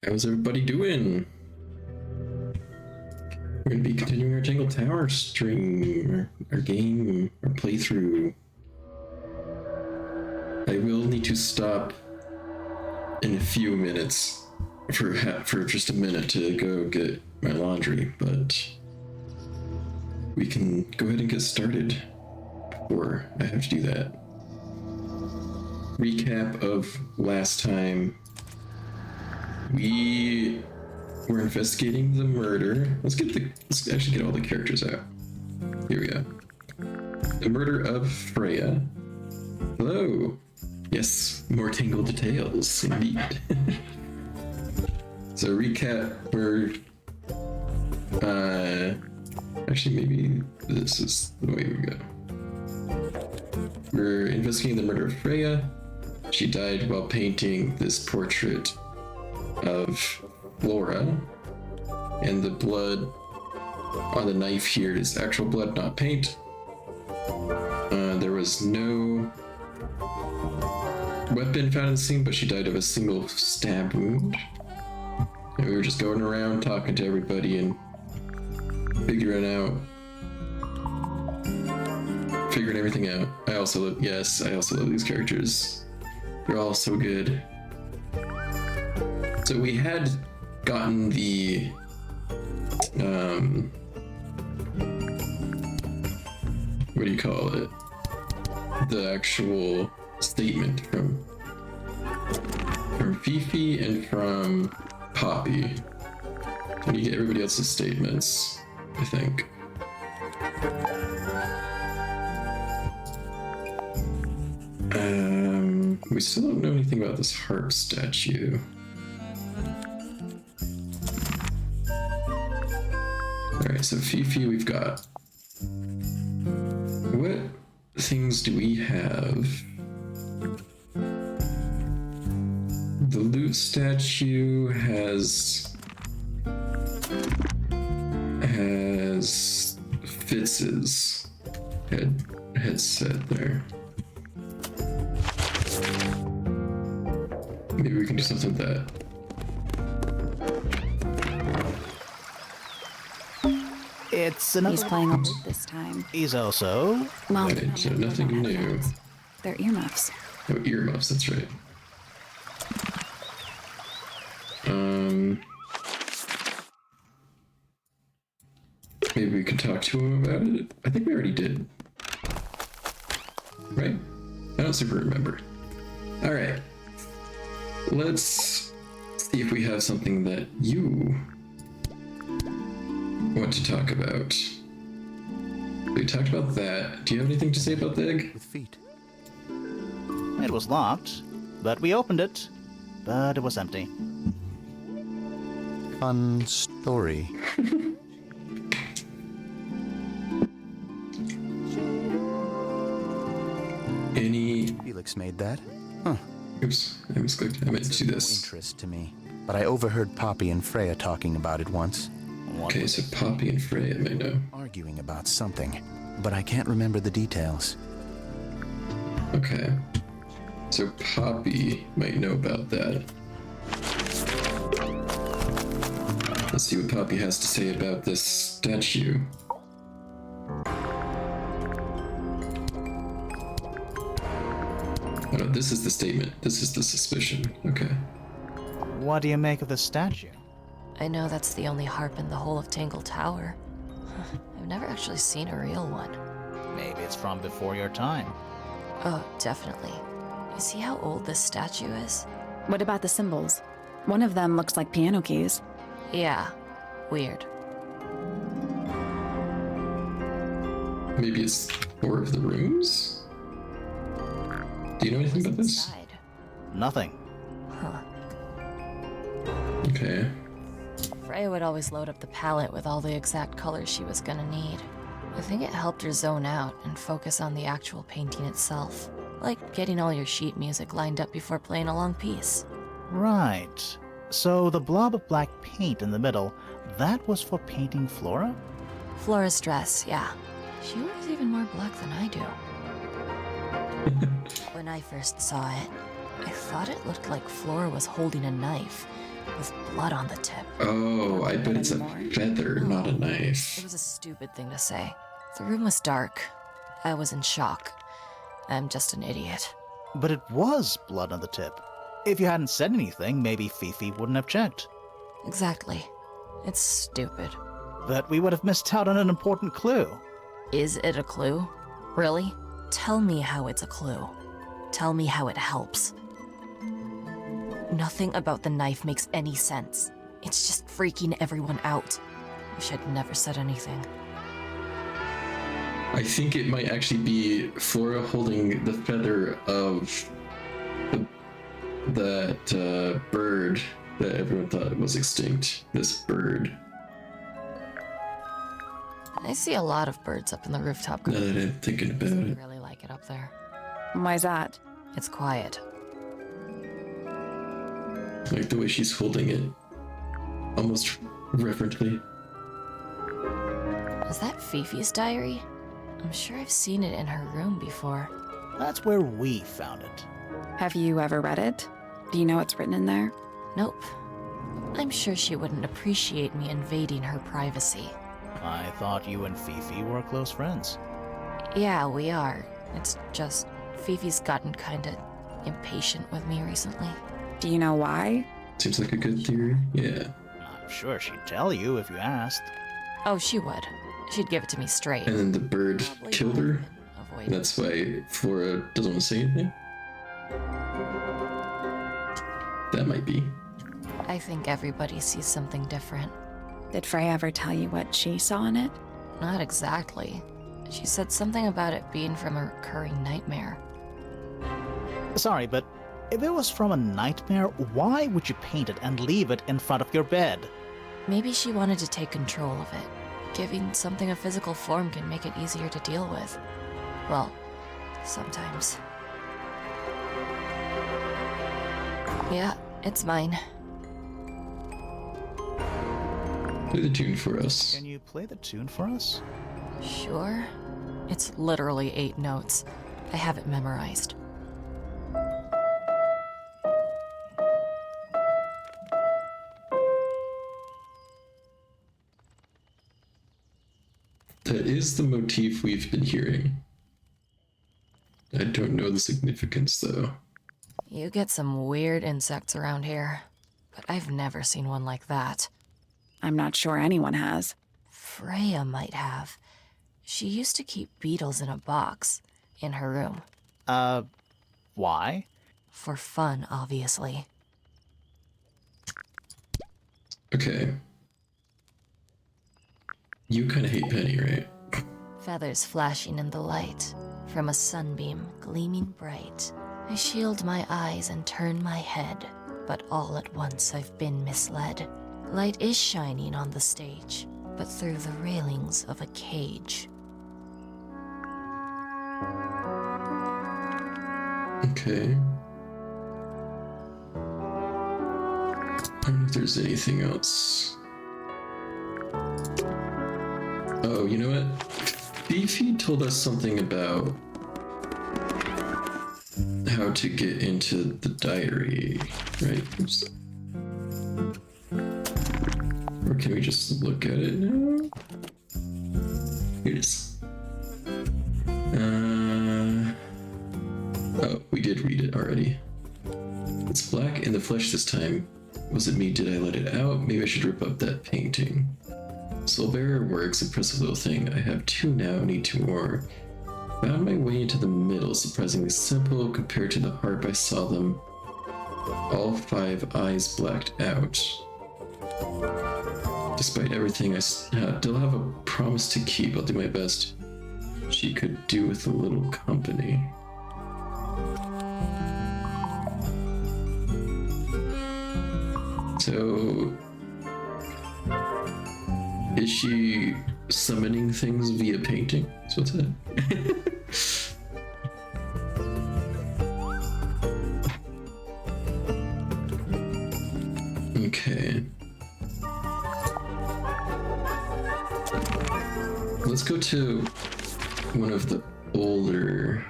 How's everybody doing? We're going to be continuing our Tangle Tower stream, our game, our playthrough. I will need to stop in a few minutes for just a minute to go get my laundry, but we can go ahead and get started before I have to do that. Recap of last time. We were investigating the murder. Let's actually get all the characters out. Here we go. The murder of Freya. Hello. Yes, more Tangled details, indeed. So recap, actually maybe this is the way we go. We're investigating the murder of Freya. She died while painting this portrait of Flora, and the blood on the knife here is actual blood, not paint. There was no weapon found in the scene, but she died of a single stab wound. And we were just going around talking to everybody and figuring everything out. I also love these characters. They're all so good. So we had gotten the what do you call it? The actual statement from Fifi and from Poppy. Can you get everybody else's statements? I think. We still don't know anything about this harp statue. Alright, so Fifi we've got. What things do we have? The loot statue has Fitz's headset there. Maybe we can do something with that. It's another. He's playing a lute this time. He's also. Well, Right, so nothing new. they're earmuffs. Oh, earmuffs, that's right. Maybe we could talk to him about it? I think we already did. Right? I don't super remember. Alright. Let's see if we have something that you want to talk about. We talked about that. Do you have anything to say about the egg? With feet. It was locked, but we opened it. But it was empty. Fun story. Any... Felix made that. Huh. Oops, I misclicked. I meant to do No this. interest to me. But I overheard Poppy and Freya talking about it once. Okay, so Poppy and Freya may know. Arguing about something. But I can't remember the details. Okay. So Poppy might know about that. Let's see what Poppy has to say about this statue. Oh no, this is the statement. This is the suspicion. Okay. What do you make of the statue? I know that's the only harp in the whole of Tangle Tower. I've never actually seen a real one. Maybe it's from before your time. Oh, definitely. You see how old this statue is? What about the symbols? One of them looks like piano keys. Yeah, weird. Maybe it's 4 of the rooms? Do you know anything about this? Inside. Nothing. Huh. Okay. Freya would always load up the palette with all the exact colors she was gonna need. I think it helped her zone out and focus on the actual painting itself. Like getting all your sheet music lined up before playing a long piece. Right. So the blob of black paint in the middle, that was for painting Flora? Flora's dress, yeah. She wears even more black than I do. When I first saw it, I thought it looked like Flora was holding a knife with blood on the tip. Oh, I bet it's a feather, not a It knife. was a stupid thing to say. The room was dark. I was in shock. I'm just an idiot. But it was blood on the tip. If you hadn't said anything, maybe Fifi wouldn't have checked. Exactly. It's stupid. But we would have missed out on an important clue. Is it a clue? Really? Tell me how it's a clue. Tell me how it helps. Nothing about the knife makes any sense. It's just freaking everyone out. Wish I'd never said anything. I think it might actually be Flora holding the feather of that bird that everyone thought was extinct. This bird. I see a lot of birds up in the rooftop. Now that I'm thinking about I it. really like it up there. Why's that? It's quiet. Like the way she's holding it. Almost reverently. Is that Fifi's diary? I'm sure I've seen it in her room before. That's where we found it. Have you ever read it? Do you know what's written in there? Nope. I'm sure she wouldn't appreciate me invading her privacy. I thought you and Fifi were close friends. Yeah, we are. It's just Fifi's gotten kinda impatient with me recently. Do you know why? Seems like a good theory. Yeah. I'm sure she'd tell you if you asked. Oh, she would. She'd give it to me straight. And then the bird Probably killed her. Avoid And that's why Flora doesn't want to say anything. That might be. I think everybody sees something different. Did Freya ever tell you what she saw in it? Not exactly. She said something about it being from a recurring nightmare. Sorry, but if it was from a nightmare, why would you paint it and leave it in front of your bed? Maybe she wanted to take control of it. Giving something a physical form can make it easier to deal with. Well, sometimes. Yeah, it's mine. Play the tune for us. Can you play the tune for us? Sure. It's literally 8 notes. I have it memorized. That is the motif we've been hearing. I don't know the significance, though. You get some weird insects around here, but I've never seen one like that. I'm not sure anyone has. Freya might have. She used to keep beetles in a box in her room. Why? For fun, obviously. Okay. You kind of hate Penny, right? Feathers flashing in the light, from a sunbeam gleaming bright. I shield my eyes and turn my head, but all at once I've been misled. Light is shining on the stage, but through the railings of a cage. Okay. I don't know if there's anything else. Oh, you know what? Fifi told us something about how to get into the diary, right? Oops. Or can we just look at it now? Here it is. Oh, we did read it already. It's black in the flesh this time. Was it me? Did I let it out? Maybe I should rip up that painting. Soulbearer works, impressive little thing. I have 2 now, need 2 more. Found my way into the middle, surprisingly simple compared to the harp I saw them. All 5 eyes blacked out. Despite everything, I still have a promise to keep. I'll do my best. She could do with a little company. So, is she summoning things via painting? So what's that? Okay. Let's go to one of the older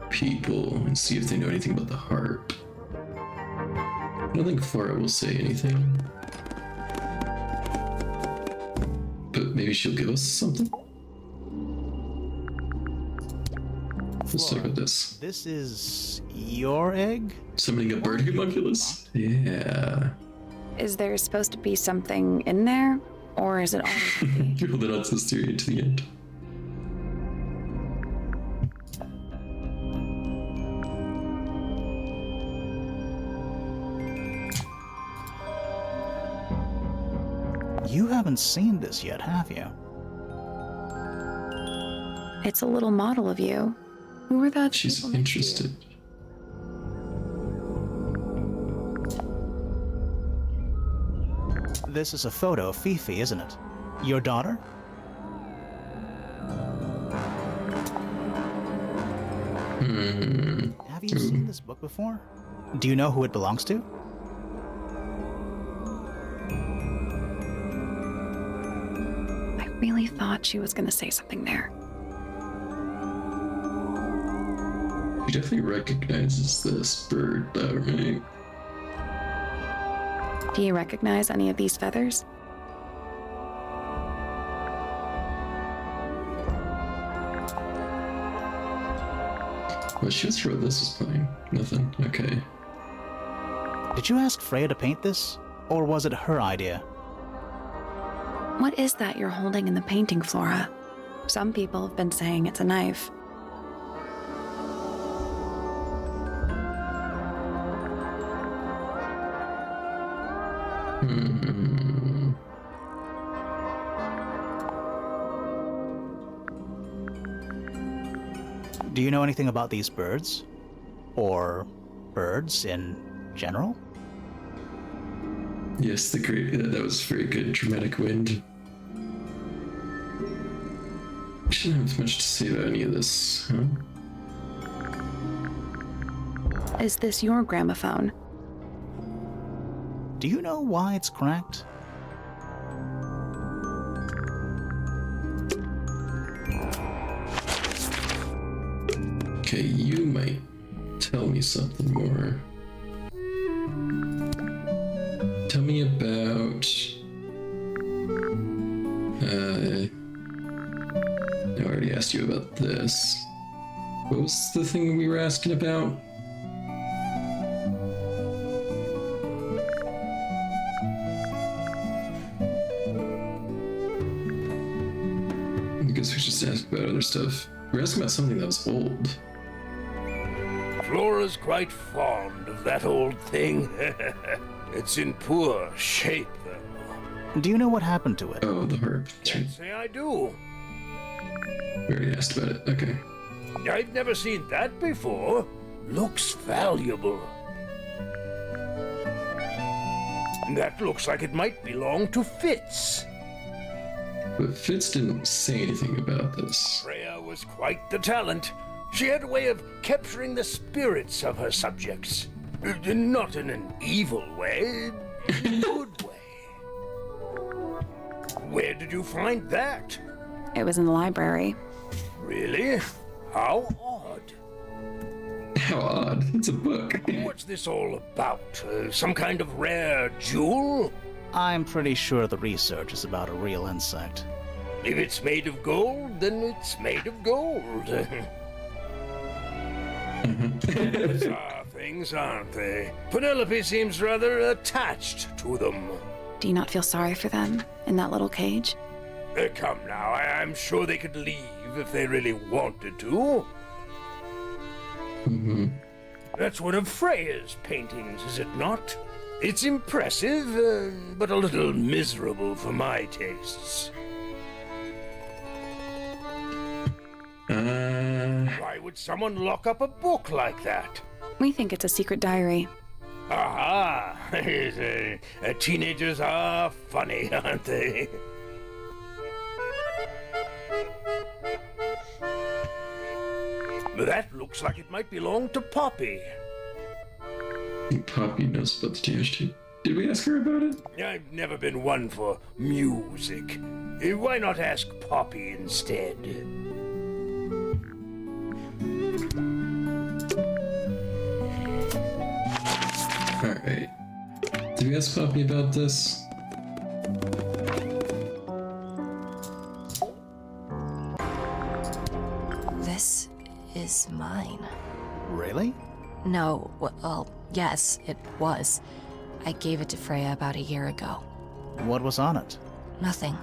people and see if they know anything about the harp. I don't think Flora will say anything. But maybe she'll give us something? Let's talk about this. This is your egg? Summoning a bird homunculus? Yeah. Is there supposed to be something in there? Or is it always empty? Hold it on to this theory to the end. You haven't seen this yet, have you? It's a little model of you. Who were that? She's people next to you? interested. This is a photo of Fifi, isn't it? Your daughter? Have you seen this book before? Do you know who it belongs to? I really thought she was going to say something there. She definitely recognizes this bird, though, right? Do you recognize any of these feathers? Well, she was sure this was playing. Nothing. Okay. Did you ask Freya to paint this? Or was it her idea? What is that you're holding in the painting, Flora? Some people have been saying it's a knife. Do you know anything about these birds? Or birds in general? Yes, the great. That was very good. Dramatic wind. She didn't have much to say about any of this, huh? Is this your gramophone? Do you know why it's cracked? Okay, you might tell me something more. Tell me about already asked you about this. What was the thing we were asking about? I guess we should just ask about other stuff. We're asking about something that was old. Flora's quite fond of that old thing. It's in poor shape, though. Do you know what happened to it? Oh, the harp. That's right. Can't say I do. We already asked about it. Okay. I've never seen that before. Looks valuable. That looks like it might belong to Fitz. But Fitz didn't say anything about this. Freya was quite the talent. She had a way of capturing the spirits of her subjects. Not in an evil way, in a good way. Where did you find that? It was in the library. Really? How odd. How odd. It's a book. What's this all about? Some kind of rare jewel? I'm pretty sure the research is about a real insect. If it's made of gold, then it's made of gold. Bizarre things, aren't they? Penelope seems rather attached to them. Do you not feel sorry for them in that little cage? Come now, I'm sure they could leave if they really wanted to. That's one of Freya's paintings, is it not? It's impressive, but a little miserable for my tastes. Why would someone lock up a book like that? We think it's a secret diary. Aha! Teenagers are funny, aren't they? That looks like it might belong to Poppy. I think Poppy knows about the THT. Did we ask her about it? I've never been one for music. Why not ask Poppy instead? Alright. Did we ask Poppy about this? This is mine. Really? No, well, yes, it was. I gave it to Freya about a year ago. What was on it? Nothing.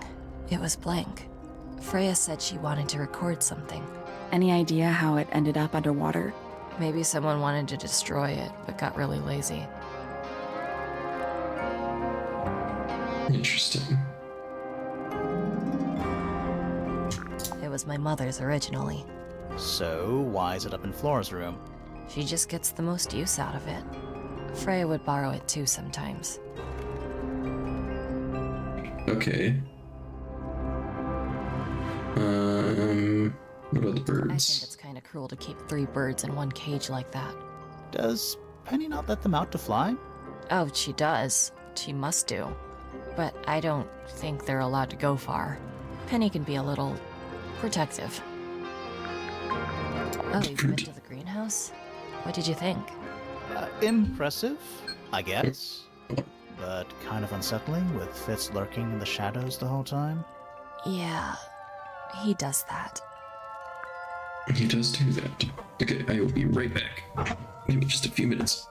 It was blank. Freya said she wanted to record something. Any idea how it ended up underwater? Maybe someone wanted to destroy it, but got really lazy. Interesting. It was my mother's originally. So, why is it up in Flora's room? She just gets the most use out of it. Freya would borrow it too sometimes. Okay. What about the I think birds? it's kind of cruel to keep 3 birds in one cage like that. Does Penny not let them out to fly? Oh, she does. She must do. But I don't think they're allowed to go far. Penny can be a little protective. Oh, you went to the greenhouse? What did you think? Impressive, I guess. But kind of unsettling with Fitz lurking in the shadows the whole time. Yeah, he does that. He does do that. Okay, I will be right back. Give me just a few minutes.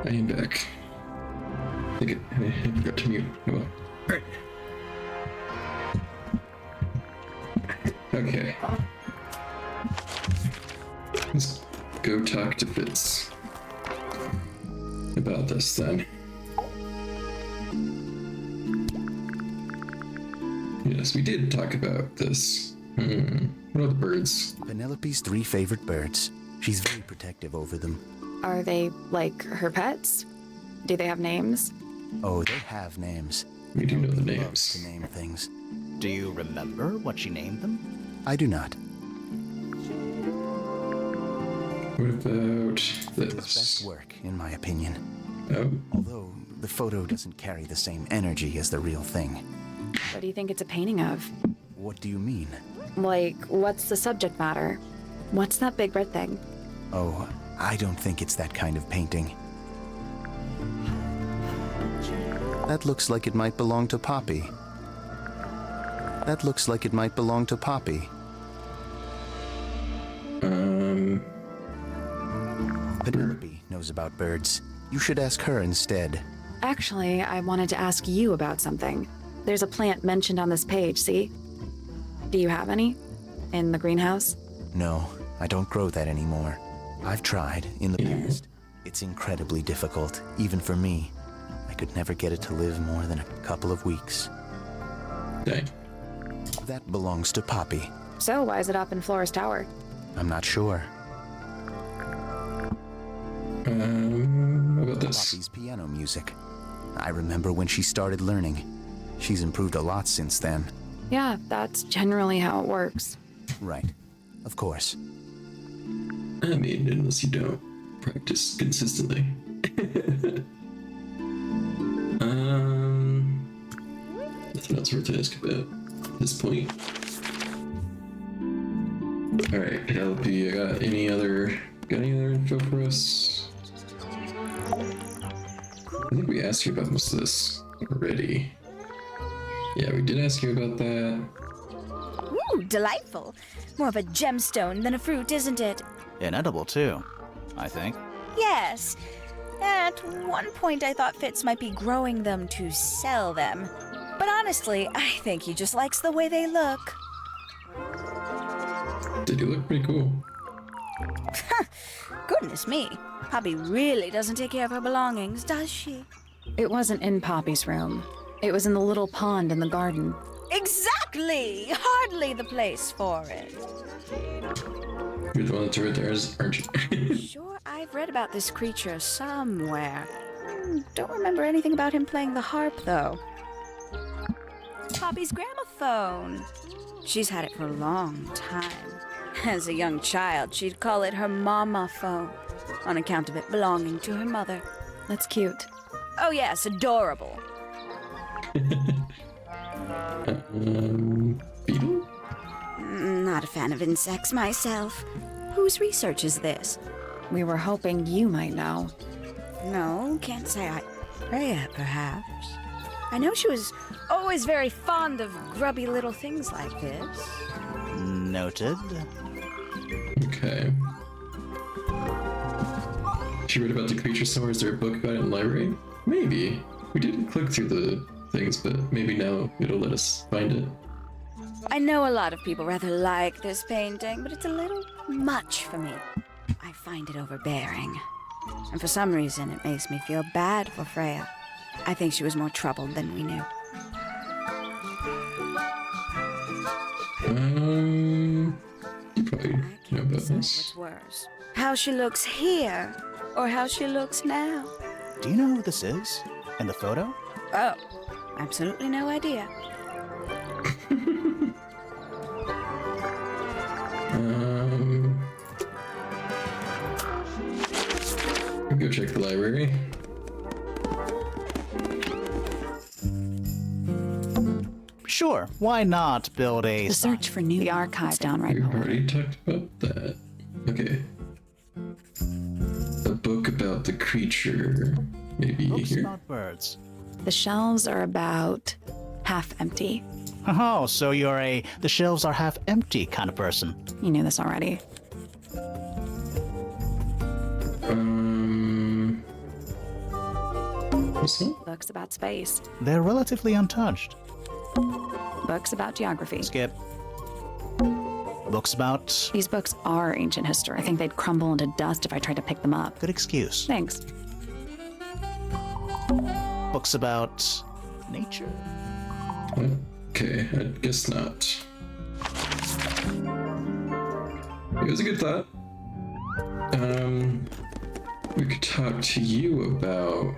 I am back. I forgot to mute. Oh, well. Alright. Okay. Let's go talk to Fitz about this then. Yes, we did talk about this. What are the birds? Penelope's 3 favorite birds. She's very protective over them. Are they, like, her pets? Do they have names? Oh, they have names. We do know the Penelope loves names. to name things. Do you remember what she named them? I do not. What about It's this? best work, in my opinion. Oh, Although, the photo doesn't carry the same energy as the real thing. What do you think it's a painting of? What do you mean? Like, what's the subject matter? What's that big red thing? Oh, I don't think it's that kind of painting. That looks like it might belong to Poppy. That looks like it might belong to Poppy. Penelope knows about birds. You should ask her instead. Actually, I wanted to ask you about something. There's a plant mentioned on this page, see? Do you have any? In the greenhouse? No, I don't grow that anymore. I've tried in the past. It's incredibly difficult, even for me. I could never get it to live more than a couple of weeks. dang. That belongs to Poppy. So, why is it up in Flora's tower? I'm not sure. What about this? Poppy's piano music. I remember when she started learning. She's improved a lot since then. Yeah, that's generally how it works. Right. Of course. I mean, unless you don't practice consistently. Nothing else worth to ask about at this point. Alright, LP, got any other info for us? I think we asked you about most of this already. Yeah, we did ask you about that. Ooh, delightful. More of a gemstone than a fruit, isn't it? Inedible, too, I think. Yes. At one point, I thought Fitz might be growing them to sell them. But honestly, I think he just likes the way they look. They do look pretty cool. Goodness me. Poppy really doesn't take care of her belongings, does she? It wasn't in Poppy's room. It was in the little pond in the garden. Exactly! Hardly the place for it. You're the one that's right there, aren't you? Sure, I've read about this creature somewhere. Don't remember anything about him playing the harp, though. Poppy's gramophone. She's had it for a long time. As a young child, she'd call it her mama phone, on account of it belonging to her mother. That's cute. Oh yes, adorable. Beetle? Not a fan of insects myself. Whose research is this? We were hoping you might know. No, can't say I... Freya, perhaps. I know she was always very fond of grubby little things like this. Noted. Okay. She read about the creature somewhere. Is there a book about it in the library? Maybe. We didn't click through the things, but maybe now it'll let us find it. I know a lot of people rather like this painting, but it's a little much for me. I find it overbearing. And for some reason, it makes me feel bad for Freya. I think she was more troubled than we knew. You probably I know can't about decide this. what's worse. How she looks here, or how she looks now. Do you know who this is? In the photo? Oh, absolutely no idea. Go check the library. Sure, why not build a... The search for new... The archive down right We've below. already talked about that. Okay. A book about the creature. Maybe Books here. about birds. The shelves are about half empty. Oh, so you're a the shelves are half empty kind of person. You knew this already. This one? Books about space. They're relatively untouched. Books about geography. Skip. Books about... These books are ancient history. I think they'd crumble into dust if I tried to pick them up. Good excuse. Thanks. Books about... nature? Okay, I guess not. It was a good thought. We could talk to you about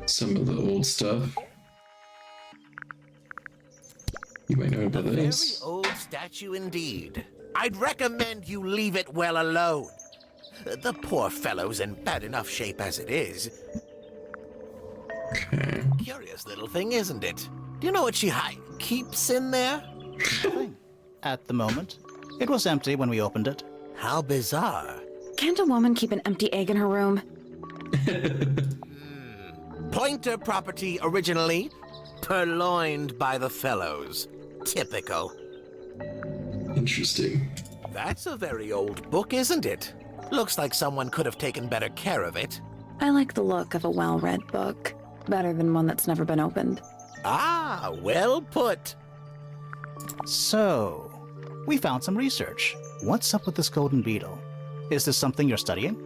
some of the old stuff. You might know about Very this. old statue indeed. I'd recommend you leave it well alone. The poor fellow's in bad enough shape as it is. Okay. Curious little thing, isn't it? Do you know what she keeps in there? At the moment. It was empty when we opened it. How bizarre. Can't a woman keep an empty egg in her room? Pointer property originally, purloined by the fellows. Typical. Interesting. That's a very old book, isn't it? Looks like someone could have taken better care of it. I like the look of a well-read book. Better than one that's never been opened. Ah, well put. So, we found some research. What's up with this golden beetle? Is this something you're studying?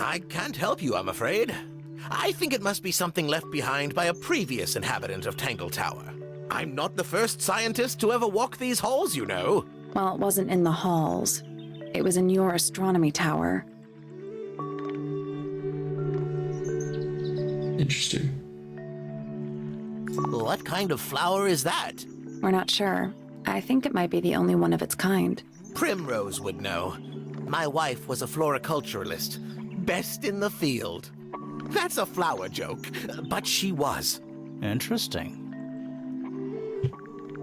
I can't help you, I'm afraid. I think it must be something left behind by a previous inhabitant of Tangle Tower. I'm not the first scientist to ever walk these halls, you know. Well, it wasn't in the halls. It was in your astronomy tower. Interesting. What kind of flower is that? We're not sure. I think it might be the only one of its kind. Primrose would know. My wife was a floriculturalist. Best in the field. That's a flower joke, but she was. Interesting.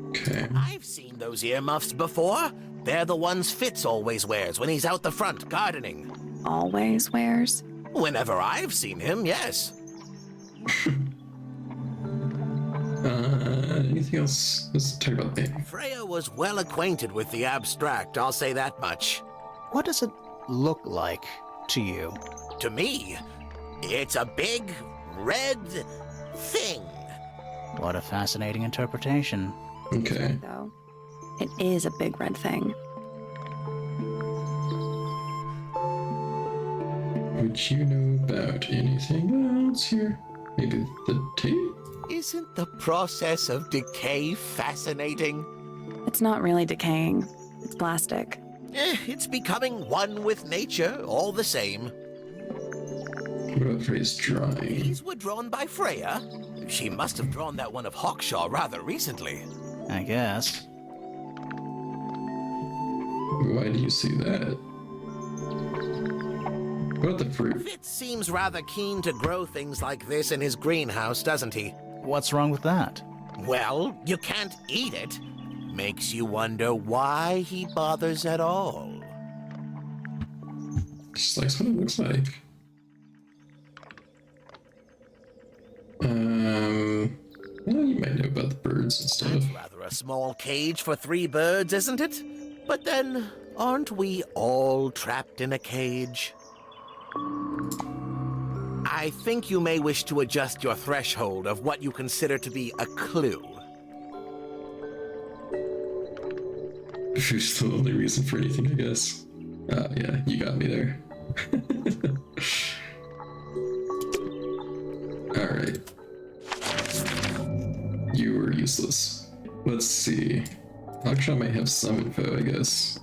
Okay. I've seen those earmuffs before. They're the ones Fitz always wears when he's out the front gardening. Always wears? Whenever I've seen him, yes. Anything else? Let's talk about that. Freya was well acquainted with the abstract, I'll say that much. What does it look like to you? To me, it's a big, red thing. What a fascinating interpretation. Okay. Though. It is a big red thing. Would you know about anything else here? Maybe the tape? Isn't the process of decay fascinating? It's not really decaying. It's plastic. It's becoming one with nature, all the same. What about Frey's drawing? These were drawn by Freya. She must have drawn that one of Hawkshaw rather recently. I guess. Why do you say that? What about the fruit? Fitz seems rather keen to grow things like this in his greenhouse, doesn't he? What's wrong with that? Well, you can't eat it. Makes you wonder why he bothers at all. Just likes what it looks like. Well, you might know about the birds and stuff. That's rather a small cage for 3 birds, isn't it? But then, aren't we all trapped in a cage? I think you may wish to adjust your threshold of what you consider to be a clue. Food's the only reason for anything, I guess. Yeah, you got me there. Alright. You were useless. Let's see. Hawkshaw might have some info, I guess.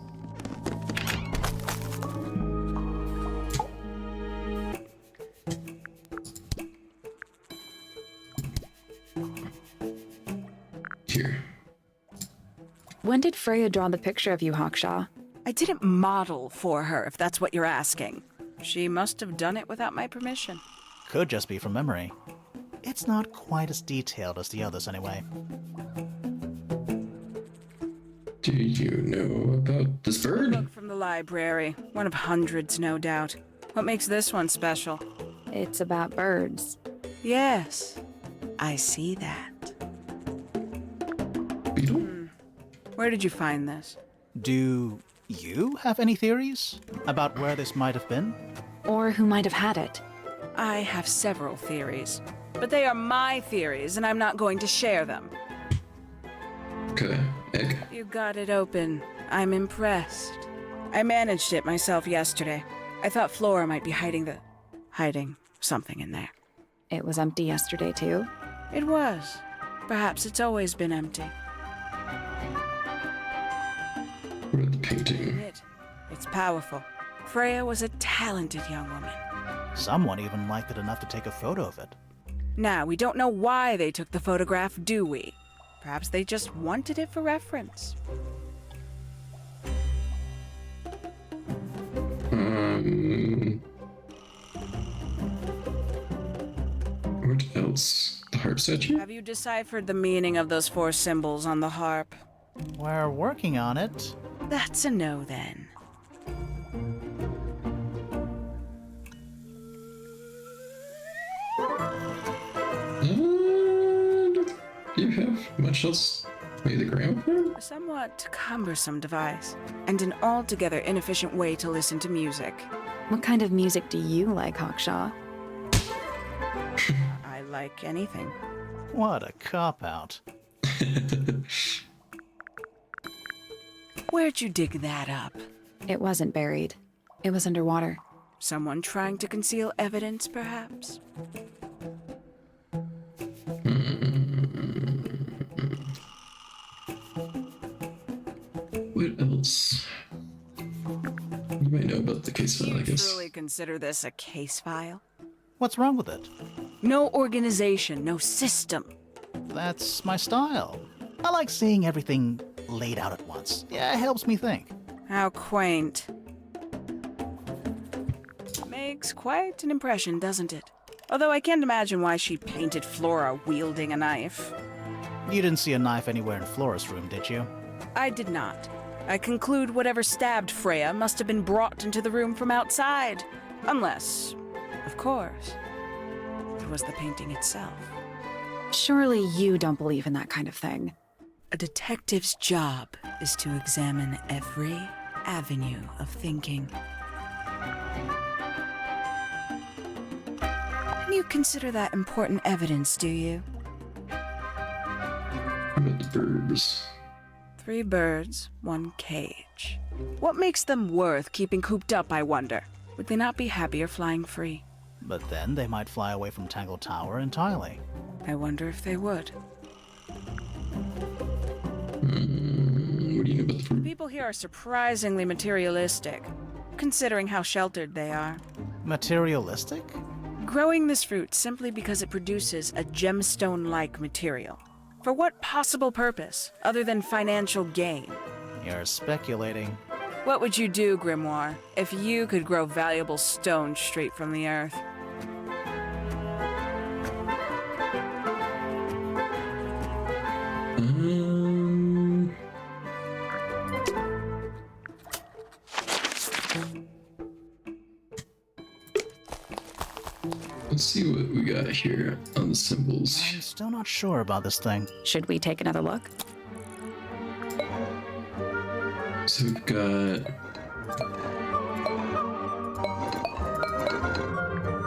Here. When did Freya draw the picture of you, Hawkshaw? I didn't model for her, if that's what you're asking. She must have done it without my permission. Could just be from memory. It's not quite as detailed as the others anyway. Do you know about this bird? Look from the library. One of hundreds, no doubt. What makes this one special? It's about birds. Yes, I see that. Beetle? Where did you find this? Do you have any theories about where this might have been? Or who might have had it. I have several theories, but they are my theories, and I'm not going to share them. Okay. Egg. You got it open. I'm impressed. I managed it myself yesterday. I thought Flora might be hiding something in there. It was empty yesterday, too. It was. Perhaps it's always been empty. What about the painting? It's powerful. Freya was a talented young woman. Someone even liked it enough to take a photo of it. Now, we don't know why they took the photograph, do we? Perhaps they just wanted it for reference. What else? The harp statue? Have you deciphered the meaning of those 4 symbols on the harp? We're working on it. That's a no, then. Do you have much else? Maybe the gramophone? A somewhat cumbersome device, and an altogether inefficient way to listen to music. What kind of music do you like, Hawkshaw? I like anything. What a cop-out. Where'd you dig that up? It wasn't buried. It was underwater. Someone trying to conceal evidence, perhaps? What else? You might know about the case file, I Do you guess. truly consider this a case file? What's wrong with it? No organization, no system. That's my style. I like seeing everything laid out at once. Yeah, it helps me think. How quaint. Makes quite an impression, doesn't it? Although I can't imagine why she painted Flora wielding a knife. You didn't see a knife anywhere in Flora's room, did you? I did not. I conclude whatever stabbed Freya must have been brought into the room from outside. Unless, of course, it was the painting itself. Surely you don't believe in that kind of thing. A detective's job is to examine every avenue of thinking. And you consider that important evidence, do you? What about the birds? 3 birds, 1 cage. What makes them worth keeping cooped up, I wonder? Would they not be happier flying free? But then they might fly away from Tangle Tower entirely. I wonder if they would. What do you know about the bird? People here are surprisingly materialistic, considering how sheltered they are. Materialistic? Growing this fruit simply because it produces a gemstone-like material. For what possible purpose, other than financial gain? You're speculating. What would you do, Grimoire, if you could grow valuable stone straight from the earth? Let's see what we got here on the symbols. I'm still not sure about this thing. Should we take another look? So we've got...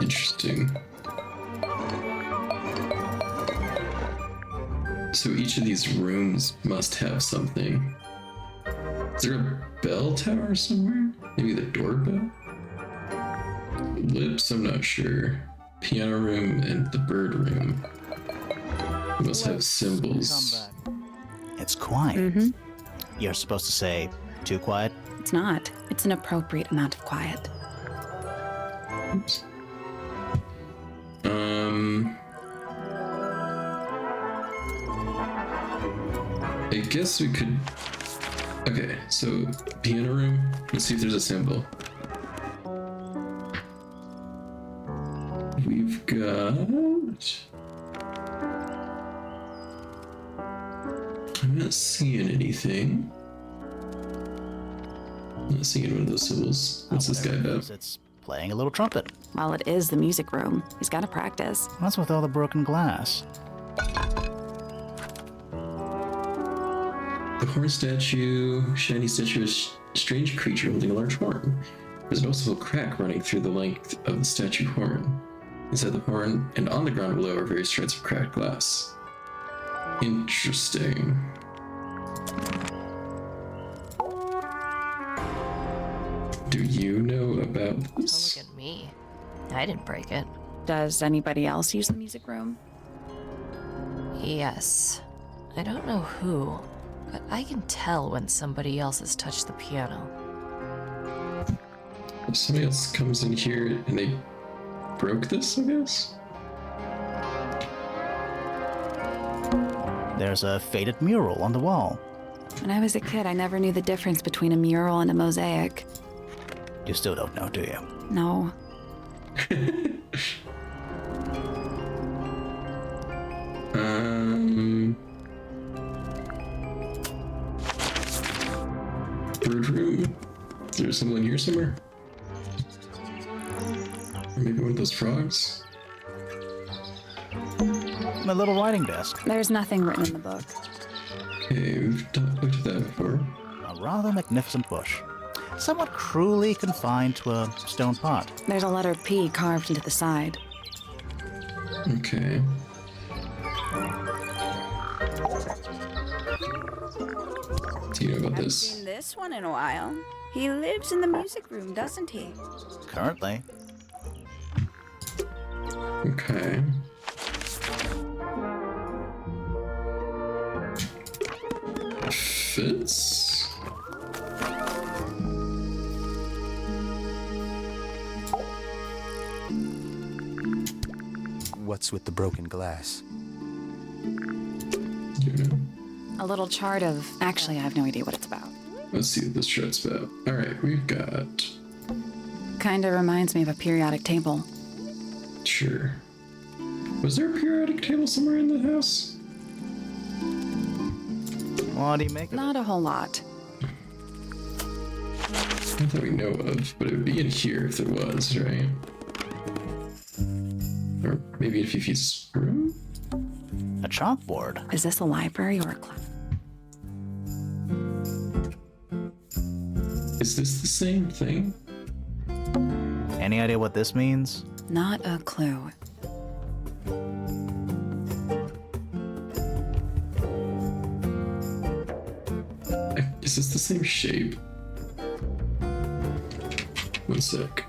Interesting. So each of these rooms must have something. Is there a bell tower somewhere? Maybe the doorbell? Lips, I'm not sure. Piano room and the bird room must have symbols. Come back. It's quiet. Mm-hmm. You're supposed to say, too quiet? It's not. It's an appropriate amount of quiet. Oops. I guess we could... Okay, so piano room. Let's see if there's a symbol. We've got... I'm not seeing anything. Not seeing one of those symbols. What's this guy Whatever it about? is, it's playing a little trumpet. Well, it is the music room. He's got to practice. What's with all the broken glass? The horn statue, shiny statue, is a strange creature holding a large horn. There's a noticeable crack running through the length of the statue horn. Inside the horn and on the ground below are various shreds of cracked glass. Interesting. Do you know about Don't this? look at me. I didn't break it. Does anybody else use the music room? Yes. I don't know who, but I can tell when somebody else has touched the piano. If somebody else comes in here and they broke this, I guess? There's a faded mural on the wall. When I was a kid, I never knew the difference between a mural and a mosaic. You still don't know, do you? No. Bird room. Is there someone here somewhere? Or maybe one of those frogs? My little writing desk. There's nothing written in the book. Okay, we've not looked at that before. A rather magnificent bush. Somewhat cruelly confined to a stone pot. There's a letter P carved into the side. Okay. Do you know about Haven't this? seen this one in a while. He lives in the music room, doesn't he? Currently. Okay. Fits? What's with the broken glass? You know. A little chart of... Actually, I have no idea what it's about. Let's see what this chart's about. Alright, we've got... Kinda reminds me of a periodic table. Sure. Was there a periodic table somewhere in the house? What do you make of Not a whole lot. Not that we know of, but it would be in here if there was, right? Or maybe in Fifi's room? it? A chalkboard. Is this a library or a club? Is this the same thing? Any idea what this means? Not a clue. Is this the same shape? One sec.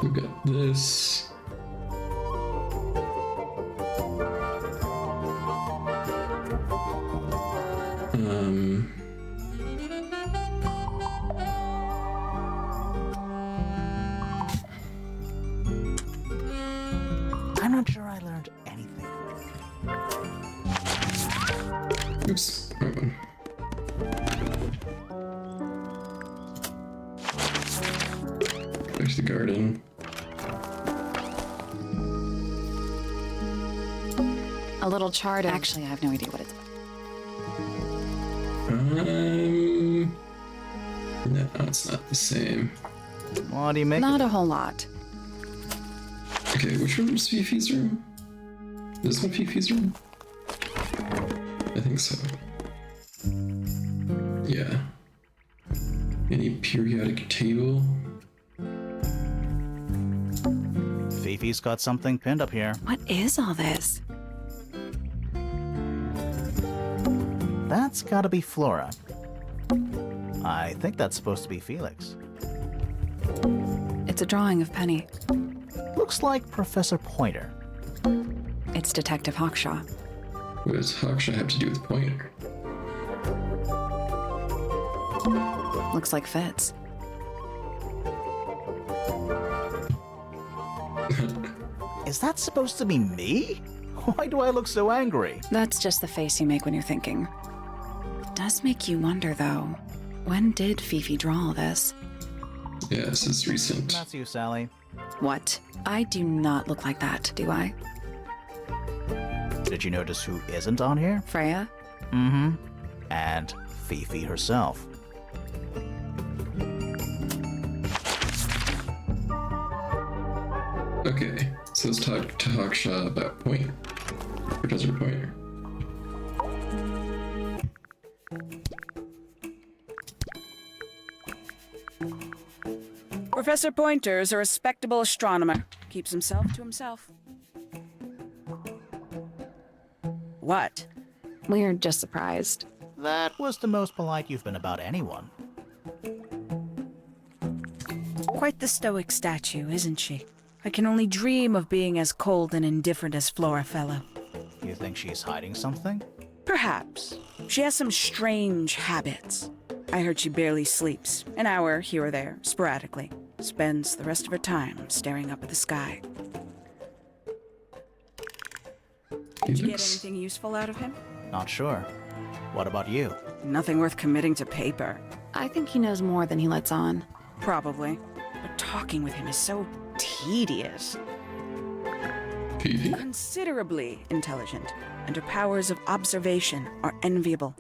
We've got this. I'm not sure I learned anything. Oops, wrong one. Back to the garden. A little chart of... Actually, I have no idea what it's about. No, it's not the same. What do you make Not of a whole lot. Okay, which one was Fifi's room? This one Fifi's room? I think so. Yeah. Any periodic table? it? Fifi's got something pinned up here. What is all this? That's gotta be Flora. I think that's supposed to be Felix. It's a drawing of Penny. Looks like Professor Pointer. It's Detective Hawkshaw. What does Hawkshaw have to do with Pointer? Looks like Fitz. Is that supposed to be me? Why do I look so angry? That's just the face you make when you're thinking. It does make you wonder, though. When did Fifi draw all this? Yeah, this is recent. That's you, Sally. What? I do not look like that, do I? Did you notice who isn't on here? Freya? Mm-hmm. and Fifi herself. Okay, so let's talk to Hawkshaw about Point. Professor Pointer. Professor Pointer is a respectable astronomer. Keeps himself to himself. What? We're just surprised. That was the most polite you've been about anyone. Quite the stoic statue, isn't she? I can only dream of being as cold and indifferent as Flora Fellow. You think she's hiding something? Perhaps. She has some strange habits. I heard she barely sleeps, an hour here or there, sporadically. Spends the rest of her time staring up at the sky. Did you get anything useful out of him? Not sure. What about you? Nothing worth committing to paper. I think he knows more than he lets on. Probably. But talking with him is so tedious. Fifi? Considerably intelligent, and her powers of observation are enviable.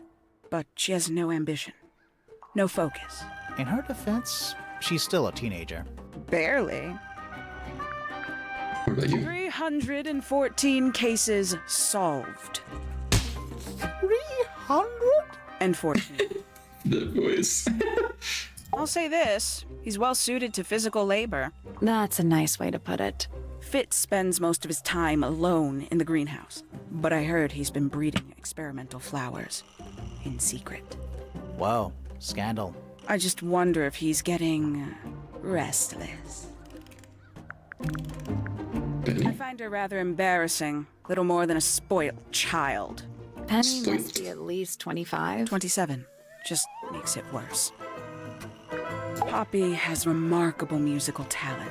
But she has no ambition. No focus. In her defense, she's still a teenager. Barely. What about you? 314 cases solved. 300? And 14. That voice. I'll say this, he's well suited to physical labor. That's a nice way to put it. Fitz spends most of his time alone in the greenhouse, but I heard he's been breeding experimental flowers. In secret. Whoa, scandal. I just wonder if he's getting restless. I Benny? find her rather embarrassing. Little more than a spoiled child. Penny Spoiled. must be at least 25. 27. Just makes it worse. Poppy has remarkable musical talent.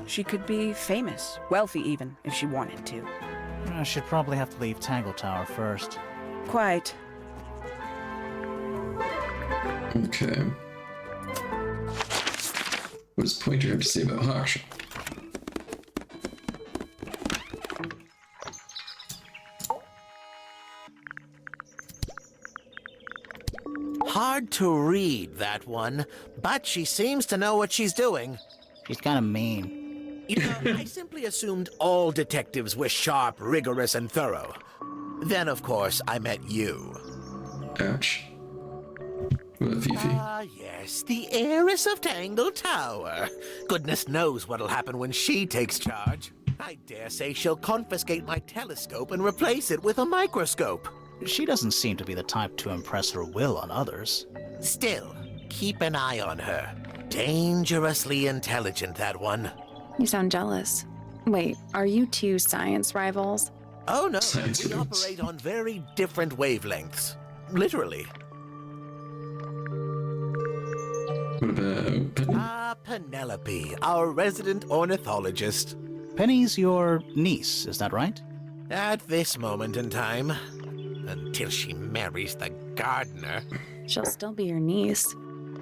She could be famous, wealthy even, if she wanted to. She'd probably have to leave Tangle Tower first. Quite. Okay. What does Pointer have to say about Hawkshaw? Hard to read, that one, but she seems to know what she's doing. She's kind of mean. You know, I simply assumed all detectives were sharp, rigorous, and thorough. Then, of course, I met you. Ouch. What about Fifi? Ah, yes, the heiress of Tangle Tower. Goodness knows what'll happen when she takes charge. I dare say she'll confiscate my telescope and replace it with a microscope. She doesn't seem to be the type to impress her will on others. Still, keep an eye on her. Dangerously intelligent, that one. You sound jealous. Wait, are you two science rivals? Oh no, Science we rooms. operate on very different wavelengths. Literally. What about Penny? Ah, Penelope, our resident ornithologist. Penny's your niece, is that right? At this moment in time, until she marries the gardener. She'll still be your niece.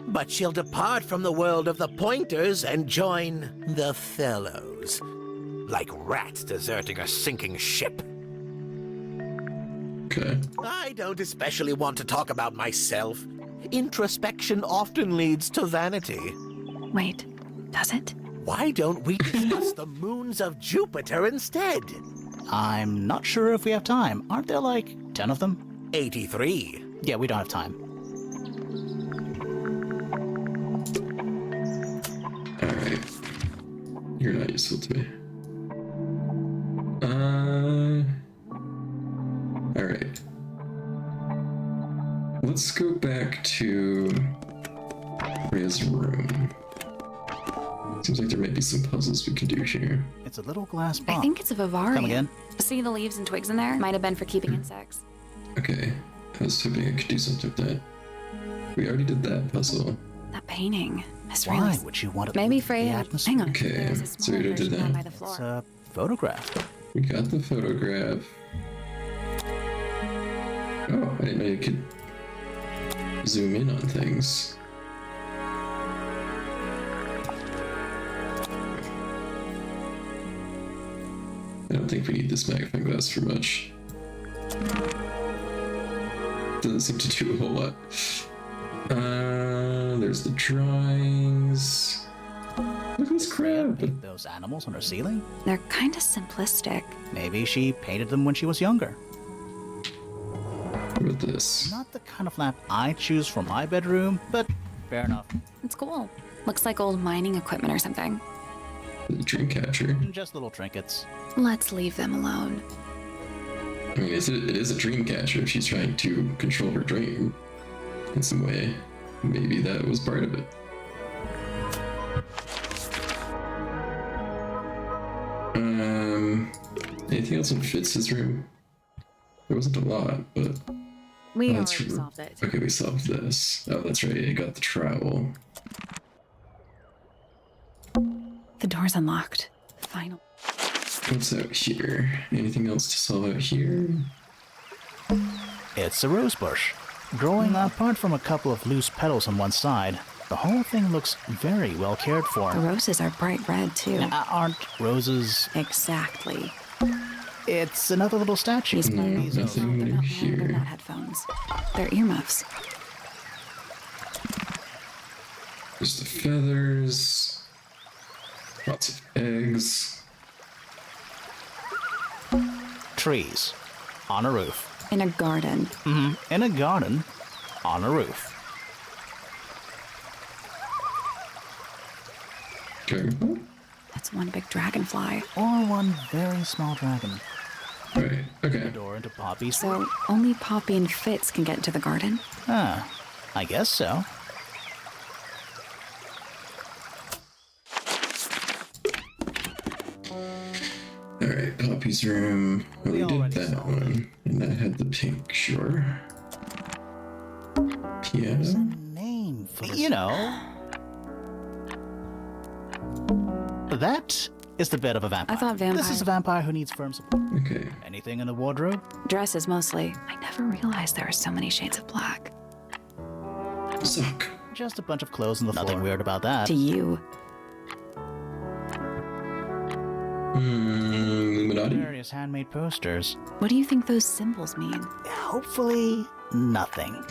But she'll depart from the world of the Pointers and join the Fellows. Like rats deserting a sinking ship. Okay. I don't especially want to talk about myself. Introspection often leads to vanity. Wait, does it? Why don't we discuss the moons of Jupiter instead? I'm not sure if we have time. Aren't there like 10 of them? 83. Yeah, we don't have time. Alright. You're not useful to me. Alright. Let's go back to Rhea's room. Seems like there might be some puzzles we can do here. It's a little glass box. I think it's a vivarium. Come again? See the leaves and twigs in there? Might have been for keeping insects. Okay. I was hoping I could do something with that. We already did that puzzle. That painting is Why really... would you want to Maybe leave the Freya... atmosphere? Hang on. Okay, There was a so we smaller don't do version that. down by the It's floor. a photograph. We got the photograph. Oh, I didn't know you could zoom in on things. I don't think we need this magnifying glass for much. Doesn't seem to do a whole lot. There's the drawings. Look at this crab. Paint those animals on her ceiling? They're kind of simplistic. Maybe she painted them when she was younger. What about this? Not the kind of lamp I choose for my bedroom, but fair enough. It's cool. Looks like old mining equipment or something. The dream catcher. Just little trinkets. Let's leave them alone. I mean, it is a dream catcher if she's trying to control her dream in some way. Maybe that was part of it. Anything else in Fitz's room? There wasn't a lot, but... We Oh, already that's true. solved it. Okay, we solved this. Oh, that's right, I got the trowel. The door's unlocked. Final. What's out here? Anything else to solve out here? It's a rose bush. Growing apart from a couple of loose petals on one side, the whole thing looks very well cared for. The roses are bright red, too. Aren't roses... Exactly. It's another little statue. These photos, nothing they're not, here. they're not headphones. They're earmuffs. There's the feathers. Lots of eggs. Trees. On a roof. In a garden. In a garden. On a roof. Dragonfly? That's one big dragonfly. Or one very small dragon. Right, okay. The door into Poppy's... So only Poppy and Fitz can get into the garden? Ah, I guess so. Alright, Poppy's room. Oh, we did already that solved it. one. And that had the pink, sure. Piano? Name for this. You know... That is the bed of a vampire. I thought vampire. This is a vampire who needs firm support. Okay. Anything in the wardrobe? Dresses mostly. I never realized there were so many shades of black. Suck. Just a bunch of clothes on the floor. Nothing weird about that. To you. Illuminati? Various handmade posters. What do you think those symbols mean? Hopefully, nothing.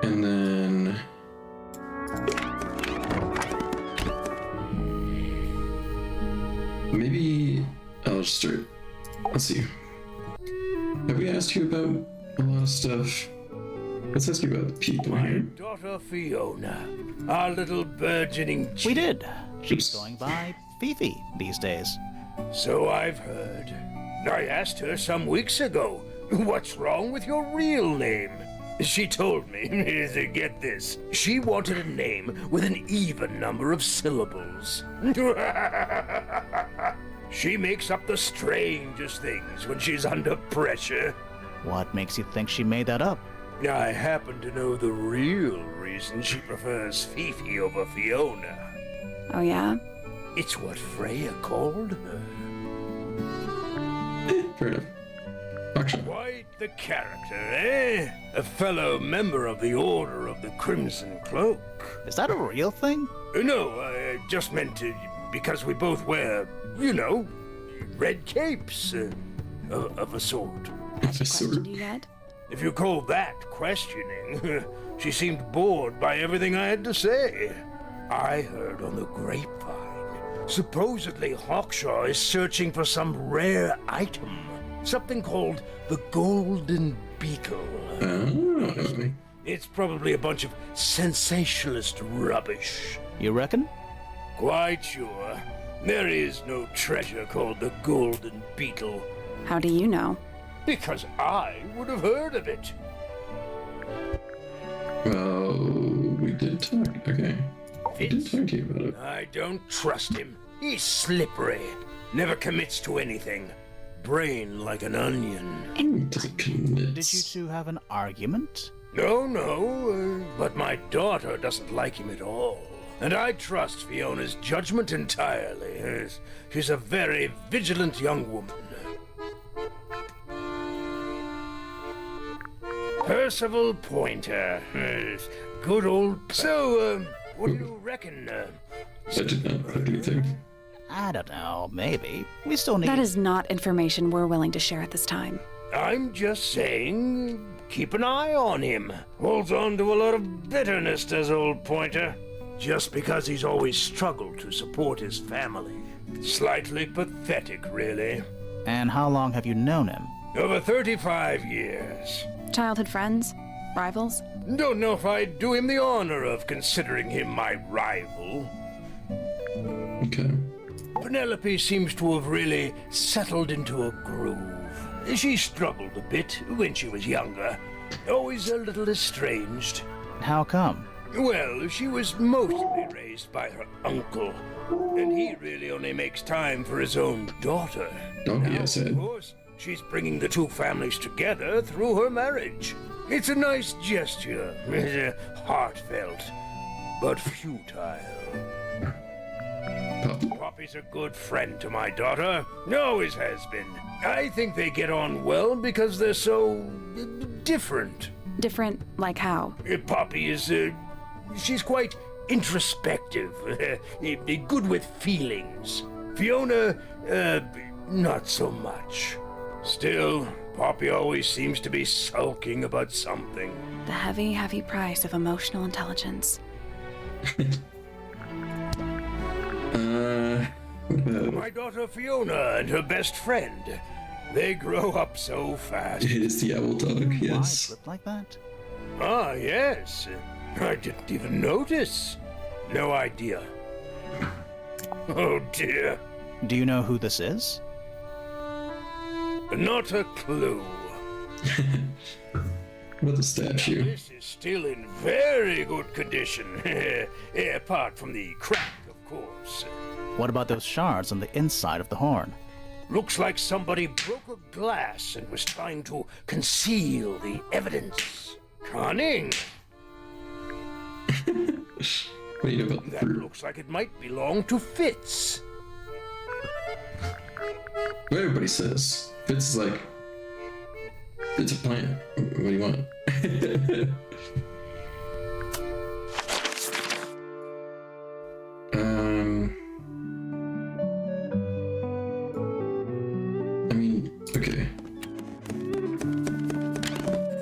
And then... Maybe I'll just start. Let's see. Have we asked you about a lot of stuff? Let's ask you about the people My here. daughter Fiona, our little burgeoning We chief. did. She's Oops. going by Fifi these days. So I've heard. I asked her some weeks ago, what's wrong with your real name? She told me, get this, she wanted a name with an even number of syllables. She makes up the strangest things when she's under pressure. What makes you think she made that up? I happen to know the real reason she prefers Fifi over Fiona. Oh, yeah? It's what Freya called her. Fair enough. Action. Quite the character, eh? A fellow member of the Order of the Crimson Cloak. Is that a real thing? No, I just meant because we both wear, you know, red capes of a sort. Questioned you yet? If you call that questioning, she seemed bored by everything I had to say. I heard on the grapevine, supposedly Hawkshaw is searching for some rare item. Something called the Golden Beetle. Oh. It's probably a bunch of sensationalist rubbish. You reckon? Quite sure. There is no treasure called the Golden Beetle. How do you know? Because I would have heard of it. Well, we did talk. Okay. We did talk to you about it. I don't trust him. He's slippery. Never commits to anything. Brain like an onion. Doesn't commit. Did you two have an argument? No, but my daughter doesn't like him at all. And I trust Fiona's judgment entirely. She's a very vigilant young woman. Percival Pointer. Good old... So, what do you reckon? I did not have anything. I don't know, maybe. We still need... That is not information we're willing to share at this time. I'm just saying, keep an eye on him. Holds on to a lot of bitterness, does old Pointer. Just because he's always struggled to support his family. Slightly pathetic, really. And how long have you known him? Over 35 years. Childhood friends? Rivals? Don't know if I'd do him the honor of considering him my rival. Okay. Penelope seems to have really settled into a groove. She struggled a bit when she was younger. Always a little estranged. How come? Well, she was mostly raised by her uncle, and he really only makes time for his own daughter. Donkey, I said. Of course, she's bringing the two families together through her marriage. It's a nice gesture, heartfelt, but futile. Poppy's a good friend to my daughter, always has been. I think they get on well because they're so different. Different like how? Poppy is, she's quite introspective, good with feelings. Fiona, not so much. Still, Poppy always seems to be sulking about something. The heavy, heavy price of emotional intelligence. My daughter Fiona and her best friend. They grow up so fast. It is the owl dog, Why yes. flip like that? Ah, yes. I didn't even notice. No idea. Oh dear. Do you know who this is? Not a clue. What the statue? This is still in very good condition. Apart from the crack, of course. What about those shards on the inside of the horn? Looks like somebody broke a glass and was trying to conceal the evidence. Cunning. What do you know about the That fruit? looks like it might belong to Fitz. What everybody says. Fitz is like, it's a plant. What do you want? I mean, okay.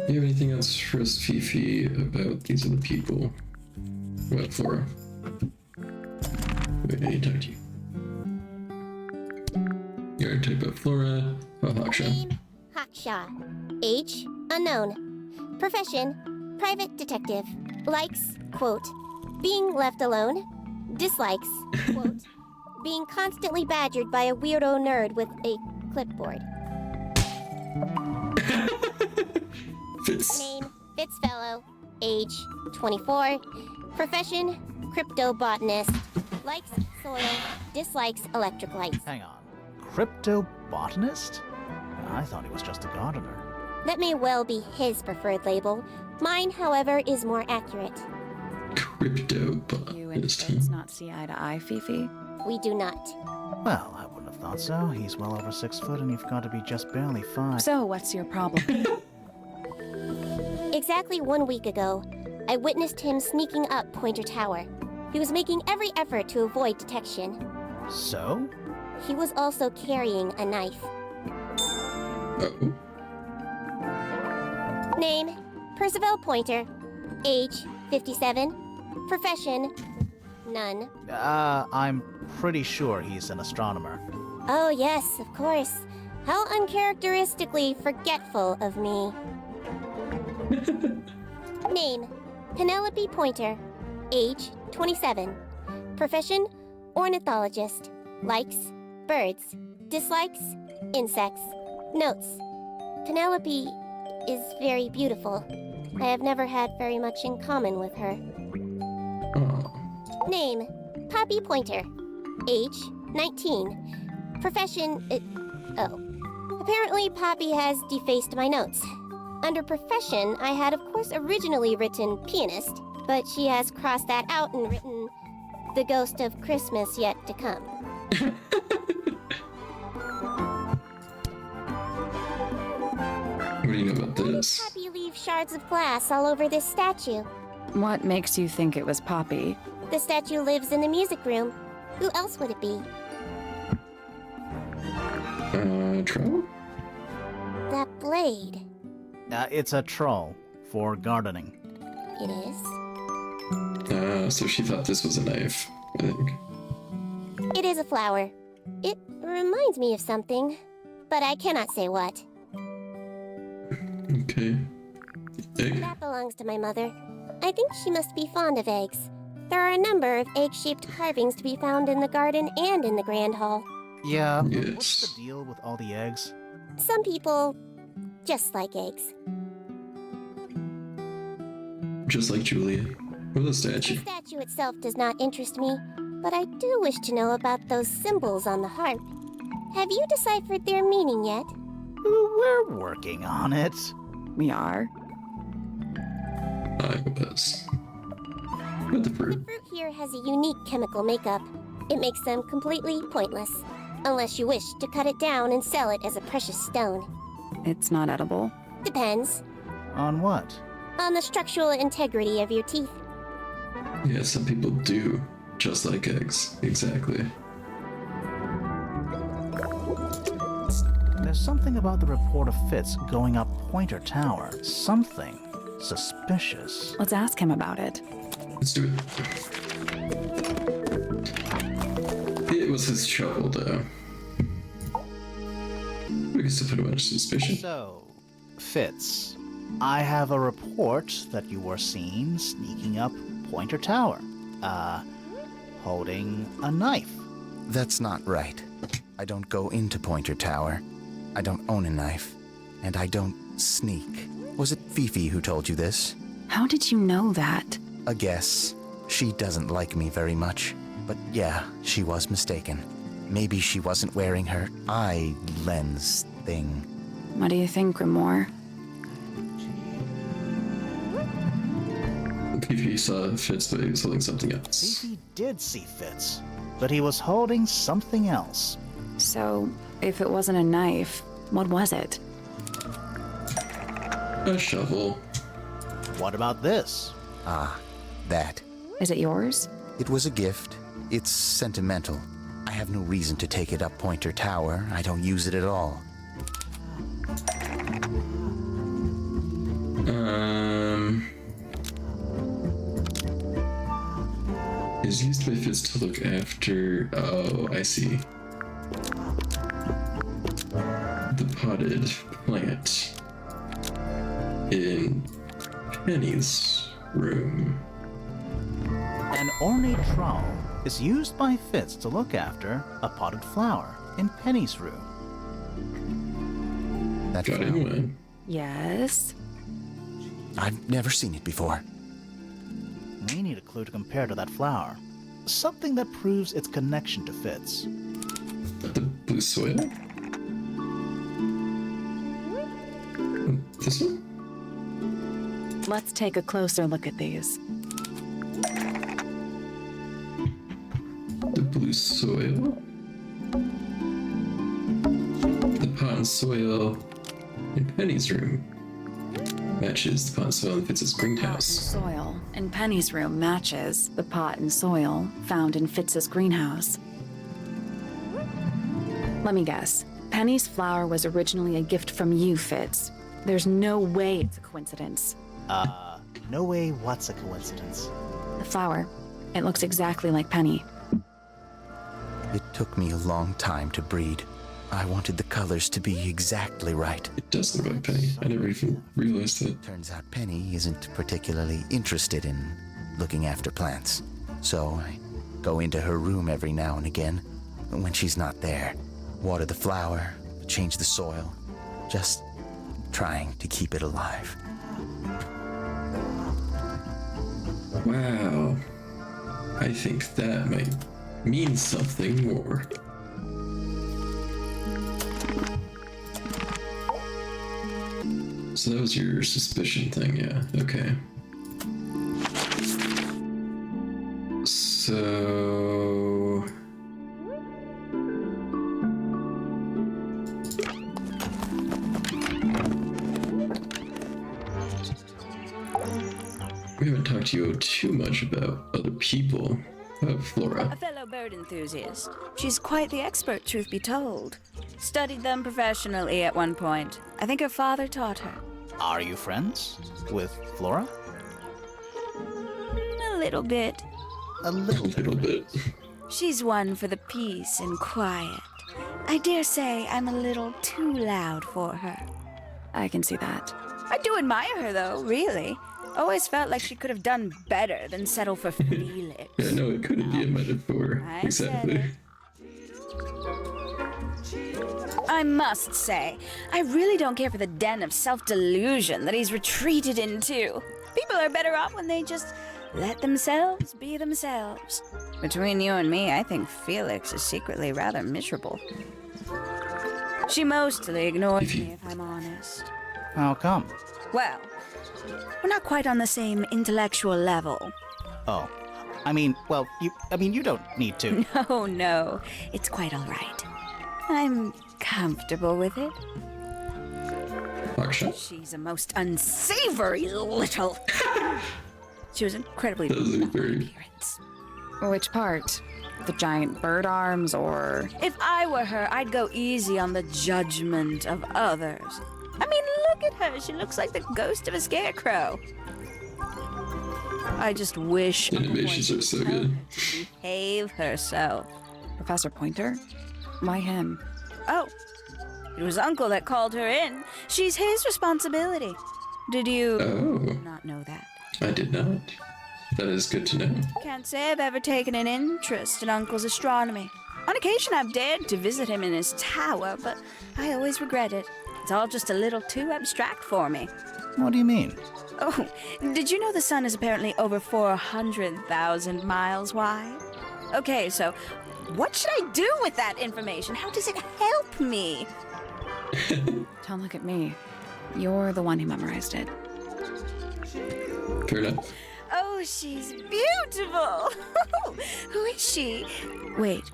Do you have anything else for us, Fifi, about these other people? What about Flora? Wait, I need to talk to you. You already talked about Flora. Oh, Hawkshaw. Name, Hawkshaw. Age, unknown. Profession, private detective. Likes, quote, being left alone. Dislikes, quote, being constantly badgered by a weirdo nerd with a clipboard. Fitz. Name, Fitzfellow. Age, 24. Profession, crypto botanist. Likes soil, dislikes electric lights. Hang on. Crypto botanist? I thought he was just a gardener. That may well be his preferred label. Mine, however, is more accurate. You and Crypto-botanist. Fitz not see eye to eye, Fifi? We do not. Well, I wouldn't have thought so. He's well over 6 foot and you've got to be just barely 5. So, what's your problem? Exactly 1 week ago, I witnessed him sneaking up Pointer Tower. He was making every effort to avoid detection. So? He was also carrying a knife. Uh-oh. Name, Percival Pointer. Age, 57. Profession, none. I'm pretty sure he's an astronomer. Oh yes, of course. How uncharacteristically forgetful of me. Name, Penelope Pointer. Age, 27. Profession, ornithologist. Likes, birds. Dislikes, insects. Notes, Penelope is very beautiful. I have never had very much in common with her. Oh. Name, Poppy Pointer. Age, 19. Profession, Apparently Poppy has defaced my notes. Under profession, I had of course originally written pianist, but she has crossed that out and written the ghost of Christmas yet to come. What do you know about this? Poppy leaves shards of glass all over this statue. What makes you think it was Poppy? The statue lives in the music room. Who else would it be? Troll? That blade. It's a troll for gardening. It is? So she thought this was a knife, I think. It is a flower. It reminds me of something, but I cannot say what. Okay. Egg? That belongs to my mother. I think she must be fond of eggs. There are a number of egg-shaped carvings to be found in the garden and in the Grand Hall. Yeah, but Yes. what's the deal with all the eggs? Some people just like eggs. Just like Julia. With a The statue. statue itself does not interest me, but I do wish to know about those symbols on the harp. Have you deciphered their meaning yet? We're working on it. We are. I was. With the fruit. Fruit here has a unique chemical makeup. It makes them completely pointless, unless you wish to cut it down and sell it as a precious stone. It's not edible. Depends On what? on the structural integrity of your teeth. Yeah, some people do. Just like eggs. Exactly. There's something about the report of Fitz going up Pointer Tower. Something suspicious. Let's ask him about it. Let's do it. It was his shovel, though. We can still put him under suspicion. So, Fitz, I have a report that you were seen sneaking up Pointer Tower. Holding a knife. That's not right. I don't go into Pointer Tower. I don't own a knife. And I don't sneak. Was it Fifi who told you this? How did you know that? A guess. She doesn't like me very much. But yeah, she was mistaken. Maybe she wasn't wearing her eye lens thing. What do you think, Grimoire? Fifi saw Fitz, but he was holding something else. Fifi did see Fitz, but he was holding something else. So, if it wasn't a knife, what was it? A shovel. What about this? That. Is it yours? It was a gift. It's sentimental. I have no reason to take it up Pointer Tower. I don't use it at all. Is used by Fitz to look after. Oh, I see. The potted plant in Penny's room. An ornate trowel is used by Fitz to look after a potted flower in Penny's room. That Got flower. in. Yes. I've never seen it before. We need a clue to compare to that flower. Something that proves its connection to Fitz. The blue soil? This one? Let's take a closer look at these. The blue soil? The pot and soil in Penny's room matches the pot and soil in Fitz's greenhouse. Soil in Penny's room matches the pot and soil found in Fitz's greenhouse. Let me guess. Penny's flower was originally a gift from you, Fitz. There's no way it's a coincidence. No way what's a coincidence. The flower, it looks exactly like Penny. It took me a long time to breed. I wanted the colors to be exactly right. It does look like Penny. I never even realized that. Turns out Penny isn't particularly interested in looking after plants. So I go into her room every now and again. When she's not there, water the flower, change the soil. Just trying to keep it alive. Wow. I think that might mean something more. So that was your suspicion thing, yeah. Okay. So... we haven't talked to you too much about other people. A Flora. fellow bird enthusiast. She's quite the expert, truth be told. Studied them professionally at one point. I think her father taught her. Are you friends with Flora? A little bit. A little bit. She's one for the peace and quiet. I dare say I'm a little too loud for her. I can see that. I do admire her, though, really. Always felt like she could have done better than settle for Felix. Yeah, no, it couldn't be a metaphor. I Exactly. I must say, I really don't care for the den of self-delusion that he's retreated into. People are better off when they just let themselves be themselves. Between you and me, I think Felix is secretly rather miserable. She mostly ignores me, if I'm honest. How come? Well, we're not quite on the same intellectual level. Oh, I mean, well, you don't need to. Oh, no. It's quite all right. I'm comfortable with it. Hawkshot. She's a most unsavory little... She was incredibly That was very... appearance. Which part? The giant bird arms, or... If I were her, I'd go easy on the judgment of others. I mean, look at her. She looks like the ghost of a scarecrow. I just wish... The animations are so good. Behave herself. Professor Pointer? Why him? Oh, it was Uncle that called her in. She's his responsibility. Did you Oh, not know that? I did not. That is good to know. Can't say I've ever taken an interest in Uncle's astronomy. On occasion, I've dared to visit him in his tower, but I always regret it. It's all just a little too abstract for me. What do you mean? Oh, did you know the sun is apparently over 400,000 miles wide? Okay, so what should I do with that information? How does it help me? Don't look at me. You're the one who memorized it. Fair enough. Oh, she's beautiful. Who is she? Wait,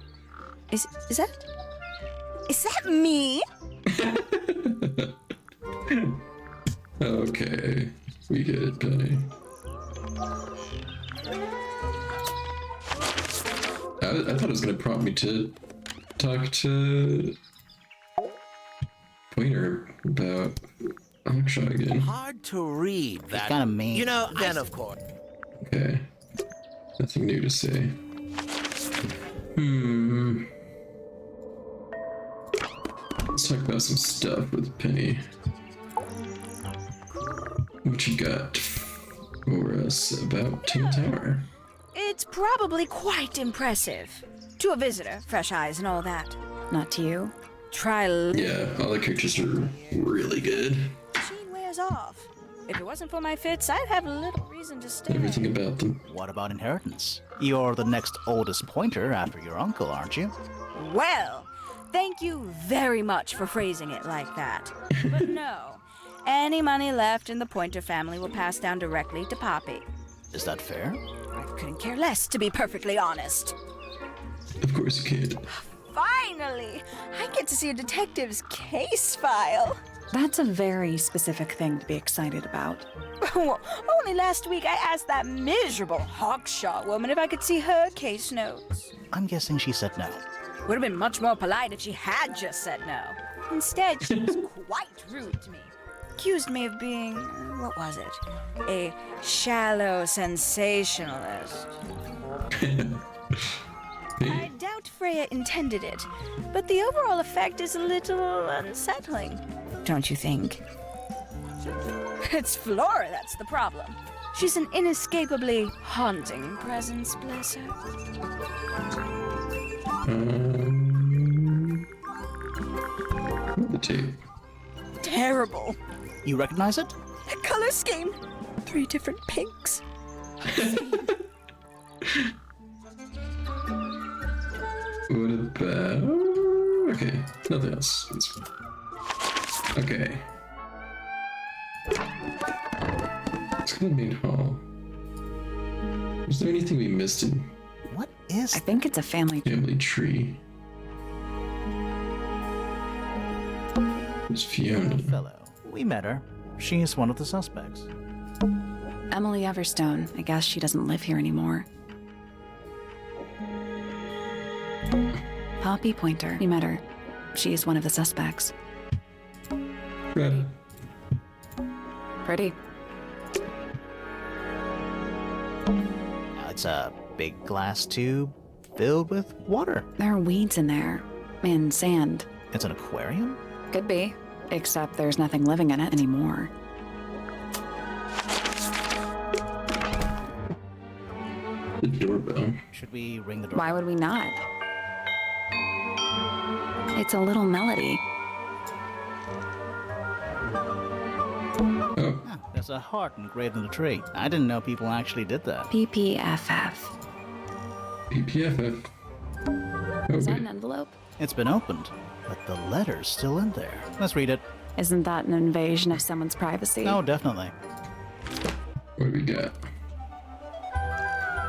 is that me? Okay, we get it, Penny. I thought it was gonna prompt me to talk to Pointer about Hawkshot again. Hard to read that. It's kind of mean. You know, then of course. Okay. Nothing new to say. Let's talk about some stuff with Penny. What you got for us about Tangle Tower? It's probably quite impressive. To a visitor, fresh eyes and all that. Not to you? Try Yeah, all the characters are really good. machine wears off. If it wasn't for my fits, I'd have little reason to stay. Everything about them. What about inheritance? You're the next oldest Pointer after your uncle, aren't you? Well, thank you very much for phrasing it like that. But no, any money left in the Pointer family will pass down directly to Poppy. Is that fair? I couldn't care less, to be perfectly honest. Of course you can. Finally, I get to see a detective's case file. That's a very specific thing to be excited about. Well, only last week I asked that miserable Hawkshaw woman if I could see her case notes. I'm guessing she said no. Would have been much more polite if she had just said no. Instead, she was quite rude to me. Accused me of being, what was it? A shallow sensationalist. I doubt Freya intended it, but the overall effect is a little unsettling. Don't you think? It's Flora that's the problem. She's an inescapably haunting presence, bless her. The tape. Terrible. You recognize it? The color scheme. 3 different pinks. What about... Okay, nothing else. Okay. Let's go to the main hall. Was there anything we missed in What is I think it's a family. family tree? It's Fiona. fellow? We met her. She's one of the suspects. Emily Everstone. I guess she doesn't live here anymore. Poppy Pointer. We met her. she's one of the suspects. Red. Pretty. It's a big glass tube filled with water. There are weeds in there. And sand. It's an aquarium? Could be. Except there's nothing living in it anymore. The doorbell. Should we ring the door? Why would we not? It's a little melody. Oh, Ah, there's a heart engraved in the tree. I didn't know people actually did that. PPFF. PPFF. Oh, Is that wait. an envelope? It's been opened, but the letter's still in there. Let's read it. Isn't that an invasion of someone's privacy? No, definitely. What do we got?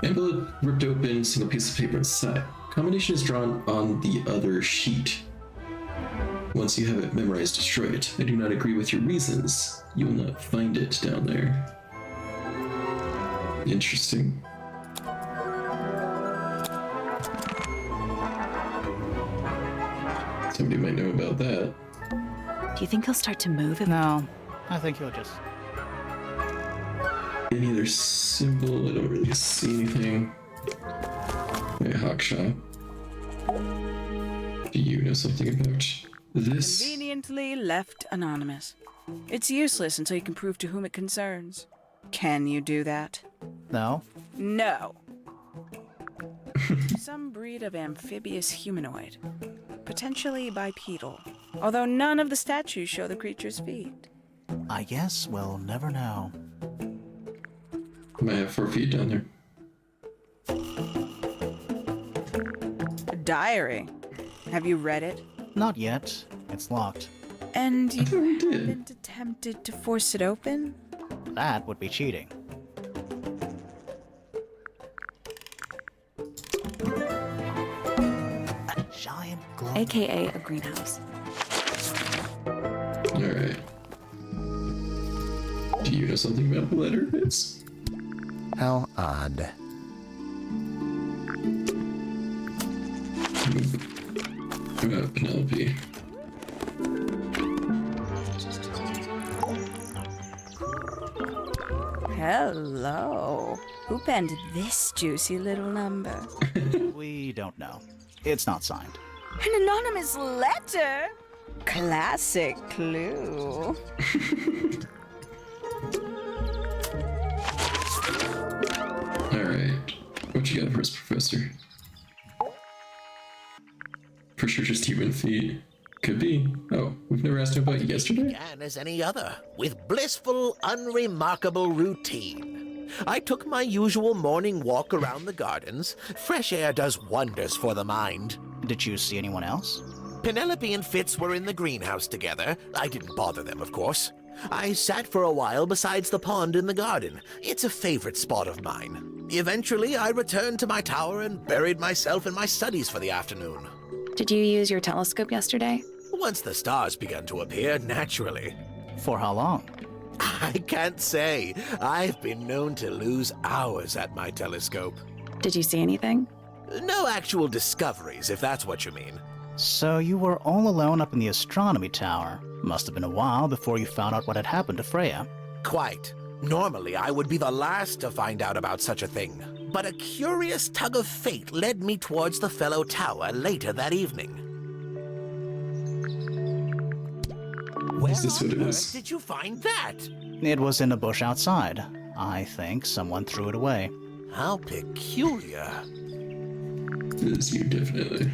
Envelope ripped open, single piece of paper inside. Combination is drawn on the other sheet. Once you have it memorized, destroy it. I do not agree with your reasons. You will not find it down there. Interesting. Somebody might know about that. Do you think he'll start to move if... No, I think he'll just... Any other symbol? I don't really see anything. Wait, Hawkshaw. Do you know something about this? Conveniently left anonymous. It's useless until you can prove to whom it concerns. Can you do that? No? No. Some breed of amphibious humanoid. Potentially bipedal. Although none of the statues show the creature's feet. I guess we'll never know. Might have 4 feet down there. A diary. Have you read it? Not yet. It's locked. And you thought we did. haven't attempted to force it open? That would be cheating. A giant glow. AKA a greenhouse. Alright. Do you know something about the letter? It's... How odd. Penelope. Hello. Who penned this juicy little number? We don't know. It's not signed. An anonymous letter? Classic clue. Alright. What you got for us, Professor? For sure just human feet. Could be. Oh, we've never asked him about you yesterday? Began as any other, with blissful, unremarkable routine. I took my usual morning walk around the gardens. Fresh air does wonders for the mind. Did you see anyone else? Penelope and Fitz were in the greenhouse together. I didn't bother them, of course. I sat for a while besides the pond in the garden. It's a favorite spot of mine. Eventually, I returned to my tower and buried myself in my studies for the afternoon. Did you use your telescope yesterday? Once the stars began to appear, naturally. For how long? I can't say. I've been known to lose hours at my telescope. Did you see anything? No actual discoveries, if that's what you mean. So you were all alone up in the astronomy tower. Must have been a while before you found out what had happened to Freya. Quite. Normally, I would be the last to find out about such a thing. But a curious tug of fate led me towards the fellow tower later that evening. Where Is this what it on is? earth did you find that? It was in a bush outside. I think someone threw it away. How peculiar. It is you, definitely.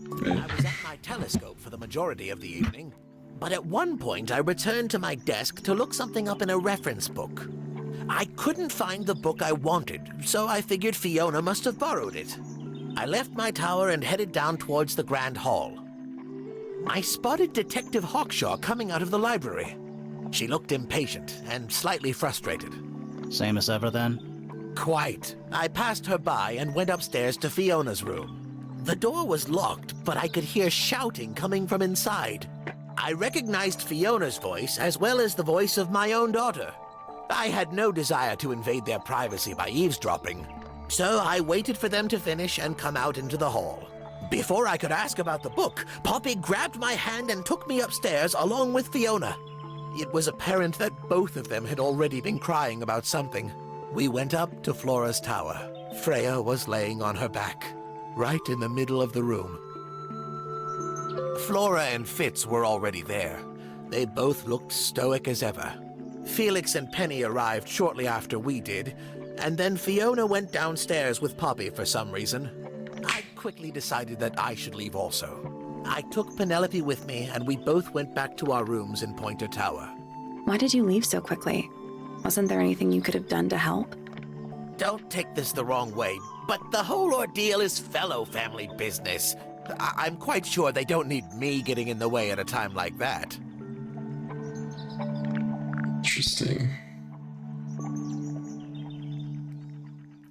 Right. I was at my telescope for the majority of the evening, but at one point I returned to my desk to look something up in a reference book. I couldn't find the book I wanted, so I figured Fiona must have borrowed it. I left my tower and headed down towards the Grand Hall. I spotted Detective Hawkshaw coming out of the library. She looked impatient and slightly frustrated. Same as ever then? Quite. I passed her by and went upstairs to Fiona's room. The door was locked, but I could hear shouting coming from inside. I recognized Fiona's voice as well as the voice of my own daughter. I had no desire to invade their privacy by eavesdropping, so I waited for them to finish and come out into the hall. Before I could ask about the book, Poppy grabbed my hand and took me upstairs along with Fiona. It was apparent that both of them had already been crying about something. We went up to Flora's tower. Freya was laying on her back, right in the middle of the room. Flora and Fitz were already there. They both looked stoic as ever. Felix and Penny arrived shortly after we did, and then Fiona went downstairs with Poppy for some reason. I quickly decided that I should leave also. I took Penelope with me, and we both went back to our rooms in Pointer Tower. Why did you leave so quickly? Wasn't there anything you could have done to help? Don't take this the wrong way, but the whole ordeal is fellow family business. I'm quite sure they don't need me getting in the way at a time like that. Interesting.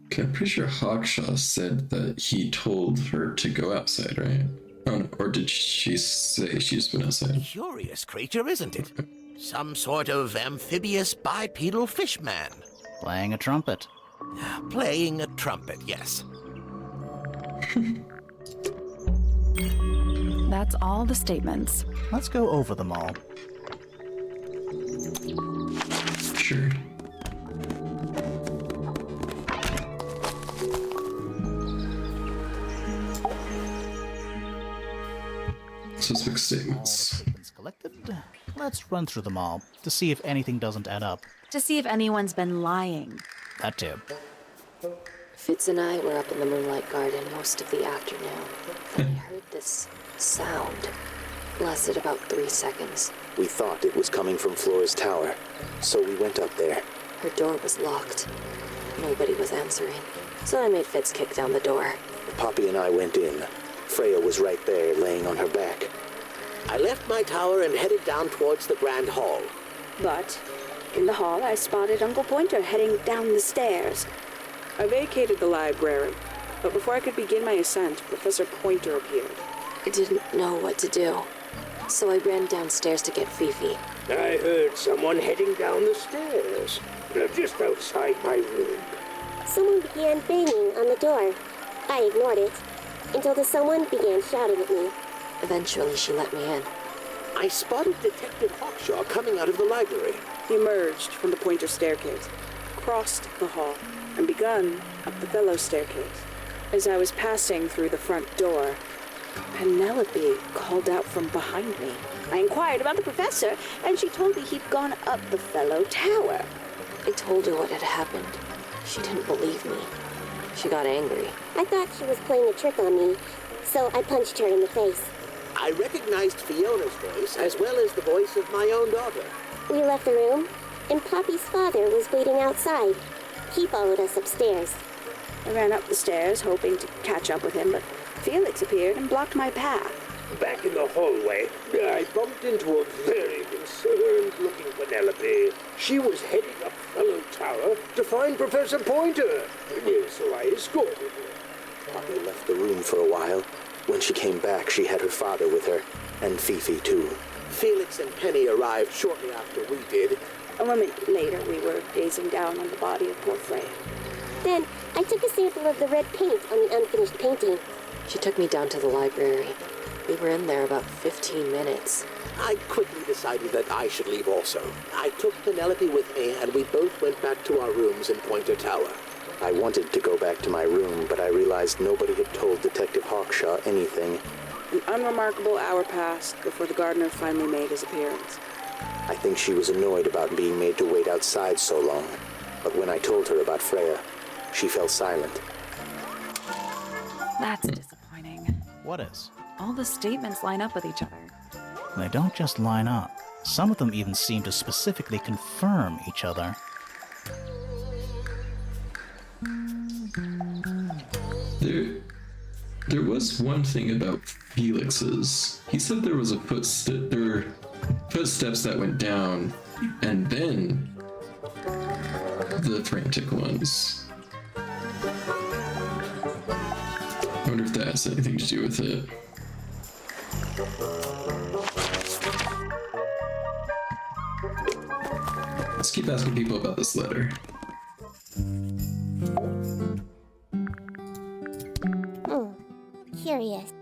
Okay, I'm pretty sure Hawkshaw said that he told her to go outside, right? Oh, no, or did she say she's been outside? Curious creature, isn't it? Some sort of amphibious bipedal fishman. Playing a trumpet. Playing a trumpet, yes. That's all the statements. Let's go over them all. Sure. Suspect statements. Collected. Let's run through them all to see if anything doesn't add up. To see if anyone's been lying. That too. Fitz and I were up in the Moonlight Garden most of the afternoon. I heard this sound. Lasted about 3 seconds. We thought it was coming from Flora's tower, so we went up there. Her door was locked. Nobody was answering. So I made Fitz kick down the door. Poppy and I went in. Freya was right there, laying on her back. I left my tower and headed down towards the Grand Hall. But in the hall, I spotted Uncle Pointer heading down the stairs. I vacated the library, but before I could begin my ascent, Professor Pointer appeared. I didn't know what to do. So I ran downstairs to get Fifi. I heard someone heading down the stairs. Just outside my room. Someone began banging on the door. I ignored it until the someone began shouting at me. Eventually, she let me in. I spotted Detective Hawkshaw coming out of the library. He emerged from the Pointer staircase, crossed the hall, and begun up the fellow staircase. As I was passing through the front door, Penelope called out from behind me. I inquired about the professor, and she told me he'd gone up the fellow tower. I told her what had happened. She didn't believe me. She got angry. I thought she was playing a trick on me, so I punched her in the face. I recognized Fiona's voice as well as the voice of my own daughter. We left the room, and Poppy's father was waiting outside. He followed us upstairs. I ran up the stairs, hoping to catch up with him, but Felix appeared and blocked my path. Back in the hallway, I bumped into a very concerned-looking Penelope. She was heading up Fellow Tower to find Professor Pointer, so I escorted her. Poppy left the room for a while. When she came back, she had her father with her, and Fifi too. Felix and Penny arrived shortly after we did. A moment later, we were gazing down on the body of poor Freya. Then, I took a sample of the red paint on the unfinished painting. She took me down to the library. We were in there about 15 minutes. I quickly decided that I should leave also. I took Penelope with me, and we both went back to our rooms in Pointer Tower. I wanted to go back to my room, but I realized nobody had told Detective Hawkshaw anything. An unremarkable hour passed before the gardener finally made his appearance. I think she was annoyed about being made to wait outside so long, but when I told her about Freya, she fell silent. That's disappointing. What is? All the statements line up with each other. They don't just line up. Some of them even seem to specifically confirm each other. There was one thing about Felix's. He said there was there were footsteps that went down, and then the frantic ones. I wonder if that has anything to do with it. Let's keep asking people about this letter. Curious.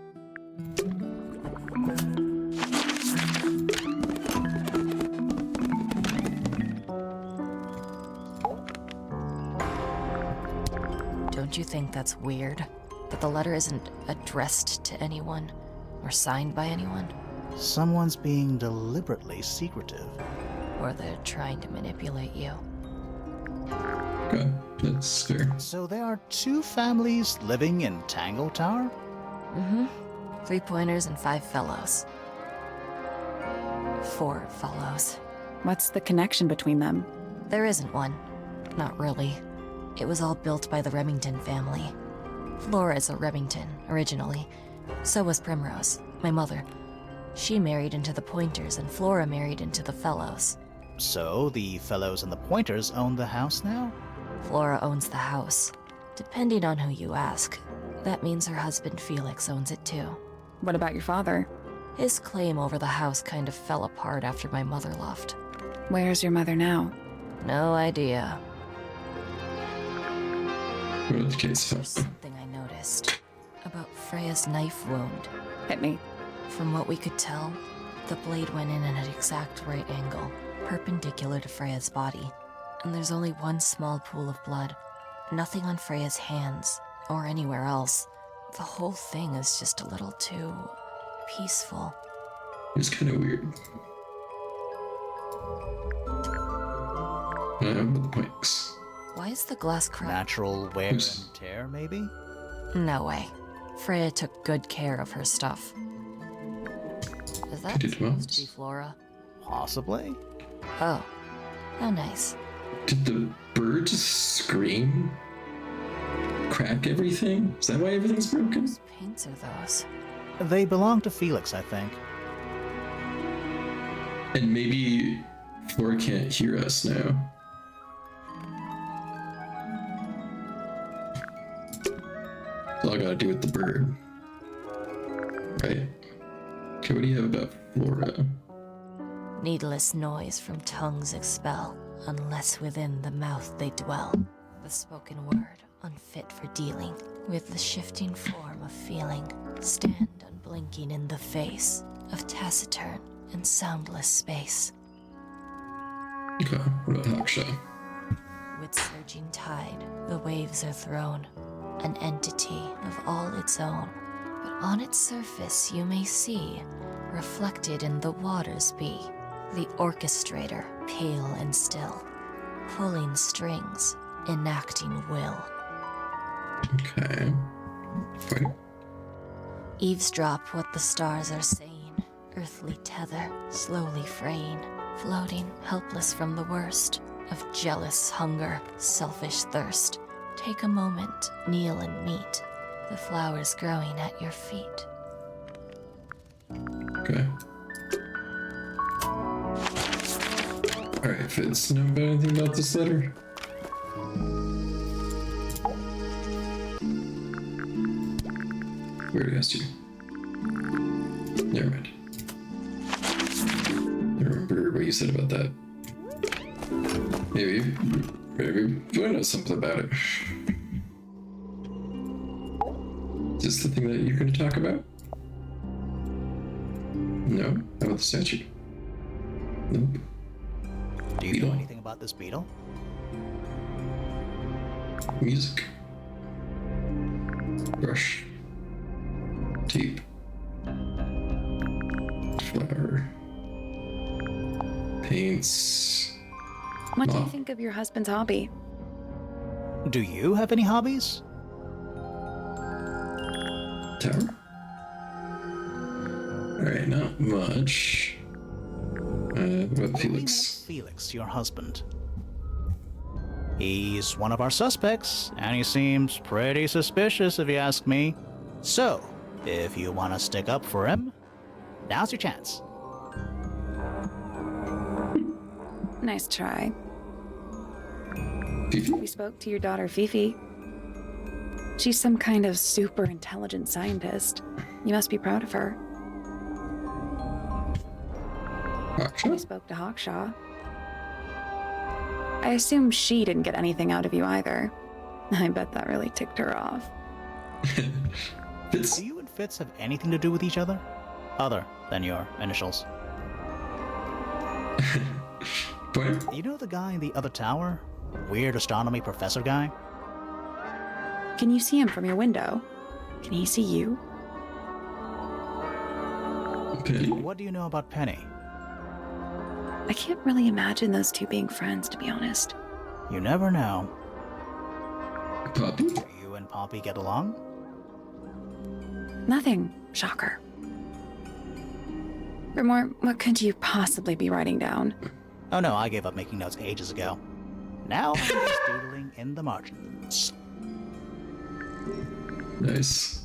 Don't you think that's weird? That the letter isn't addressed to anyone or signed by anyone? Someone's being deliberately secretive. Or they're trying to manipulate you. Okay, that's fair. So there are 2 families living in Tangle Tower? Mm-hmm. 3 pointers and 5 fellows. 4 fellows. What's the connection between them? There isn't one. Not really. It was all built by the Remington family. Flora is a Remington, originally. So was Primrose, my mother. She married into the Pointers, and Flora married into the Fellows. So the Fellows and the Pointers own the house now? Flora owns the house. Depending on who you ask, that means her husband Felix owns it too. What about your father? His claim over the house kind of fell apart after my mother left. Where's your mother now? No idea. What the case? There's something I noticed about Freya's knife wound. Hit me. From what we could tell, the blade went in at an exact right angle, perpendicular to Freya's body. And there's only one small pool of blood. Nothing on Freya's hands, or anywhere else. The whole thing is just a little too peaceful. It's kind of weird. With the points. Why is the glass cracked? Natural wear and tear, maybe? No way. Freya took good care of her stuff. Is that supposed to be Flora? Possibly. Oh. How nice. Did the birds scream? Crack everything? Is that why everything's broken? Whose paints are those? They belong to Felix, I think. And maybe Flora can't hear us now. That's all I gotta do with the bird. Right. Okay, what do you have about Flora? Needless noise from tongues expel, unless within the mouth they dwell. The spoken word, unfit for dealing with the shifting form of feeling. Stand unblinking in the face of taciturn and soundless space. Okay, what about Haksha? With surging tide, the waves are thrown, an entity of all its own. But on its surface you may see, reflected in the waters be, the orchestrator, pale and still, pulling strings, enacting will. Okay. Fine. Eavesdrop what the stars are saying, earthly tether, slowly fraying, floating helpless from the worst of jealous hunger, selfish thirst. Take a moment, kneel and meet the flowers growing at your feet. Okay. Alright, Fitz, know about anything about this letter? We already asked you. Never mind. I remember what you said about that. Maybe you know something about it. Is this the thing that you're going to talk about? No? How about the statue? Nope. Do you know anything about this beetle? Music. Brush. Tape. Flower. Paints. What do you think of your husband's hobby? Do you have any hobbies? Tower? Alright, not much. What about Felix? Felix, your husband. He's one of our suspects, and he seems pretty suspicious if you ask me. So, if you want to stick up for him, now's your chance. Nice try. Fifi? We spoke to your daughter, Fifi. She's some kind of super intelligent scientist. You must be proud of her. Haksha? We spoke to Hawkshaw. I assume she didn't get anything out of you either. I bet that really ticked her off. Fitz? Do you and Fitz have anything to do with each other? Other than your initials? Pointer? You know the guy in the other tower? Weird astronomy professor guy? Can you see him from your window? Can he see you? Penny? What do you know about Penny? I can't really imagine those two being friends, to be honest. You never know. Poppy? Do you and Poppy get along? Nothing. Shocker. Grimore, what could you possibly be writing down? Oh no, I gave up making notes ages ago. Now I'm just doodling in the margins. Nice.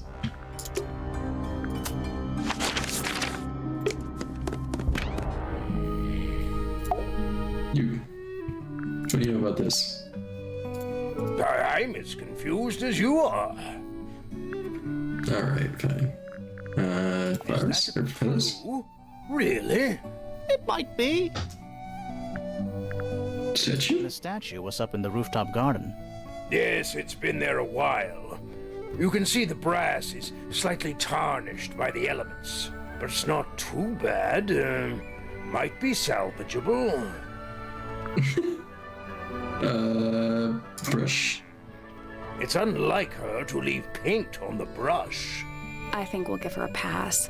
You. What do you know about this? I'm as confused as you are. Alright, fine. Flowers or pillows? Ooh, really? It might be. Statue? The statue was up in the rooftop garden. Yes, it's been there a while. You can see the brass is slightly tarnished by the elements, but it's not too bad. Might be salvageable. Brush. It's unlike her to leave paint on the brush. I think we'll give her a pass,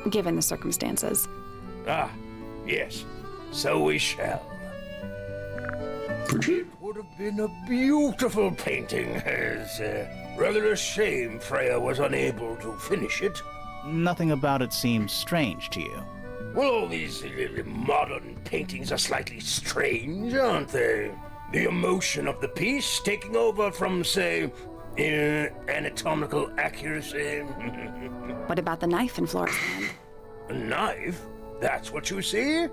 given the circumstances. Ah, yes. So we shall. Portrait? Would have been a beautiful painting. It's rather a shame Freya was unable to finish it. Nothing about it seems strange to you. Well, all these modern paintings are slightly strange, aren't they? The emotion of the piece taking over from, say, anatomical accuracy. What about the knife in Flora's hand? A knife? That's what you see?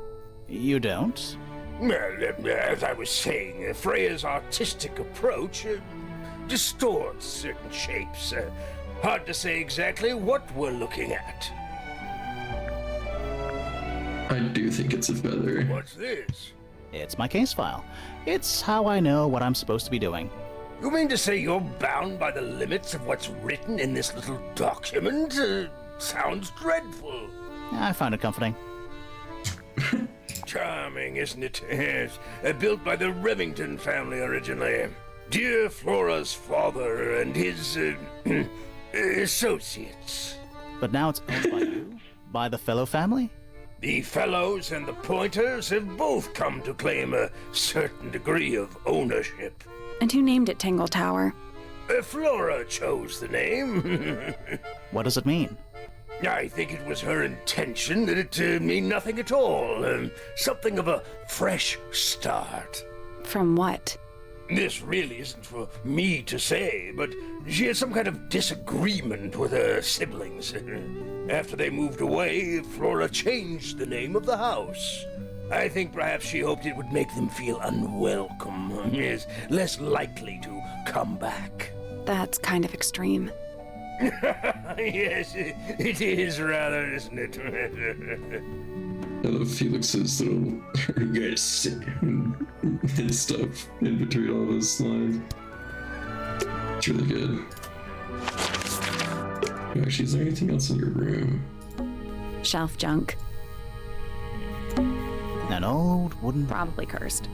You don't? Well, as I was saying, Freya's artistic approach distorts certain shapes. Hard to say exactly what we're looking at. I do think it's a feather. What's this? It's my case file. It's how I know what I'm supposed to be doing. You mean to say you're bound by the limits of what's written in this little document? Sounds dreadful. I found it comforting. Charming, isn't it? Yes. Built by the Remington family originally. Dear Flora's father and his associates. But now it's owned by you? By the Fellow family? The Fellows and the Pointers have both come to claim a certain degree of ownership. And who named it Tangle Tower? Flora chose the name. What does it mean? I think it was her intention that it mean nothing at all. Something of a fresh start. From what? This really isn't for me to say, but she had some kind of disagreement with her siblings. After they moved away, Flora changed the name of the house. I think perhaps she hoped it would make them feel unwelcome, is less likely to come back. That's kind of extreme. Yes, it is rather, isn't it? I love Felix's little you guys sit and stuff in between all those lines. It's really good. Actually, is there anything else in your room? Shelf junk. An old wooden... Probably cursed.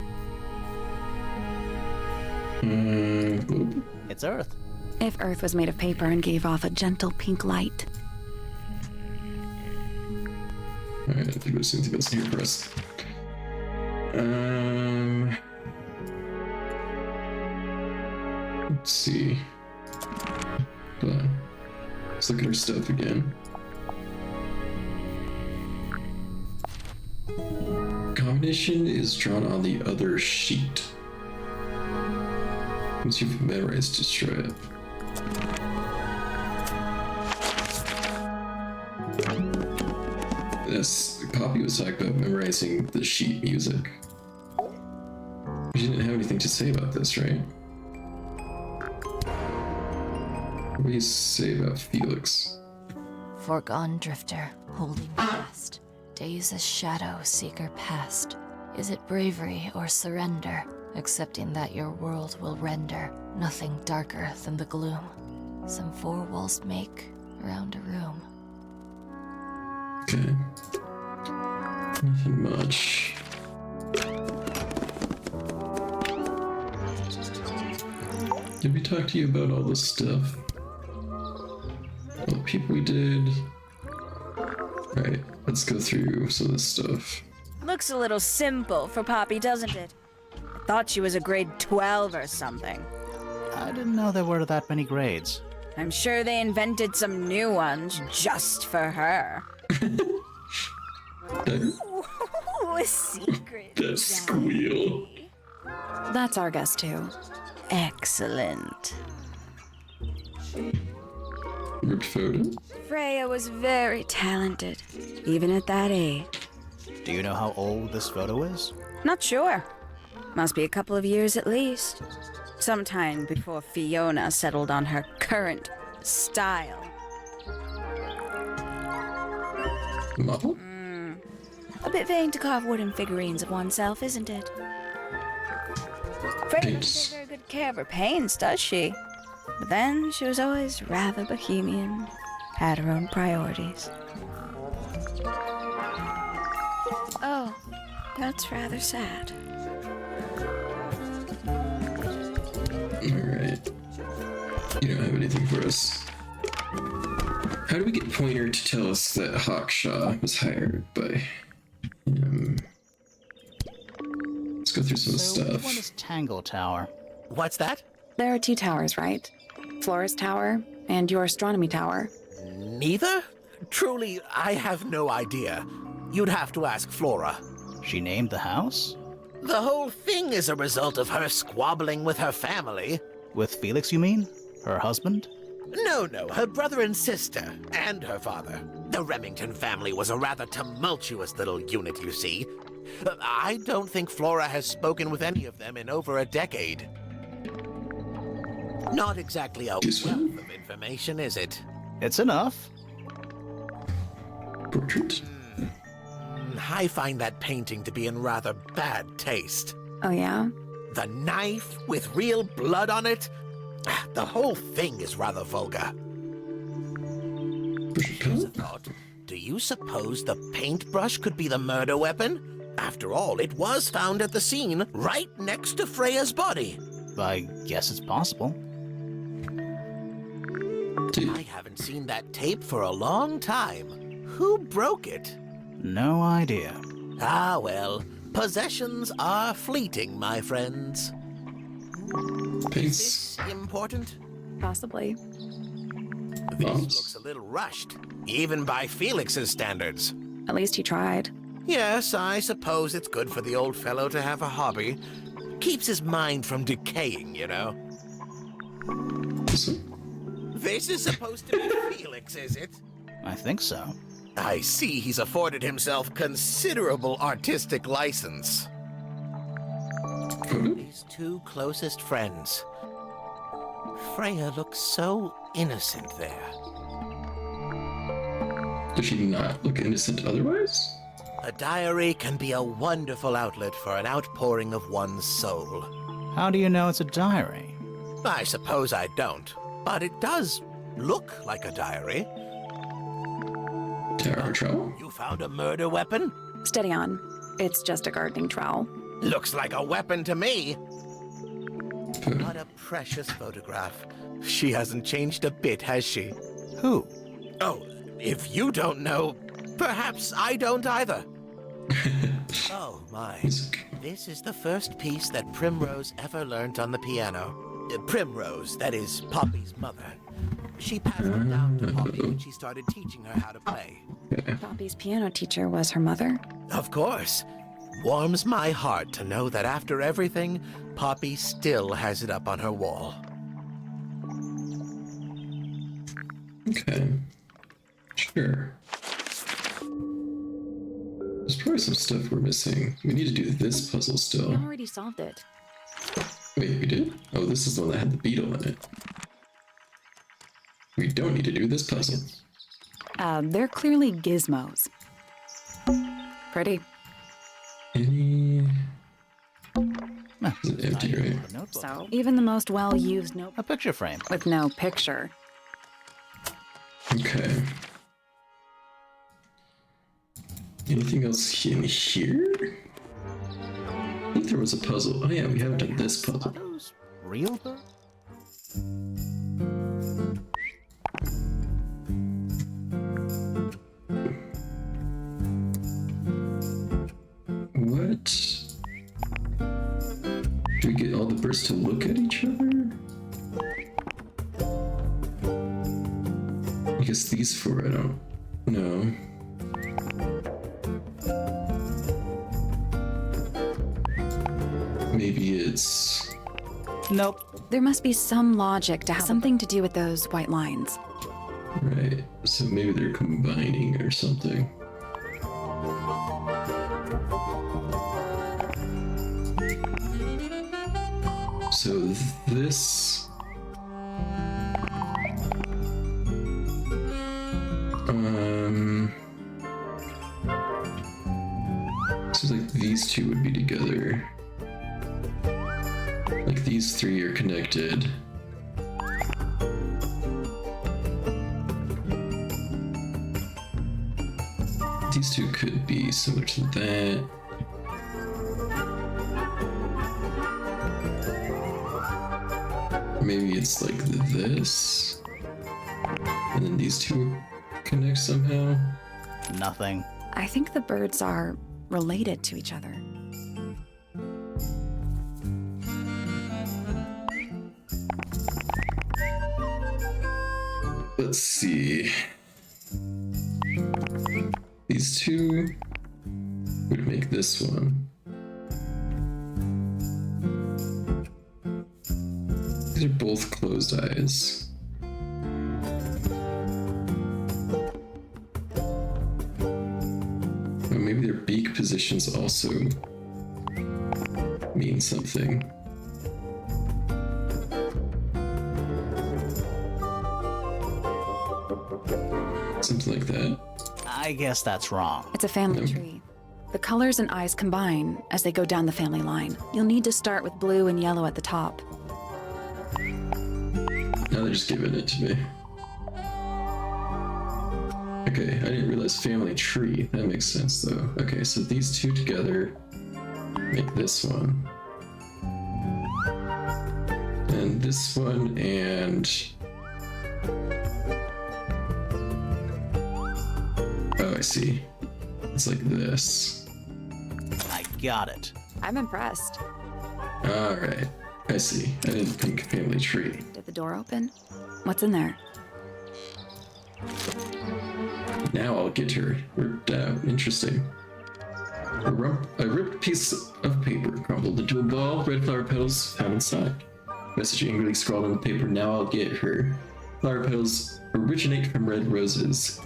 It's Earth. If Earth was made of paper and gave off a gentle pink light. Alright, I think there's anything else here for us. Let's see. Let's look at our stuff again. Combination is drawn on the other sheet. Once you've memorized, destroy it. Yes, Poppy was talking about memorizing the sheet music. You didn't have anything to say about this, right? What do you say about Felix? Foregone drifter, holding fast. Days as shadow seeker past. Is it bravery or surrender? Accepting that your world will render nothing darker than the gloom. Some four walls make around a room. Okay. Nothing much. Did we talk to you about all this stuff? All the people we did? Right, let's go through some of this stuff. Looks a little simple for Poppy, doesn't it? I thought she was a grade 12 or something. I didn't know there were that many grades. I'm sure they invented some new ones just for her. Ooh, a secret. That squeal. That's our guess, too. Excellent. Ripped photo? Freya was very talented, even at that age. Do you know how old this photo is? Not sure. Must be a couple of years at least. Sometime before Fiona settled on her current style. Model? A bit vain to carve wooden figurines of oneself, isn't it? Freya doesn't take very good care of her paints, does she? But then she was always rather bohemian, had her own priorities. Oh, that's rather sad. Alright. You don't have anything for us. How do we get Pointer to tell us that Hawkshaw was hired by him? Let's go through some of the So, stuff. what is Tangle Tower? What's that? There are 2 towers, right? Flora's tower and your astronomy tower. Neither? Truly, I have no idea. You'd have to ask Flora. She named the house? The whole thing is a result of her squabbling with her family. With Felix, you mean? Her husband? No, her brother and sister, and her father. The Remington family was a rather tumultuous little unit, you see. I don't think Flora has spoken with any of them in over a decade. Not exactly a wealth of information, is it? It's enough. Portrait? I find that painting to be in rather bad taste. Oh, yeah? The knife with real blood on it? The whole thing is rather vulgar. Here's a thought. Do you suppose the paintbrush could be the murder weapon? After all, it was found at the scene, right next to Freya's body. I guess it's possible. I haven't seen that tape for a long time. Who broke it? No idea. Ah, well, possessions are fleeting, my friends. Is this important? Possibly. This looks a little rushed, even by Felix's standards. At least he tried. Yes, I suppose it's good for the old fellow to have a hobby. Keeps his mind from decaying, you know. This is supposed to be Felix, is it? I think so. I see he's afforded himself considerable artistic license. His 2 closest friends. Freya looks so innocent there. Does she not look innocent otherwise? A diary can be a wonderful outlet for an outpouring of one's soul. How do you know it's a diary? I suppose I don't, but it does look like a diary. Tower trowel? You found a murder weapon? Steady on. It's just a gardening trowel. Looks like a weapon to me. What a precious photograph. She hasn't changed a bit, has she? Who? Oh, if you don't know, perhaps I don't either. Oh, my. This is the first piece that Primrose ever learnt on the piano. Primrose, that is Poppy's mother. She passed it down to Poppy when she started teaching her how to play. Poppy's piano teacher was her mother? Of course. Warms my heart to know that after everything, Poppy still has it up on her wall. Okay. Sure. There's probably some stuff we're missing. We need to do this puzzle We still. already solved it. Wait, we did? Oh, this is the one that had the beetle in it. We don't need to do this puzzle. They're clearly gizmos. Pretty. Any... Nah, Is it empty, right? So, even the most well-used notebook A picture frame. with no picture. Okay. Anything else in here? I think there was a puzzle. Oh yeah, we haven't done this puzzle. Are those real though? What? Do we get all the birds to look at each other? I guess these four, I don't know. Maybe it's... Nope. There must be some logic to have something to do with those white lines. Right, so maybe they're combining or something. So this... Seems like these two would be together. Like these three are connected. These two could be similar to that. Maybe it's like this. And then these two connect somehow. Nothing. I think the birds are related to each other. Let's see. These two would make this one. These are both closed eyes. Or maybe their beak positions also mean something. Something like that. I guess that's wrong. It's a family tree. The colors and eyes combine as they go down the family line. You'll need to start with blue and yellow at the top. Now they're just giving it to me. Okay, I didn't realize family tree. That makes sense though. Okay, so these two together make this one. And this one and... Oh, I see. It's like this. I got it. I'm impressed. Alright, I see. I didn't think family tree. Did the door open? What's in there? Now I'll get her ripped out. Interesting. A ripped piece of paper crumbled into a ball, red flower petals found inside. Message angrily scrawled on the paper, now I'll get her. Flower petals originate from red roses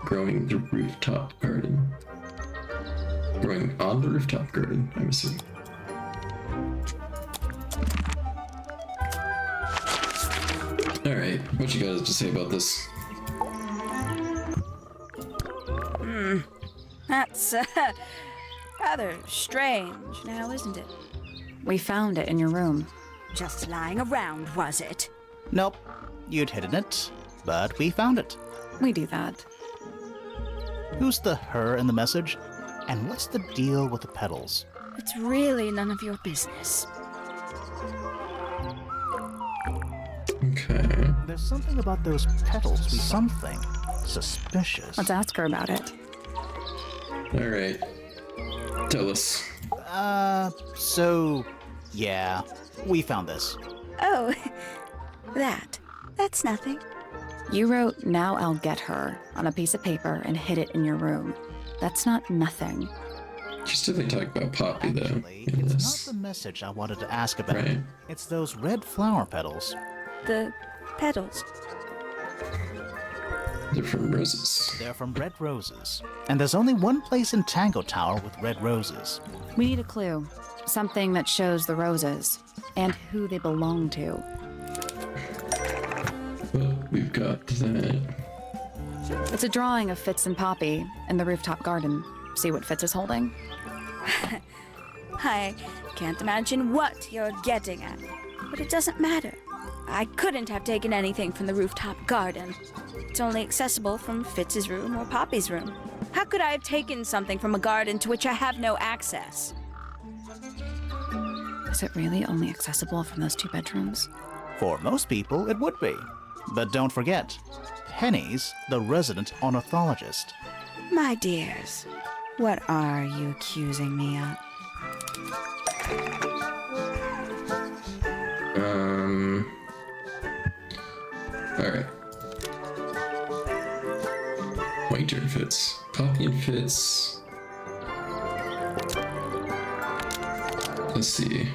growing the rooftop garden. Growing on the rooftop garden, I'm assuming. Alright, what you guys have to say about this? That's rather strange now, isn't it? We found it in your room. Just lying around, was it? Nope. You'd hidden it, but we found it. We do that. Who's the her in the message? And what's the deal with the petals? It's really none of your business. Okay. There's something about those petals. Something suspicious. Let's ask her about it. Alright. Tell us. Yeah, we found this. Oh, that's nothing. You wrote, "Now I'll get her," on a piece of paper and hid it in your room. That's not nothing. She's definitely talking about Poppy, though. Actually, in it's this. not the message I wanted to ask about. Right. It's those red flower petals. The petals. They're from roses. They're from red roses. And there's only one place in Tangle Tower with red roses. We need a clue. Something that shows the roses and who they belong to. Well, we've got that. It's a drawing of Fitz and Poppy in the rooftop garden. See what Fitz is holding? I can't imagine what you're getting at, but it doesn't matter. I couldn't have taken anything from the rooftop garden. It's only accessible from Fitz's room or Poppy's room. How could I have taken something from a garden to which I have no access? Is it really only accessible from those two bedrooms? For most people, it would be. But don't forget, Penny's the resident ornithologist. My dears, what are you accusing me of? Alright. Pointer and Fitz. Poppy and Fitz. Let's see.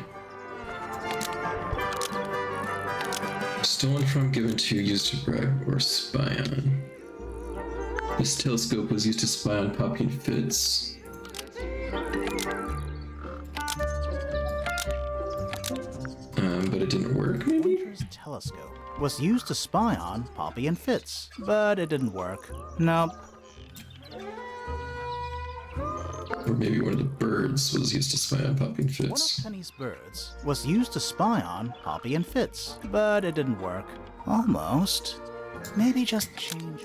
Stolen from, given to, used to bribe, or spy on. This telescope was used to spy on Poppy and Fitz. But it didn't work, maybe? Pointer's telescope was used to spy on Poppy and Fitz, but it didn't work. Nope. Or maybe one of the birds was used to spy on Poppy and One Fitz. of Penny's birds was used to spy on Poppy and Fitz, but it didn't work. Almost. Maybe just change.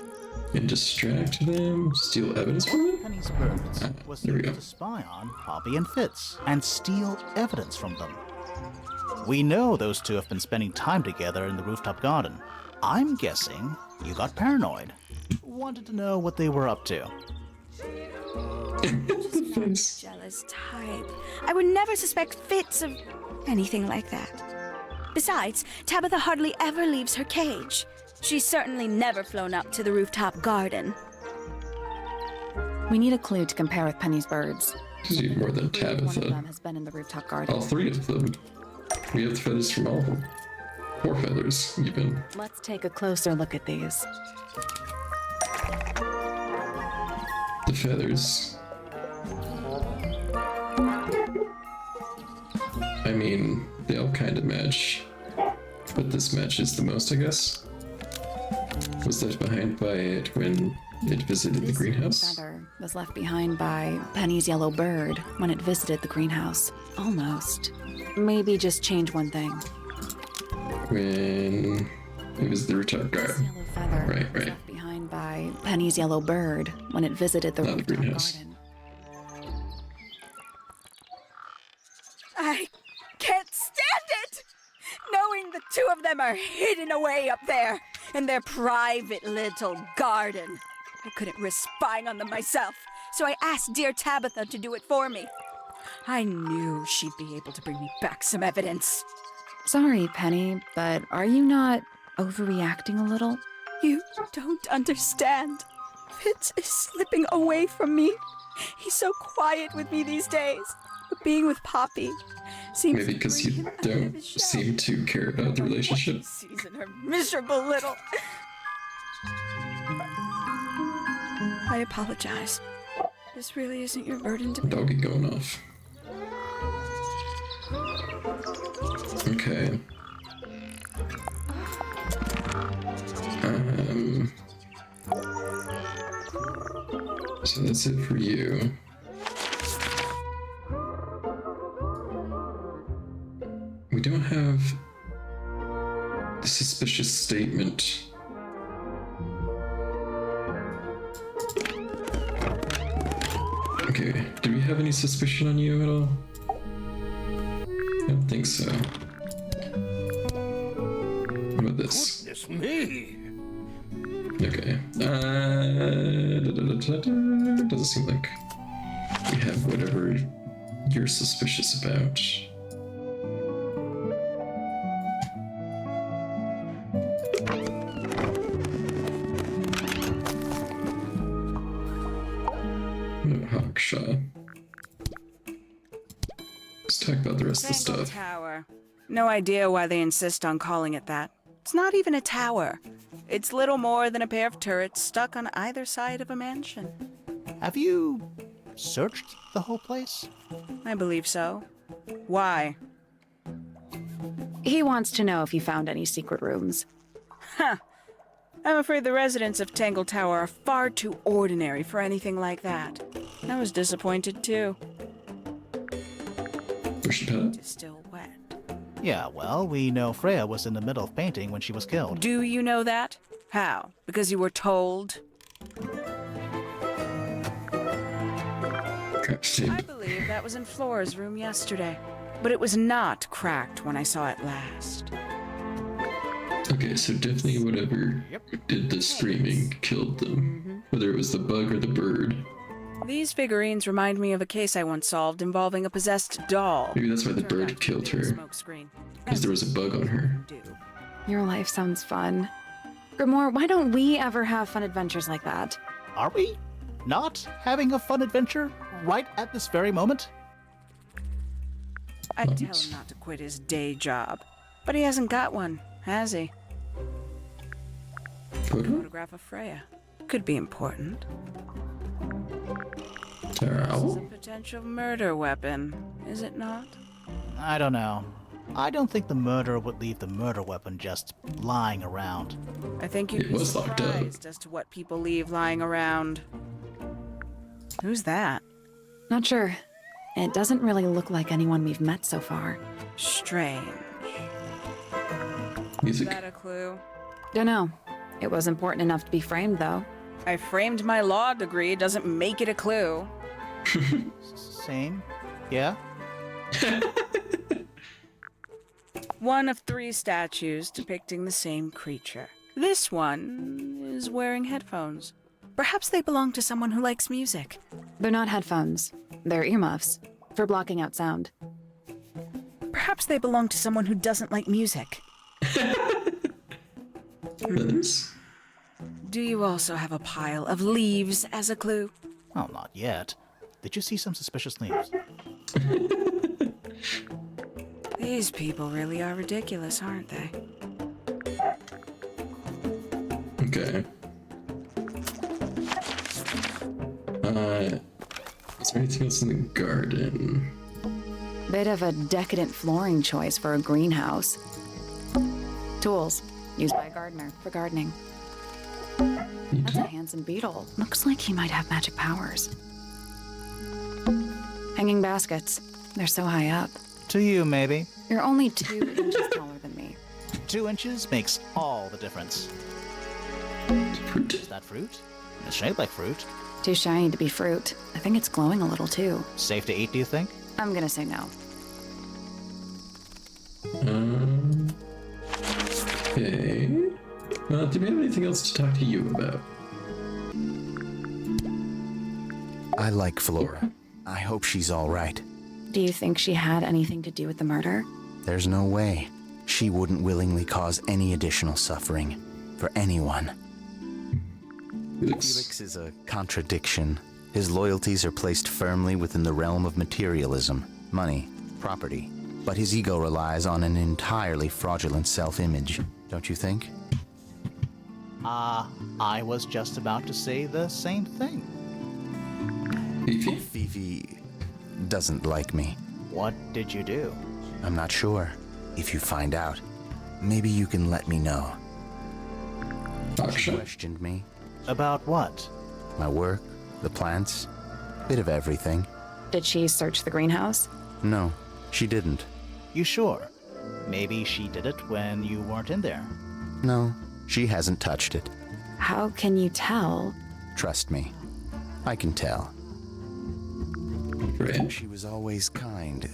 And distract them? Steal evidence from One them? of Penny's birds was there we used go. to spy on Poppy and Fitz and steal evidence from them. We know those two have been spending time together in the rooftop garden. I'm guessing you got paranoid. Wanted to know what they were up to. The face. Jealous type. I would never suspect Fitz of anything like that. Besides, Tabitha hardly ever leaves her cage. She's certainly never flown up to the rooftop garden. We need a clue to compare with Penny's birds. Because you more than One of them Tabitha. has been in the rooftop garden. All three of them. We have the feathers from all of them. 4 feathers, even. Let's take a closer look at these. The feathers. I mean, they all kind of match. But this matches the most, I guess. Was left behind by it when it visited the This greenhouse. feather was left behind by Penny's yellow bird when it visited the greenhouse. Almost. Maybe just change one thing. When it was the rooftop This garden. yellow feather Right, was right. left behind by Penny's yellow bird when it visited the Not the rooftop greenhouse. garden. I can't stand it! Knowing the two of them are hidden away up there in their private little garden. I couldn't risk spying on them myself, so I asked dear Tabitha to do it for me. I knew she'd be able to bring me back some evidence. Sorry, Penny, but are you not overreacting a little? You don't understand. Fitz is slipping away from me. He's so quiet with me these days. But being with Poppy seems Maybe to because bring you him out of don't his shell. seem to care about the relationship. What he sees in her miserable little... I apologize. This really isn't your burden to... Doggy going off. Okay. So that's it for you. We don't have the suspicious statement. Okay, do we have any suspicion on you at all? I don't think so. What about this? Goodness me! Okay. Doesn't seem like we have whatever you're suspicious about. Hawkshaw. Let's talk about the rest of the Tangle stuff. Tower. No idea why they insist on calling it that. It's not even a tower. It's little more than a pair of turrets stuck on either side of a mansion. Have you searched the whole place? I believe so. Why? He wants to know if you found any secret rooms. Huh. I'm afraid the residents of Tangle Tower are far too ordinary for anything like that. I was disappointed too. Where's she at? It's still wet. Yeah, well, we know Freya was in the middle of painting when she was killed. Do you know that? How? Because you were told? I believe that was in Flora's room yesterday, but it was not cracked when I saw it last. Okay, so definitely whatever did the screaming killed them. Whether it was the bug or the bird. These figurines remind me of a case I once solved involving a possessed doll. Maybe that's why the Turned out bird to killed be a her. smokescreen. Because there was a bug on her. Your life sounds fun. Grimoire, why don't we ever have fun adventures like that? Are we not having a fun adventure right at this very moment? I'd tell him not to quit his day job. But he hasn't got one, has he? Photograph of Freya. Could be important. This is a potential murder weapon, is it not? I don't know. I don't think the murderer would leave the murder weapon just lying around. I think you'd It be was locked up. surprised as to what people leave lying around. Who's that? Not sure. It doesn't really look like anyone we've met so far. Strange. Is Music. that a clue? Dunno. It was important enough to be framed, though. I framed my law degree, doesn't make it a clue. Same? Yeah? One of 3 statues depicting the same creature. This one is wearing headphones. Perhaps they belong to someone who likes music. They're not headphones. They're earmuffs. For blocking out sound. Perhaps they belong to someone who doesn't like music. Feathers? Do you also have a pile of leaves as a clue? Well, not yet. Did you see some suspicious leaves? These people really are ridiculous, aren't they? Okay. Is there anything else in the garden? Bit of a decadent flooring choice for a greenhouse. Tools. Used by a gardener for gardening. That's a handsome beetle. Looks like he might have magic powers. Hanging baskets. They're so high up. To you, maybe. You're only 2 inches taller than me. 2 inches makes all the difference. Fruit? Is that fruit? It's shaped like fruit. Too shiny to be fruit. I think it's glowing a little too. Safe to eat, do you think? I'm gonna say no. Okay. Do we have anything else to talk to you about? I like Flora. I hope she's all right. Do you think she had anything to do with the murder? There's no way. She wouldn't willingly cause any additional suffering for anyone. Felix is a contradiction. His loyalties are placed firmly within the realm of materialism, money, property. But his ego relies on an entirely fraudulent self-image, don't you think? I was just about to say the same thing. Fifi doesn't like me. What did you do? I'm not sure. If you find out, maybe you can let me know. She questioned me. About what? My work, the plants, bit of everything. Did she search the greenhouse? No, she didn't. You sure? Maybe she did it when you weren't in there. No, she hasn't touched it. How can you tell? Trust me, I can tell. She was always kind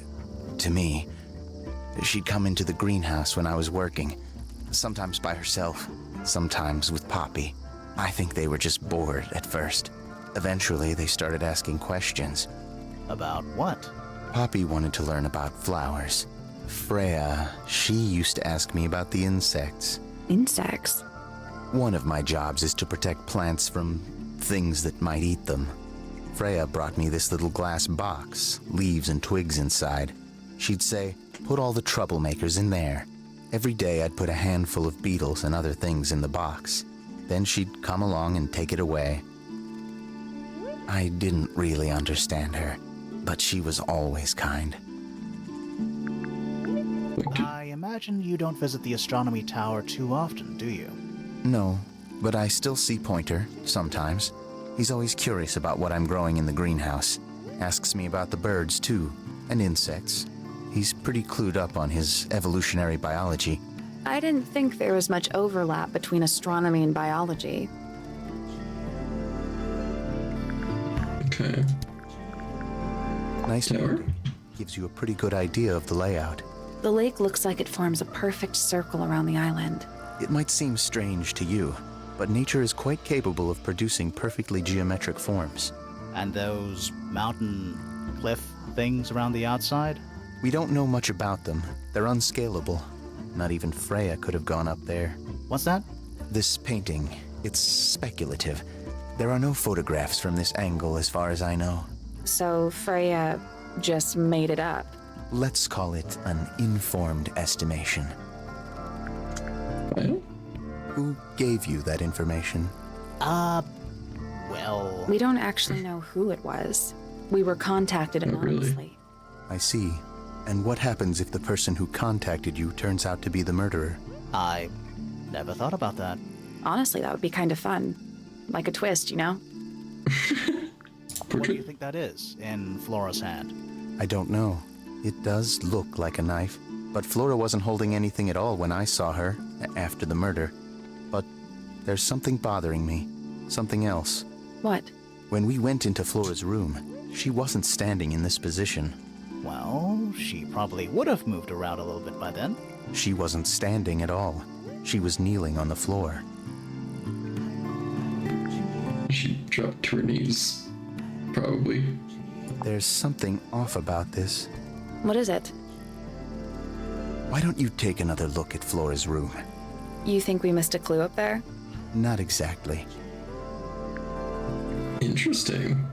to me. She'd come into the greenhouse when I was working, sometimes by herself, sometimes with Poppy. I think they were just bored at first. Eventually, they started asking questions. About what? Poppy wanted to learn about flowers. Freya, she used to ask me about the insects. Insects? One of my jobs is to protect plants from things that might eat them. Freya brought me this little glass box, leaves and twigs inside. She'd say, put all the troublemakers in there. Every day I'd put a handful of beetles and other things in the box. Then she'd come along and take it away. I didn't really understand her, but she was always kind. I imagine you don't visit the astronomy tower too often, do you? No, but I still see Pointer, sometimes. He's always curious about what I'm growing in the greenhouse. Asks me about the birds, too, and insects. He's pretty clued up on his evolutionary biology. I didn't think there was much overlap between astronomy and biology. Okay. Nice tower. Gives you a pretty good idea of the layout. The lake looks like it forms a perfect circle around the island. It might seem strange to you, but nature is quite capable of producing perfectly geometric forms. And those mountain cliff things around the outside? We don't know much about them. They're unscalable. Not even Freya could have gone up there. What's that? This painting, it's speculative. There are no photographs from this angle as far as I know. So Freya just made it up. Let's call it an informed estimation. Well, Who gave you that information? Well... We don't actually know who it was. We were contacted Oh, really? anonymously. I see. And what happens if the person who contacted you turns out to be the murderer? I never thought about that. Honestly, that would be kind of fun. Like a twist, you know? What do you think that is in Flora's hand? I don't know. It does look like a knife, but Flora wasn't holding anything at all when I saw her after the murder. But there's something bothering me. Something else. What? When we went into Flora's room, she wasn't standing in this position. Well, she probably would have moved around a little bit by then. She wasn't standing at all. She was kneeling on the floor. she dropped to her knees. Probably. There's something off about this. What is it? Why don't you take another look at Flora's room? You think we missed a clue up there? Not exactly. Interesting.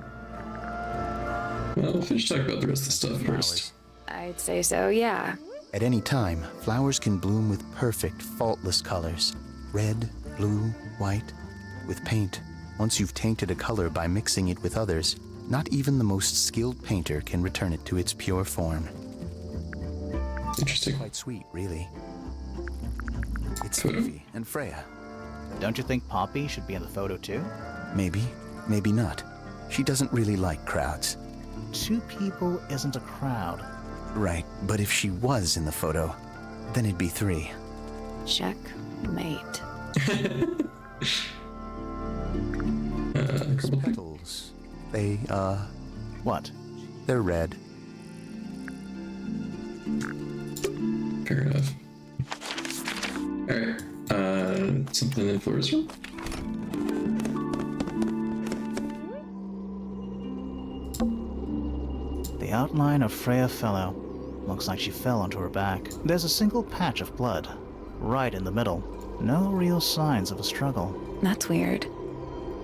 Well, finish talking about the rest of the stuff first. I'd say so, yeah. At any time, flowers can bloom with perfect, faultless colors. Red, blue, white. With paint, once you've tainted a color by mixing it with others, not even the most skilled painter can return it to its pure form. Interesting. Quite sweet, really. It's Photo? Fifi and Freya. Don't you think Poppy should be in the photo too? Maybe, maybe not. She doesn't really like crowds. 2 people isn't a crowd. Right, but if she was in the photo, then it'd be 3. Checkmate. Those petals, they, What? they're red. Fair enough. Alright. Something in Flora's room? The outline of Freya Fellow. Looks like she fell onto her back. There's a single patch of blood, right in the middle. No real signs of a struggle. That's weird.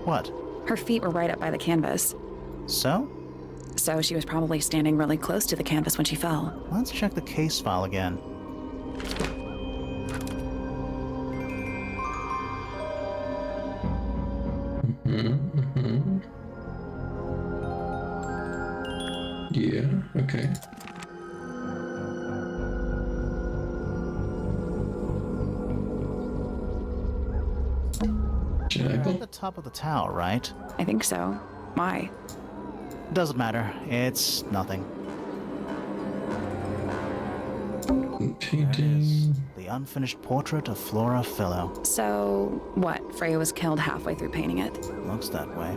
What? Her feet were right up by the canvas. So? So she was probably standing really close to the canvas when she fell. Let's check the case file again. Yeah, okay. You're at the Jackal? top of the tower, right? I think so. Why? Doesn't matter. It's nothing. There it is. Painting. The unfinished portrait of Flora Fellow. So, what? Freya was killed halfway through painting it. Looks that way.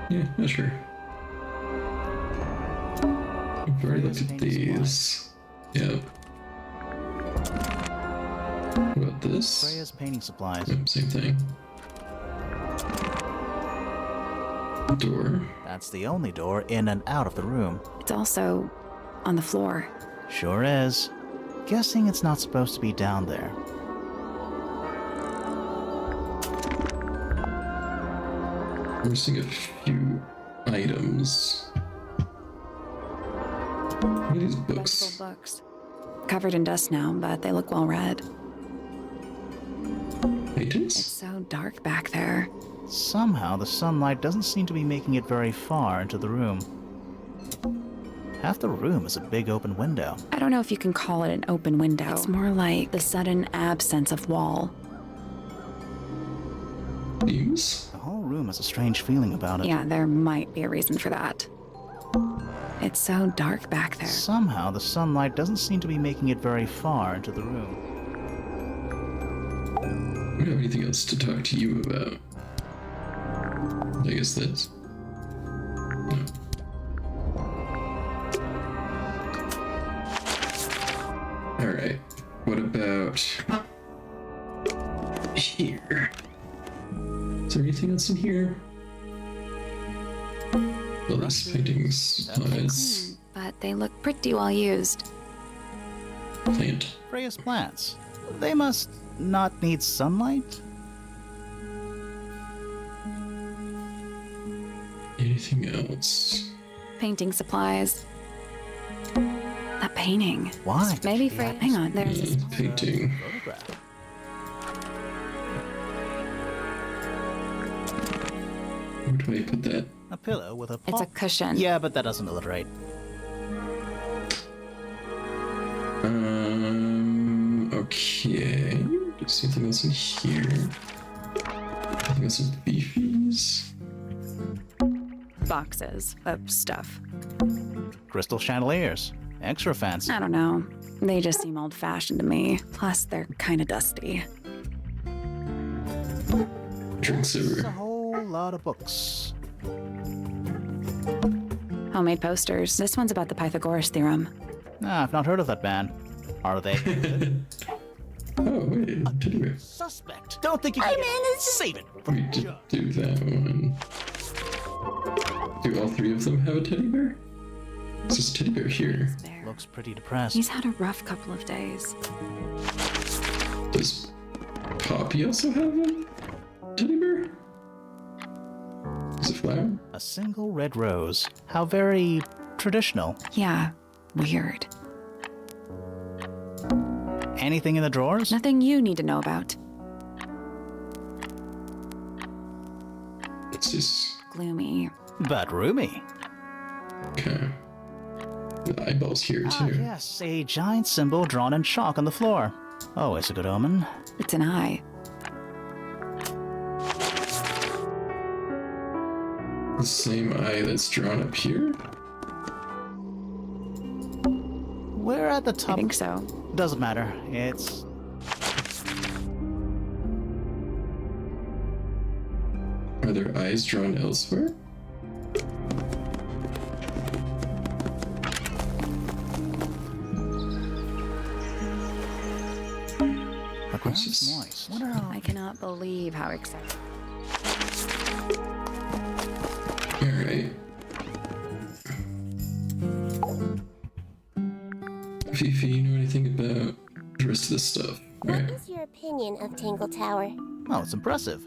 Yeah, sure. I've already looked at these. Yep. What about this? Freya's painting supplies. Yep, same thing. Door. That's the only door in and out of the room. It's also on the floor. Sure is. Guessing it's not supposed to be down there. I'm missing a few items. What are these books? Multiple books. Covered in dust now, but they look well read. It's Paintings? so dark back there. Somehow the sunlight doesn't seem to be making it very far into the room. Half the room is a big open window. I don't know if you can call it an open window. It's more like the sudden absence of wall. Beams? The whole room has a strange feeling about it. Yeah, there might be a reason for that. It's so dark back there. Somehow the sunlight doesn't seem to be making it very far into the room. I don't have anything else to talk to you about. I guess that's Alright. What about here? Is there anything else in here? Well, these painting supplies. But they look pretty well used. Plant. Freya's plants. They must not need sunlight? Anything else? Painting supplies. That painting. Why? Maybe Freya. Hang on, there's a small Painting. photograph. Where do I put that? A pillow with a It's a pop- cushion. Yeah, but that doesn't alliterate. Okay. Is anything else in here? Anything else in beefies? Boxes of stuff. Crystal chandeliers. Extra fancy. I don't know. They just seem old-fashioned to me. Plus, they're kind of dusty. Drink A silver. whole lot of books. Homemade posters. This one's about the Pythagoras theorem. I've not heard of that band. Are they? Oh, wait. Teddy bear. Suspect. Don't think you can save it. We did do that one. Do all three of them have a teddy bear? There's just a teddy bear here. There. Looks pretty depressed. He's had a rough couple of days. Does Poppy also have a teddy bear? Is it flower? A single red rose. How very traditional. Yeah, weird. Anything in the drawers? Nothing you need to know about. It's just Gloomy. But roomy. okay. The eyeballs here Ah, too. yes, a giant symbol drawn in chalk on the floor. Always a good omen. It's an eye. The same eye that's drawn up here? We're at the I top. think so. Doesn't matter. It's Are there eyes drawn elsewhere? the ground's just- moist. Wonder how. I cannot believe how excited. Alright. Fifi, you know anything about the rest of this stuff? What Alright. is your opinion of Tangle Tower? Oh, it's impressive.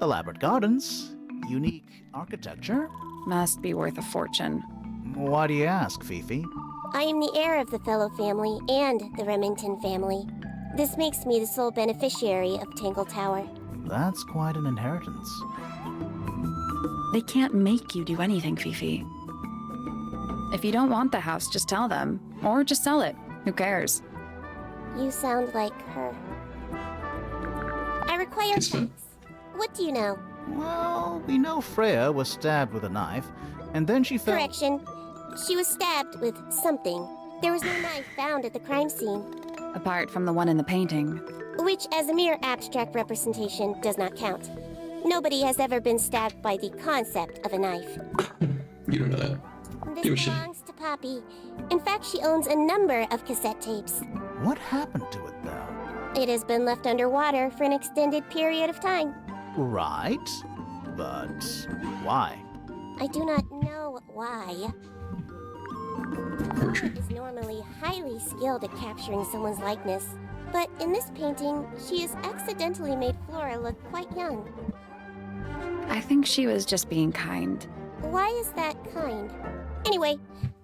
Elaborate gardens, unique architecture. Must be worth a fortune. Why do you ask, Fifi? I am the heir of the Fellow family and the Remington family. This makes me the sole beneficiary of Tangle Tower. That's quite an inheritance. They can't make you do anything, Fifi. If you don't want the house, just tell them. Or just sell it. Who cares? You sound like her. I require It's fine. facts. What do you know? Well, we know Freya was stabbed with a knife, and then she fell. Correction. She was stabbed with something. There was no knife found at the crime scene, Apart from the one in the painting. which, as a mere abstract representation, does not count. Nobody has ever been stabbed by the concept of a knife. You don't know that. Give a This shit. belongs to Poppy. In fact, she owns a number of cassette tapes. What happened to it, though? It has been left underwater for an extended period of time. Right, but why? I do not know why. Portrait. Is normally highly skilled at capturing someone's likeness, but in this painting, she has accidentally made Flora look quite young. I think she was just being kind. Why is that kind? Anyway,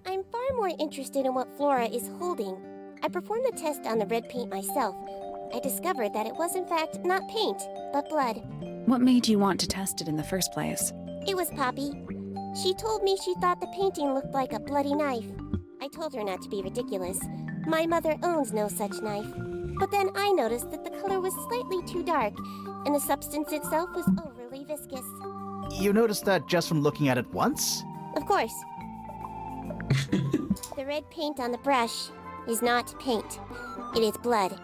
I'm far more interested in what Flora is holding. I performed the test on the red paint myself. I discovered that it was in fact not paint, but blood. What made you want to test it in the first place? It was Poppy. She told me she thought the painting looked like a bloody knife. I told her not to be ridiculous. My mother owns no such knife. But then I noticed that the color was slightly too dark, and the substance itself was overly viscous. You noticed that just from looking at it once? Of course. The red paint on the brush is not paint. It is blood.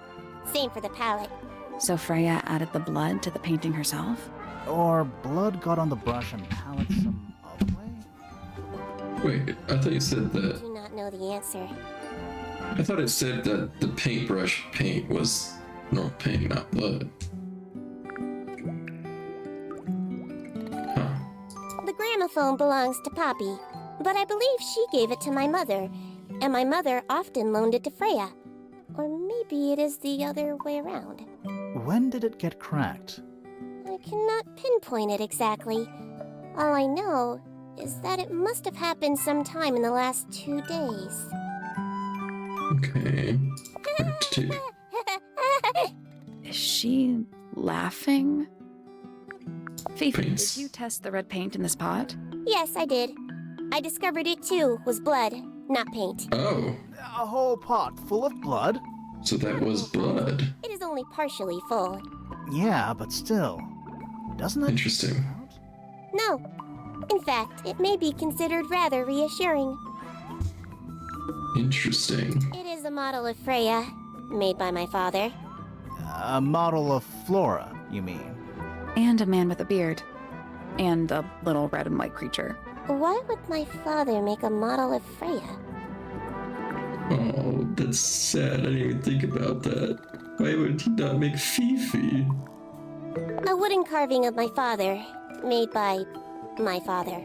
Same for the palette. So Freya added the blood to the painting herself? Or blood got on the brush and palette some other way? Wait, I thought you said I that. do not know the answer. I thought it said that the paintbrush paint was normal paint, not blood. Huh. The gramophone belongs to Poppy, but I believe she gave it to my mother, and my mother often loaned it to Freya. Or maybe it is the other way around. When did it get cracked? I cannot pinpoint it exactly. All I know is that it must have happened sometime in the last 2 days. Okay. Is she laughing? Fifi, Paints. did you test the red paint in this pot? Yes, I did. I discovered it too was blood, not paint. Oh, A whole pot full of blood? so that was blood. It is only partially full. Yeah, but still. Doesn't it? Interesting. No. In fact, it may be considered rather reassuring. Interesting. It is a model of Freya, made by my father. A model of Flora, you mean? And a man with a beard. And a little red and white creature. Why would my father make a model of Freya? Oh, that's sad. I didn't even think about that. Why would he not make Fifi? A wooden carving of my father, made by my father.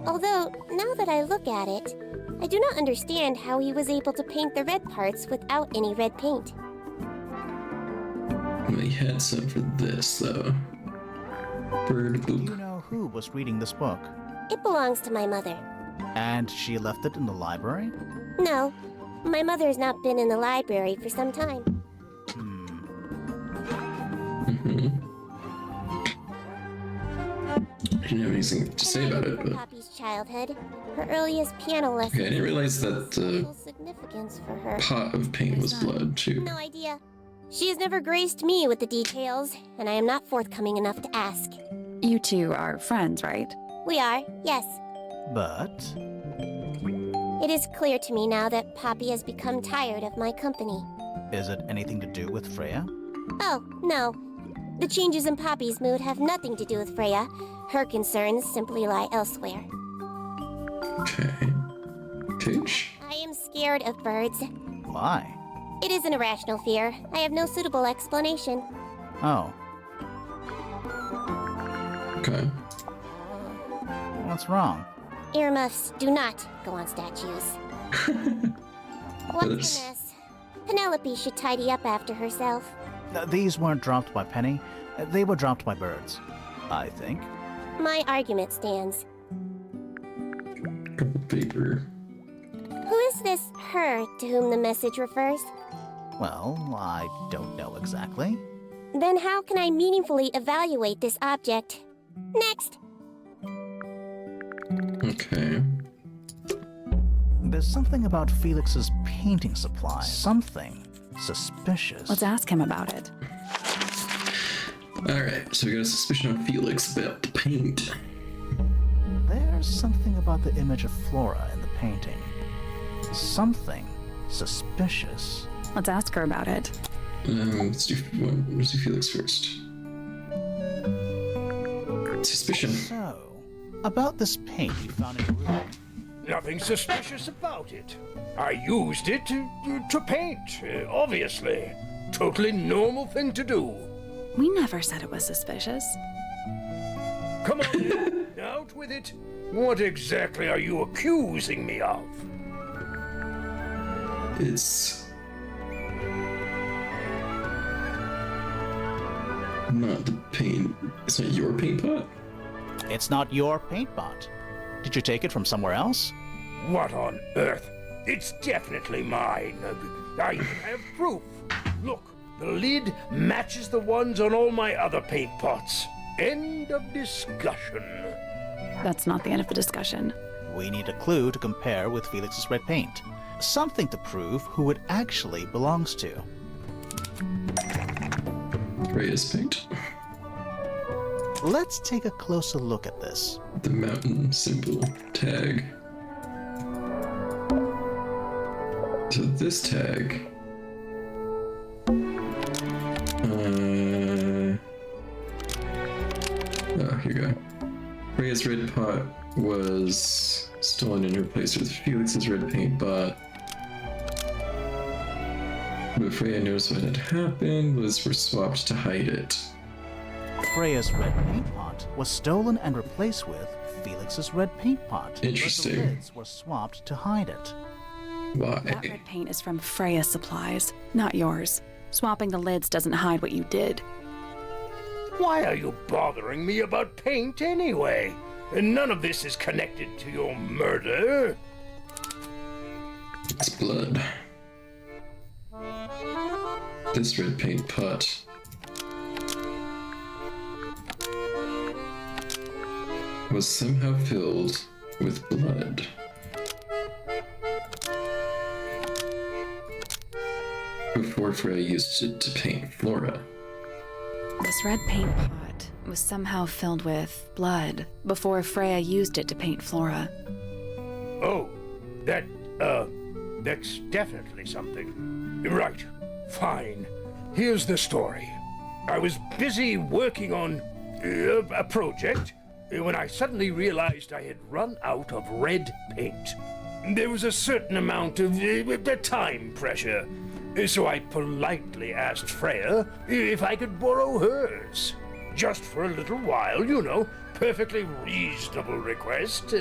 Although, now that I look at it, I do not understand how he was able to paint the red parts without any red paint. Well, he had some for this, though. Bird Do you book. know who was reading this book? It belongs to my mother. And she left it in the library? No, my mother has not been in the library for some time. I didn't have anything to say about it, but Poppy's childhood, her earliest piano lessons. okay, I didn't realize that the Special significance for her. pot of paint was blood too. No idea. She has never graced me with the details, and I am not forthcoming enough to ask. You two are friends, right? We are, yes. But It is clear to me now that Poppy has become tired of my company. is it anything to do with Freya? Oh, no. The changes in Poppy's mood have nothing to do with Freya. Her concerns simply lie elsewhere. Okay. Cage? I am scared of birds. Why? It is an irrational fear. I have no suitable explanation. Oh, Okay. what's wrong? Earmuffs do not go on statues. What's the Oops. mess? Penelope should tidy up after herself. These weren't dropped by Penny. They were dropped by birds, I think. My argument stands. Couple paper. Who is this her to whom the message refers? Well, I don't know exactly. Then how can I meaningfully evaluate this object? Next! Okay. There's something about Felix's painting supply. Something suspicious. Let's ask him about it. Alright, so we got a suspicion on Felix about the paint. There's something about the image of Flora in the painting. Something suspicious. Let's ask her about it. Let's do Felix first. Suspicion. So, about this paint you found in your room. Nothing suspicious about it. I used it to paint, obviously. Totally normal thing to do. We never said it was suspicious. Come on, in. Out with it. What exactly are you accusing me of? It's not the paint. It's not your paint pot? It's not your paint pot. Did you take it from somewhere else? What on earth? It's definitely mine. I have proof. Look, the lid matches the ones on all my other paint pots. End of discussion. That's not the end of the discussion. We need a clue to compare with Felix's red paint. Something to prove who it actually belongs to. Freya's paint. Let's take a closer look at this. The mountain symbol tag. So this tag. Oh, here you go. Freya's red pot was stolen and replaced with Felix's red paint pot. But Freya knows what had happened. Lids were swapped to hide it. Freya's red paint pot was stolen and replaced with Felix's red paint pot. Interesting. But the lids were swapped to hide it. Why? That red paint is from Freya's supplies, not yours. Swapping the lids doesn't hide what you did. Why are you bothering me about paint anyway? And none of this is connected to your murder. It's blood. This red paint pot was somehow filled with blood. Before Freya used it to paint Flora. This red paint pot was somehow filled with blood before Freya used it to paint Flora. Oh, that's definitely something. Right, fine. Here's the story. I was busy working on a project when I suddenly realized I had run out of red paint. There was a certain amount of time pressure, so I politely asked Freya if I could borrow hers. Just for a little while, you know. Perfectly reasonable request.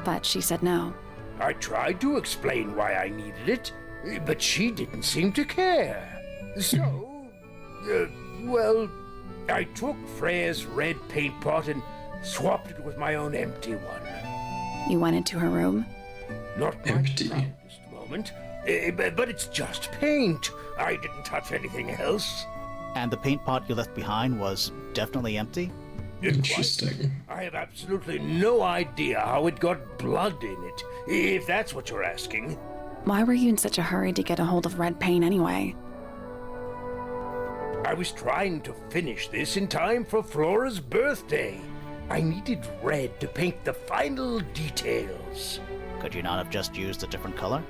But she said no. I tried to explain why I needed it, but she didn't seem to care. So, well, I took Freya's red paint pot and swapped it with my own empty one. You went into her room? Not my Empty. proudest moment, but it's just paint. I didn't touch anything else. And the paint pot you left behind was definitely empty? Interesting. I have absolutely no idea how it got blood in it, if that's what you're asking. Why were you in such a hurry to get a hold of red paint anyway? I was trying to finish this in time for Flora's birthday. I needed red to paint the final details. Could you not have just used a different color?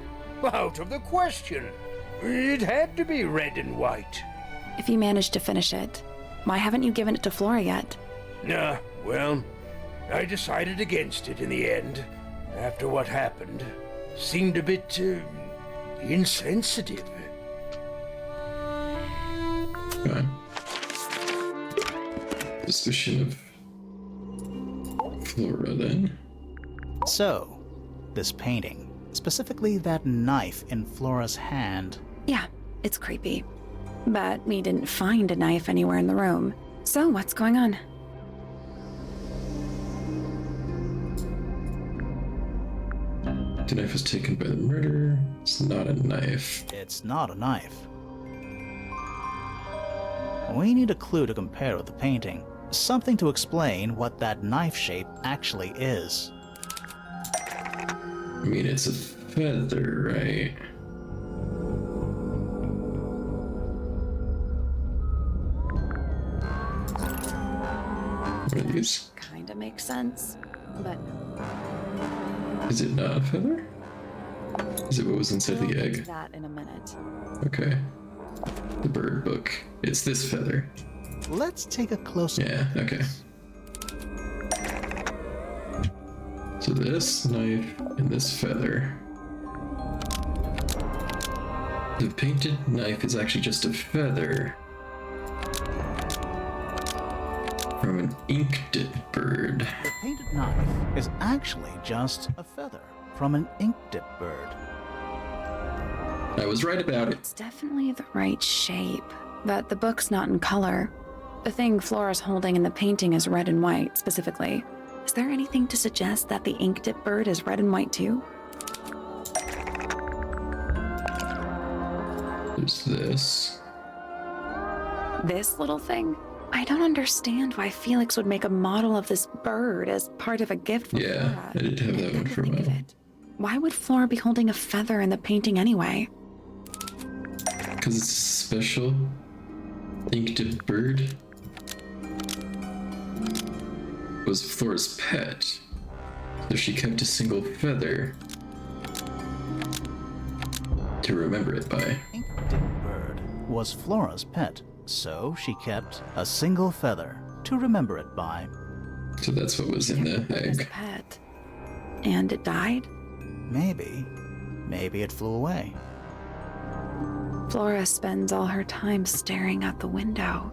Out of the question. It had to be red and white. If you managed to finish it, why haven't you given it to Flora yet? Well, I decided against it in the end. After what happened, seemed a bit insensitive. Fine. Suspicion of Flora then. So, this painting, specifically that knife in Flora's hand. Yeah, it's creepy. But we didn't find a knife anywhere in the room. So what's going on? The knife was taken by the murderer. It's not a knife. It's not a knife. We need a clue to compare with the painting. Something to explain what that knife shape actually is. I mean, it's a feather, right? What are these? Kinda makes sense, but Is it not a feather? Is it what was inside we'll the get to egg? that in a minute. Okay. The bird book. It's this feather. Let's take a closer look. Yeah, okay. So this knife and this feather. The painted knife is actually just a feather from an ink-dip bird. The painted knife is actually just a feather from an ink-dip bird. I was right about it. It's definitely the right shape, but the book's not in color. The thing Flora's holding in the painting is red and white, specifically. Is there anything to suggest that the ink dip bird is red and white too? There's this. This little thing? I don't understand why Felix would make a model of this bird as part of a gift for Yeah, Flora. I did have that one for a Think of while. it. Why would Flora be holding a feather in the painting anyway? Because it's a special ink-dip bird. It was Flora's pet, so she kept a single feather to remember it by. Ink-dip bird was Flora's pet, so she kept a single feather to remember it by. So that's what was in the As a egg. pet. And it died? Maybe it flew away. Flora spends all her time staring out the window.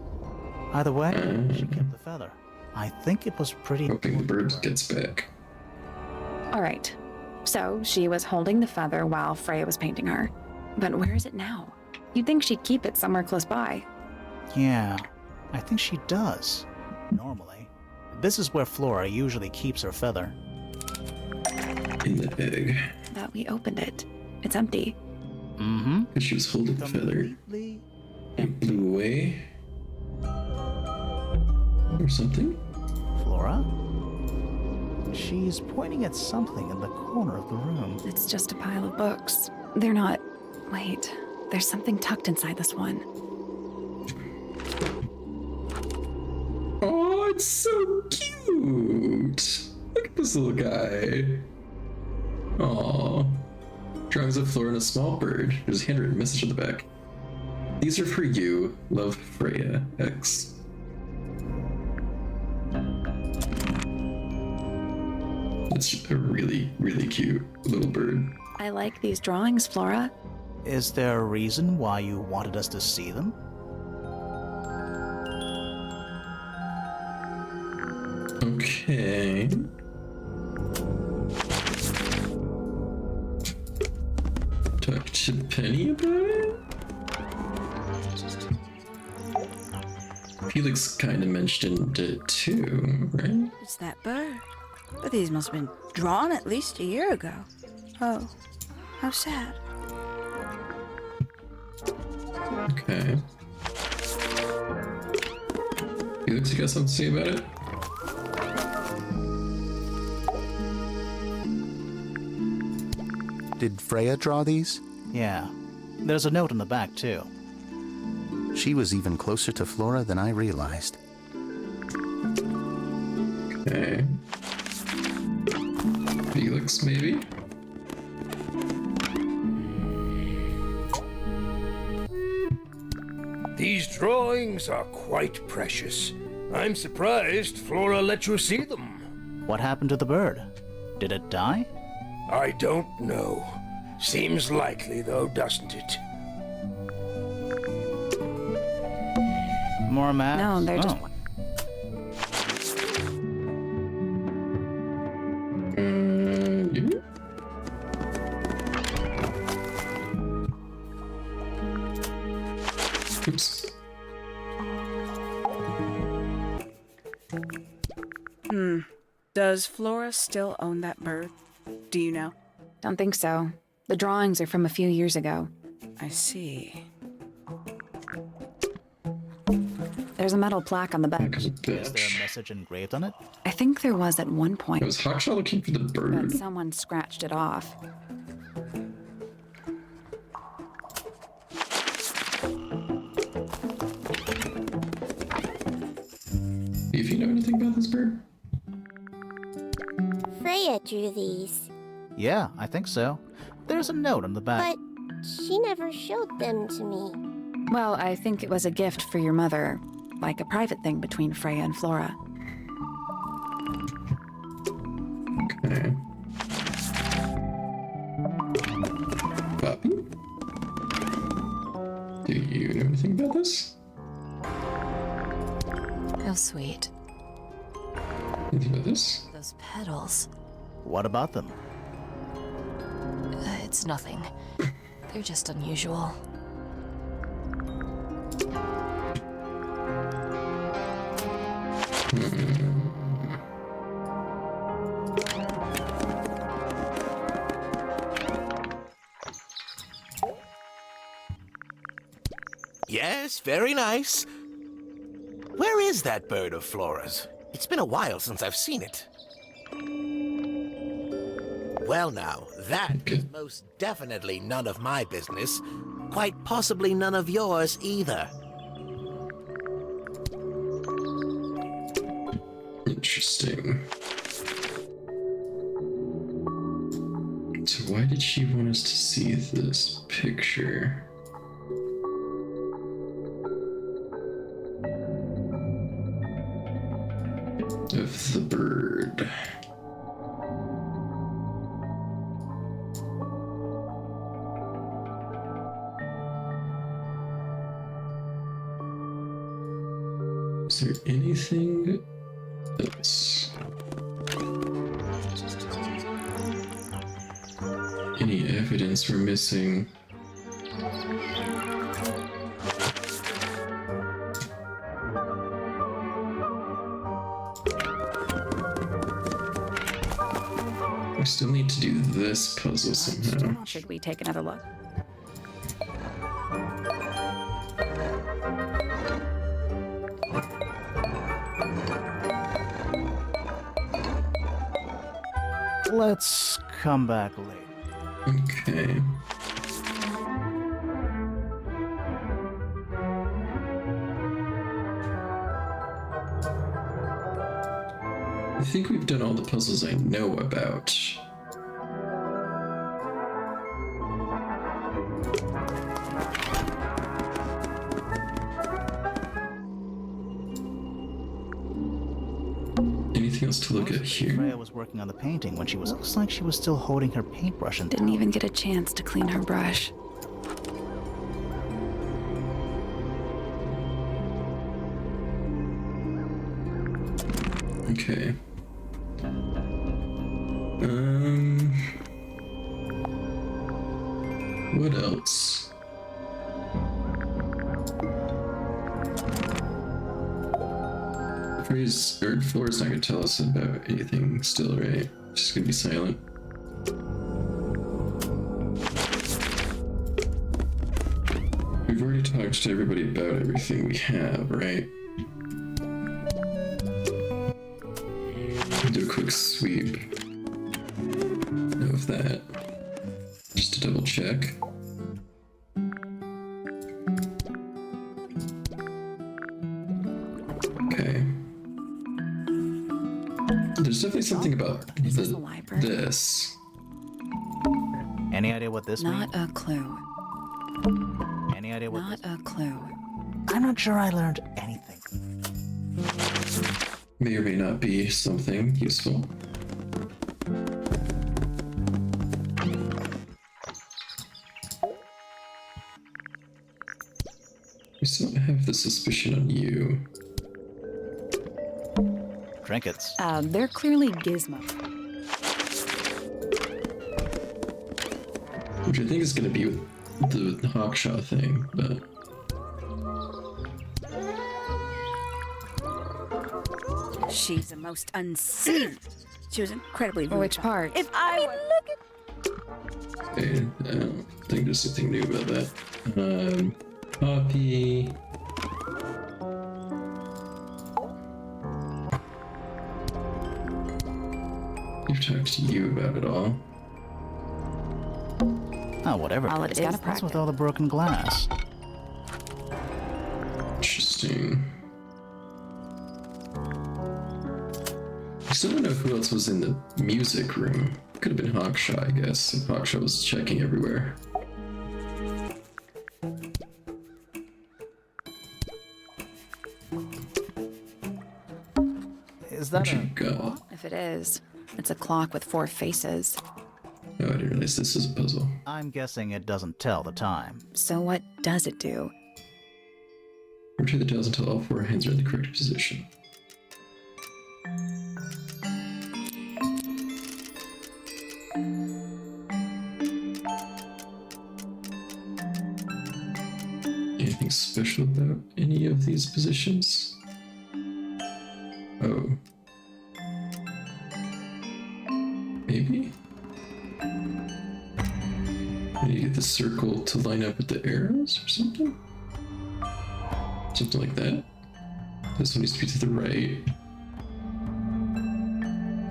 Either way, she kept the feather. I think it was pretty... Hoping the bird gets back. All right. So she was holding the feather while Freya was painting her. But where is it now? You'd think she'd keep it somewhere close by. Yeah, I think she does. Normally. This is where Flora usually keeps her feather. In the egg. Thought we opened it. It's empty. Mm-hmm. And she was holding the feather. It blew away. Or something? Flora? She's pointing at something in the corner of the room. It's just a pile of books. They're not... Wait. There's something tucked inside this one. Oh, it's so cute! Look at this little guy. Aww. Drawings of Flora and a small bird. There's a handwritten message on the back. These are for you. Love, Freya. X. It's a really, really cute little bird. I like these drawings, Flora. Is there a reason why you wanted us to see them? Okay. Talk to Penny about it? Felix kind of mentioned it too, right? It's that bird. But these must have been drawn at least a year ago. Oh, how sad. Okay. Felix, you got something to say about it? Did Freya draw these? Yeah. There's a note on the back, too. She was even closer to Flora than I realized. Okay. Felix, maybe? These drawings are quite precious. I'm surprised Flora let you see them. What happened to the bird? Did it die? I don't know. Seems likely, though, doesn't it? More maps? No, they're just... Yeah. Oops. Does Flora still own that bird? Do you know? Don't think so. The drawings are from a few years ago. I see. There's a metal plaque on the back. Is there a message engraved on it? I think there was at one point, I was Hawkshaw looking for the but bird. someone scratched it off. If you know anything about this bird? Freya drew these, Yeah, I think so. There's a note on the back. but she never showed them to me. Well, I think it was a gift for your mother, like a private thing between Freya and Flora. Okay. Poppy? Do you know anything about this? How sweet. Anything about this? Those petals. What about them? It's nothing. They're just unusual. Yes, very nice. Where is that bird of Flora's? It's been a while since I've seen it. Well now, that is most definitely none of my business. Quite possibly none of yours either. Interesting. So why did she want us to see this picture? Of the bird. Is there anything else? Any evidence we're missing? We still need to do this puzzle somehow. Should we take another look? Let's come back later. Okay. I think we've done all the puzzles I know about. Anything else to look at here? Freya was working on the painting when looks like she was still holding her paintbrush and Didn't even get a chance to clean her brush. Okay. What else? Freya's third floor is not gonna tell us about anything still, right? She's gonna be silent. We've already talked to everybody about everything we have, right? Do a quick sweep. Know of that. Just to double check. Okay. There's definitely something about this. Any idea what this means? Not a clue. Any idea what Not a clue. I'm not sure I learned anything. May or may not be something useful. We still have the suspicion on you. Trinkets. They're clearly gizmo. Which I think is going to be with the Hawkshaw thing, but... She's the most unseen. She was incredibly rude. Which part? If I look at... Okay, I don't think there's anything new about that. Poppy... We've talked to you about it all. Oh, whatever. All it is, What's with all the broken glass? Interesting. I still don't know who else was in the music room. Could have been Hawkshaw, I guess, if Hawkshaw was checking everywhere. Is that What you got? If it is, it's a clock with 4 faces. Oh, I didn't realize this was a puzzle. I'm guessing it doesn't tell the time. So what does it do? Rotate the dials until all 4 hands are in the correct position. Anything special about any of these positions? Oh. Maybe? I need to get the circle to line up with the arrows or something? Something like that. This one needs to be to the right.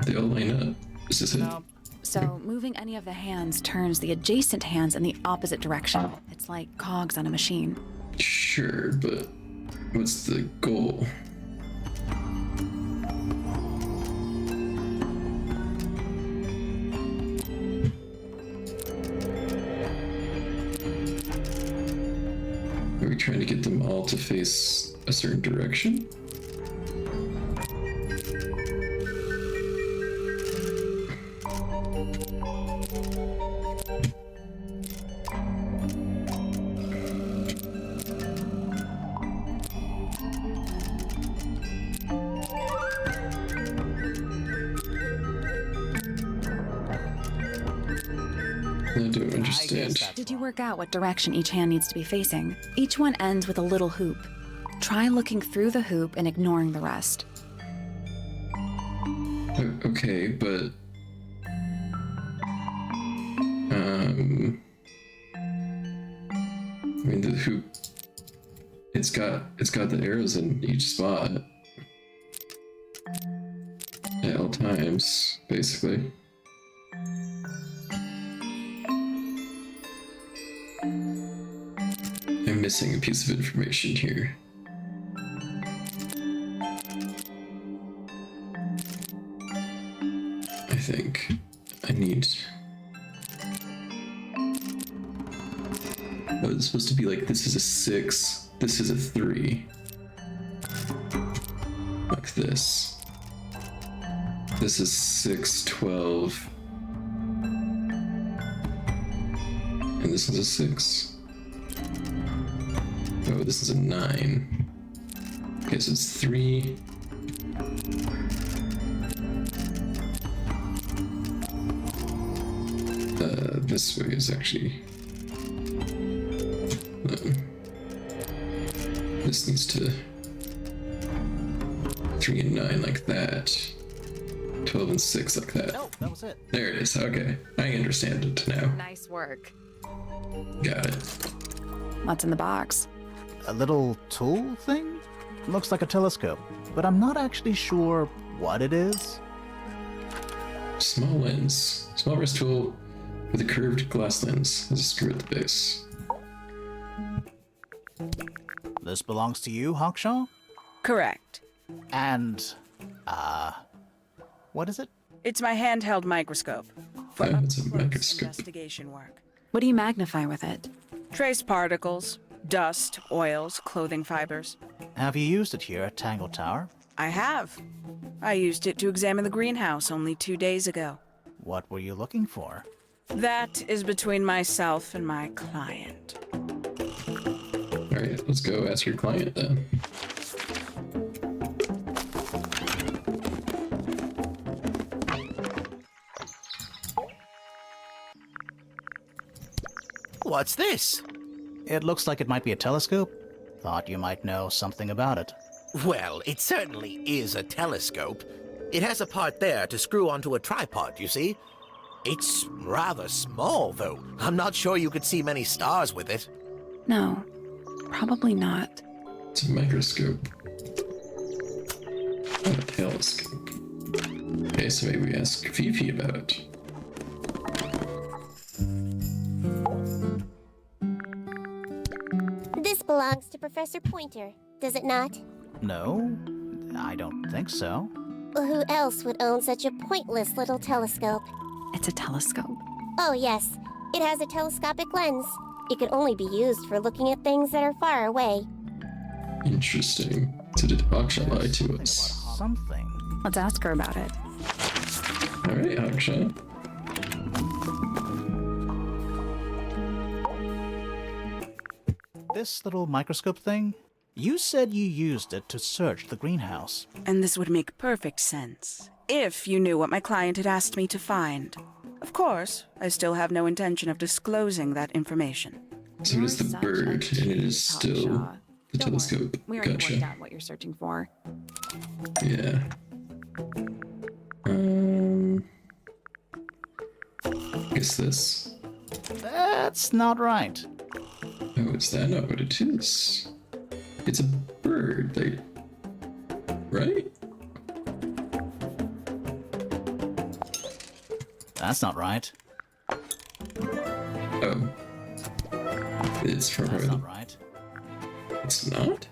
They all line up. Is this it? So moving any of the hands turns the adjacent hands in the opposite direction. It's like cogs on a machine. Sure, but what's the goal? Are we trying to get them all to face a certain direction? I don't understand. Did you work out what direction each hand needs to be facing? Each one ends with a little hoop. Try looking through the hoop and ignoring the rest. Okay, but I mean the hoop. It's got the arrows in each spot at all times, basically. I'm missing a piece of information here. I think I need. Oh, it's supposed to be like this is a 6, this is a 3. Like this. This is 6, 12. And this is a 6. Oh, this is a 9. Okay, so it's 3. This way is actually. This needs to 3 and 9 like that. 12 and 6 like that. No, that was it. There it is. Okay, I understand it now. Nice work. Got it. What's in the box? A little tool thing? Looks like a telescope, but I'm not actually sure what it is. Small lens. Small wrist tool with a curved glass lens. There's a screw at the base. This belongs to you, Hawkshaw? Correct. And, what is it? It's my handheld microscope for Oh, it's a up-close microscope. investigation work. What do you magnify with it? Trace particles, dust, oils, clothing fibers. Have you used it here at Tangle Tower? I have. I used it to examine the greenhouse only 2 days ago. What were you looking for? That is between myself and my client. Alright, let's go ask your client then. What's this? It looks like it might be a telescope. Thought you might know something about it. Well, it certainly is a telescope. It has a part there to screw onto a tripod, you see? It's rather small, though. I'm not sure you could see many stars with it. No, probably not. It's a microscope. Not a telescope. Okay, so maybe we ask Fifi about it. This belongs to Professor Pointer, does it not? No, I don't think so. Who else would own such a pointless little telescope? It's a telescope. Oh, yes. It has a telescopic lens. It could only be used for looking at things that are far away. Interesting. So did Hawkshaw lie to us? Something. Let's ask her about it. Alright, Hawkshaw. This little microscope thing? You said you used it to search the greenhouse. And this would make perfect sense, if you knew what my client had asked me to find. Of course, I still have no intention of disclosing that information. So it is the Such a bird, and it is still Hawkshaw. the Don't worry. telescope. We already worked Gotcha. out what you're searching for. Yeah. Guess this. That's not right. Oh, is that not what it is? It's a bird, like, right? That's not right. Oh. It's from That's her. not right. It's not?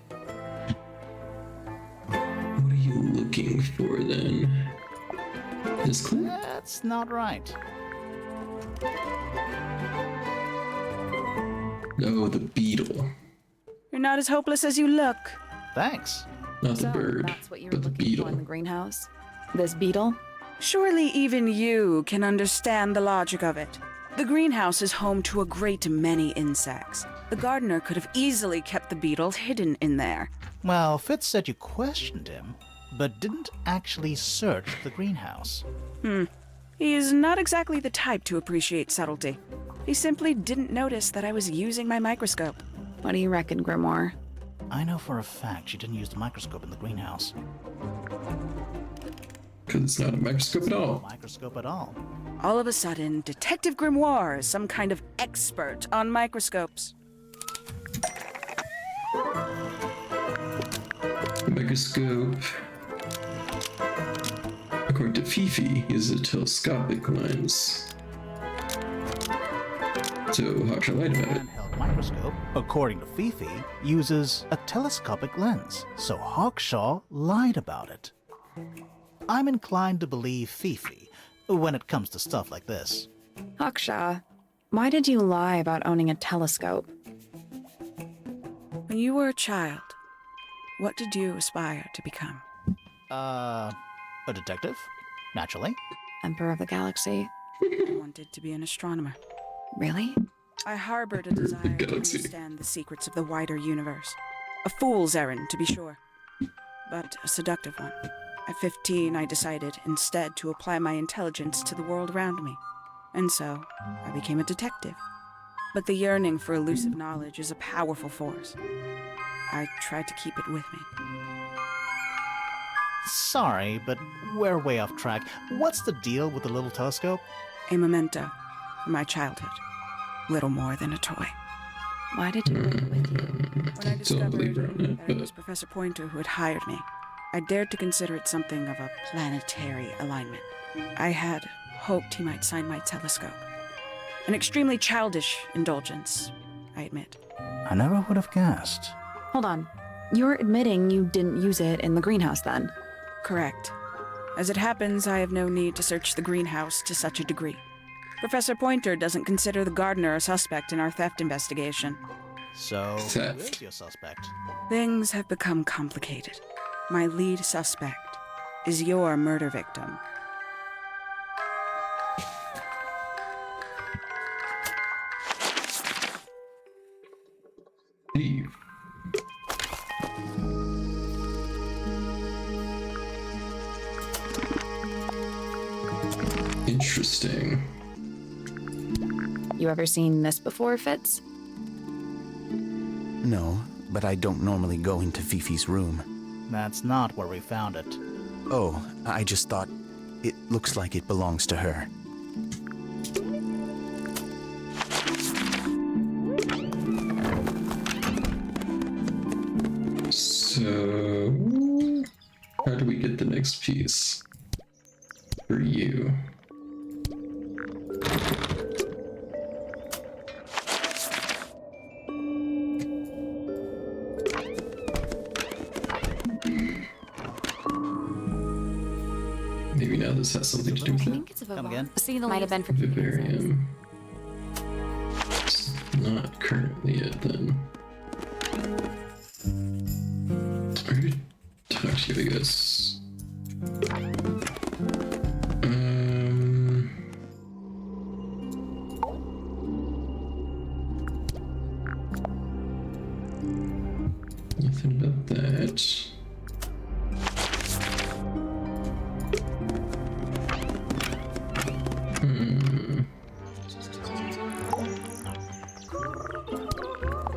What are you looking for then? This clue? That's not right. Oh, the beetle. You're not as hopeless as you look. Thanks. Not the So, bird, that's what you were but the looking beetle. for in the greenhouse? This beetle? Surely even you can understand the logic of it. The greenhouse is home to a great many insects. The gardener could have easily kept the beetle hidden in there. Well, Fitz said you questioned him, but didn't actually search the greenhouse. He is not exactly the type to appreciate subtlety. He simply didn't notice that I was using my microscope. What do you reckon, Grimoire? I know for a fact she didn't use the microscope in the greenhouse. Because it's not a microscope at all. Microscope at all. All of a sudden, Detective Grimoire is some kind of expert on microscopes. Microscope. According to Fifi, is a telescopic lens. So, Hawkshaw lied about it. Handheld microscope, according to Fifi, uses a telescopic lens, so Hawkshaw lied about it. I'm inclined to believe Fifi when it comes to stuff like this. Hawkshaw, why did you lie about owning a telescope? When you were a child, what did you aspire to become? A detective? Naturally. Emperor of the Galaxy. I wanted to be an astronomer. Really? I harbored a desire to Galaxy. understand the secrets of the wider universe. A fool's errand, to be sure, but a seductive one. At 15, I decided instead to apply my intelligence to the world around me. And so, I became a detective. But the yearning for elusive knowledge is a powerful force. I tried to keep it with me. Sorry, but we're way off track. What's the deal with the little telescope? A memento from my childhood. Little more than a toy. Why did you bring it with you? When I Don't believe discovered her on it, that it but was Professor Pointer who had hired me, I dared to consider it something of a planetary alignment. I had hoped he might sign my telescope. An extremely childish indulgence, I admit. I never would have guessed. Hold on. You're admitting you didn't use it in the greenhouse then? Correct. As it happens, I have no need to search the greenhouse to such a degree. Professor Pointer doesn't consider the gardener a suspect in our theft investigation. So, who Theft. is your suspect? Things have become complicated. My lead suspect is your murder victim. Steve. Interesting. You ever seen this before, Fitz? No, but I don't normally go into Fifi's room. That's not where we found it. Oh, I just thought it looks like it belongs to her. So, how do we get the next piece? For you. Maybe now this has something to do with it. Come again? See, the might have been for Vivarium. It's not currently it then. I already talked to you, I guess. Nothing about that.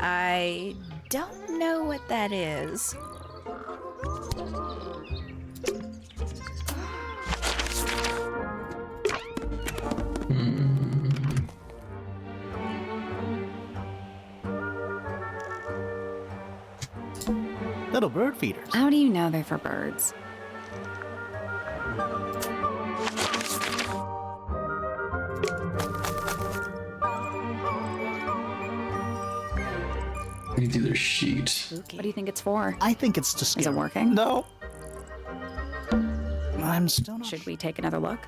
I don't know what that is. Little bird feeders. How do you know they're for birds? We need the other sheet. What do you think it's for? I think it's to scare. Is it working? No. I'm still not. Should we take another look?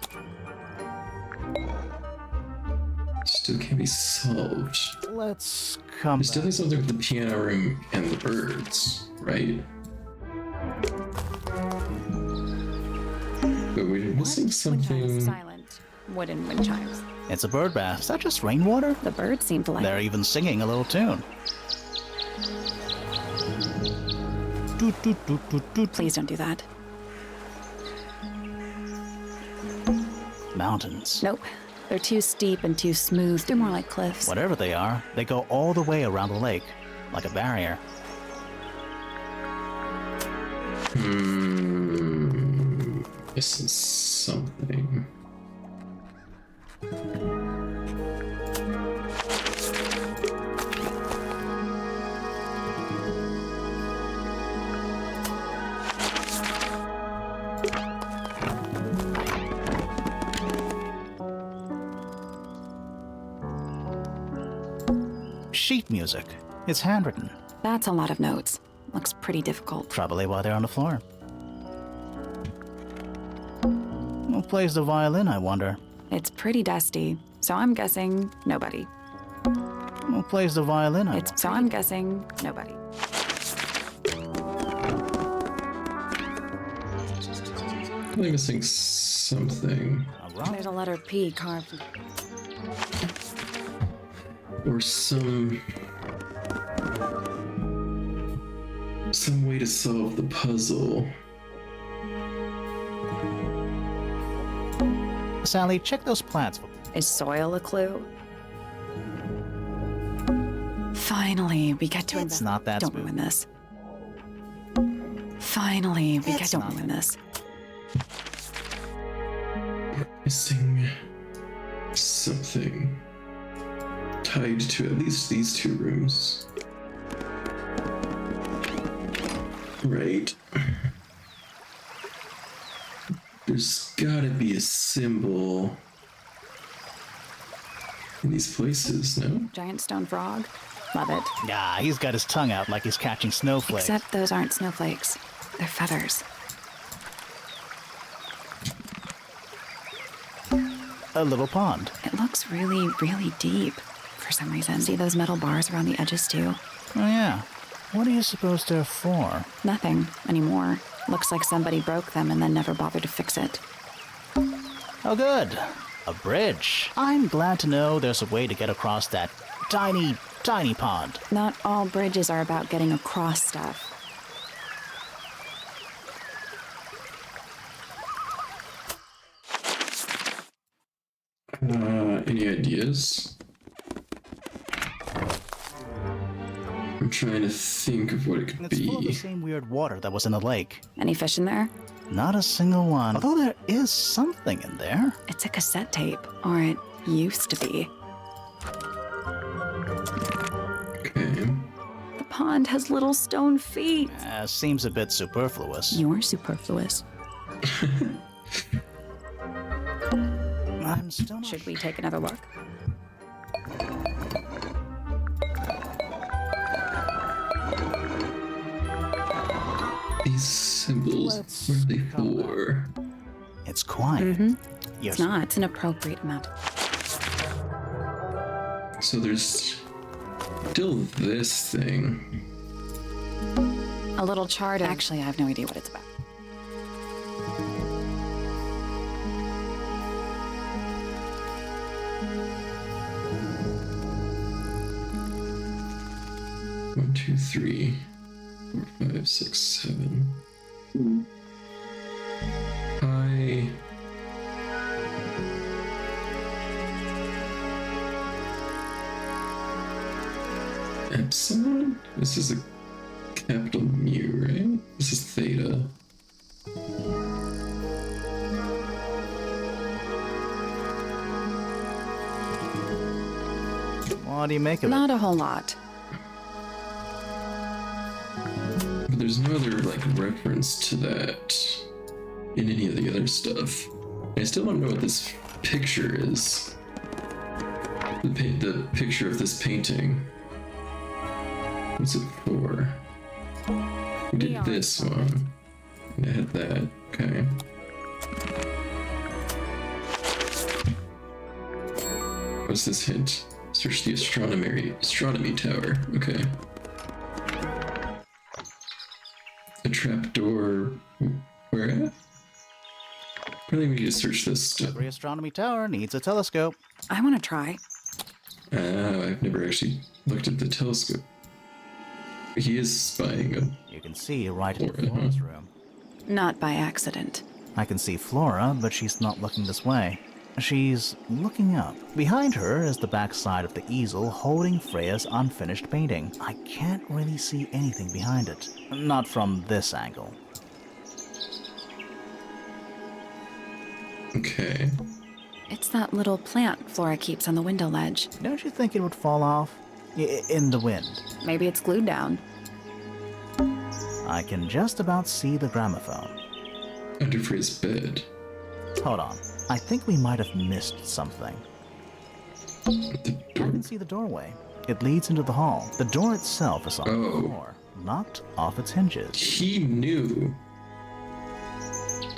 Still can't be solved. Let's come There's back. definitely something with the piano room and the birds, right? But we're missing Wind chimes, something. silent. Wooden wind chimes. It's a bird bath. Is that just rainwater? The birds seem to like They're it. even singing a little tune. Doot, doot, doot, doot, doot. Please don't do that. Mountains. Nope. They're too steep and too smooth. They're more like cliffs. Whatever they are, they go all the way around the lake, like a barrier. This is something. Sheet music. It's handwritten. That's a lot of notes. Looks pretty difficult. Probably why they're on the floor. Who plays the violin, I wonder? It's pretty dusty, so I'm guessing nobody. Who plays the violin, I wonder? So I'm guessing nobody. I'm missing something. There's a letter P carved. Or some way to solve the puzzle. Sally, check those plants. Is soil a clue? Finally, we get to It's not that Don't smooth. ruin this. Finally, we get to ruin this. Missing something tied to at least these two rooms. Right. There's gotta be a symbol in these places, no? Giant stone frog. Love it. Yeah, he's got his tongue out like he's catching snowflakes. Except those aren't snowflakes. They're feathers. A little pond. It looks really, really deep for some reason. See those metal bars around the edges too? Oh yeah. What do you suppose they're for? Nothing anymore. Looks like somebody broke them and then never bothered to fix it. Oh good. A bridge. I'm glad to know there's a way to get across that tiny, tiny pond. Not all bridges are about getting across stuff. Any ideas? I'm trying to think of what it could It's full of the be. same weird water that was in the lake. Any fish in there? Not a single one. Although there is something in there. It's a cassette tape. Or it used to be. Okay. The pond has little stone feet. Seems a bit superfluous. You're superfluous. I'm still not Should we take another look? These symbols, what are they for? It's quiet. Mm-hmm. Yes. It's not. It's an appropriate amount. So there's still this thing. A little chart. Actually, I have no idea what it's about. One, two, three, 4, 5, 6, 7. Hi. Epsilon? This is a capital mu, right? This is theta. What do you make of Not a whole lot. But there's no other, like, reference to that in any of the other stuff. I still don't know what this picture is. The picture of this painting. What's it for? We did this one. And I had that. Okay. What's this hint? Search the astronomy tower. Okay. A trapdoor. Where at? I think we need to search this stuff. Every astronomy tower needs a telescope. I want to try. I've never actually looked at the telescope. He is spying on. You can see right in Flora, Flora's room. Not by accident. I can see Flora, but she's not looking this way. She's looking up. Behind her is the backside of the easel holding Freya's unfinished painting. I can't really see anything behind it. Not from this angle. Okay. It's that little plant Flora keeps on the window ledge. Don't you think it would fall off? In the wind. Maybe it's glued down. I can just about see the gramophone. Under Freya's bed. Hold on. I think we might have missed something. The I door. can see the doorway. It leads into the hall. The door itself is on the Oh. floor, knocked off its hinges. He knew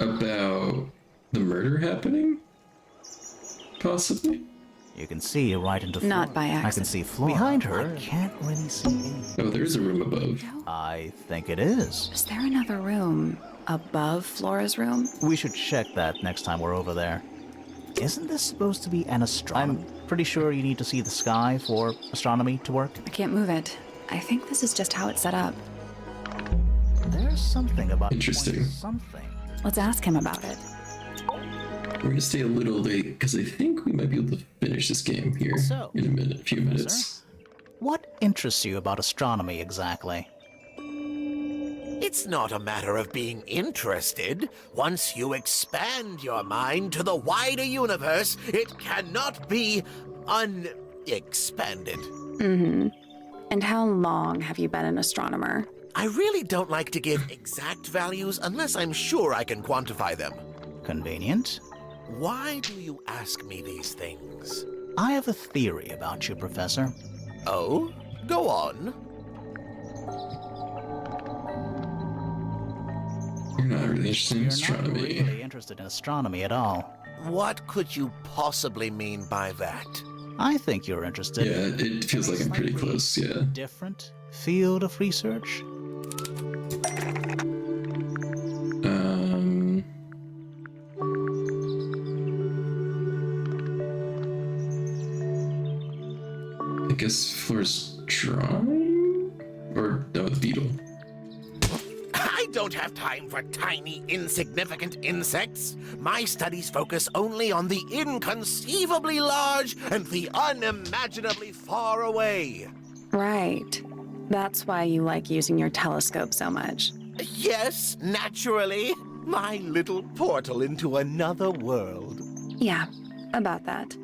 about the murder happening? Possibly? You can see right into Flora. Not by accident. I can see Flora. Behind her, I can't really see anything. Oh, there's a room above. I think it is. Is there another room above Flora's room? We should check that next time we're over there. Isn't this supposed to be an astronomy? I'm pretty sure you need to see the sky for astronomy to work. I can't move it. I think this is just how it's set up. There's something about Interesting. something. Let's ask him about it. We're gonna stay a little late because I think we might be able to finish this game here So, in a few minutes. What interests you about astronomy exactly? It's not a matter of being interested. Once you expand your mind to the wider universe, it cannot be unexpanded. Mm-hmm. And how long have you been an astronomer? I really don't like to give exact values unless I'm sure I can quantify them. Convenient. Why do you ask me these things? I have a theory about you, Professor. Oh? Go on. You're not really interested in You're astronomy. not really interested in astronomy at all. What could you possibly mean by that? I think you're interested. Yeah, it feels like I'm pretty close, yeah. Different field of research? I guess Flora's drawing? Or, no, the beetle. I don't have time for tiny, insignificant insects. My studies focus only on the inconceivably large and the unimaginably far away. Right. That's why you like using your telescope so much. Yes, naturally. My little portal into another world. Yeah, about that.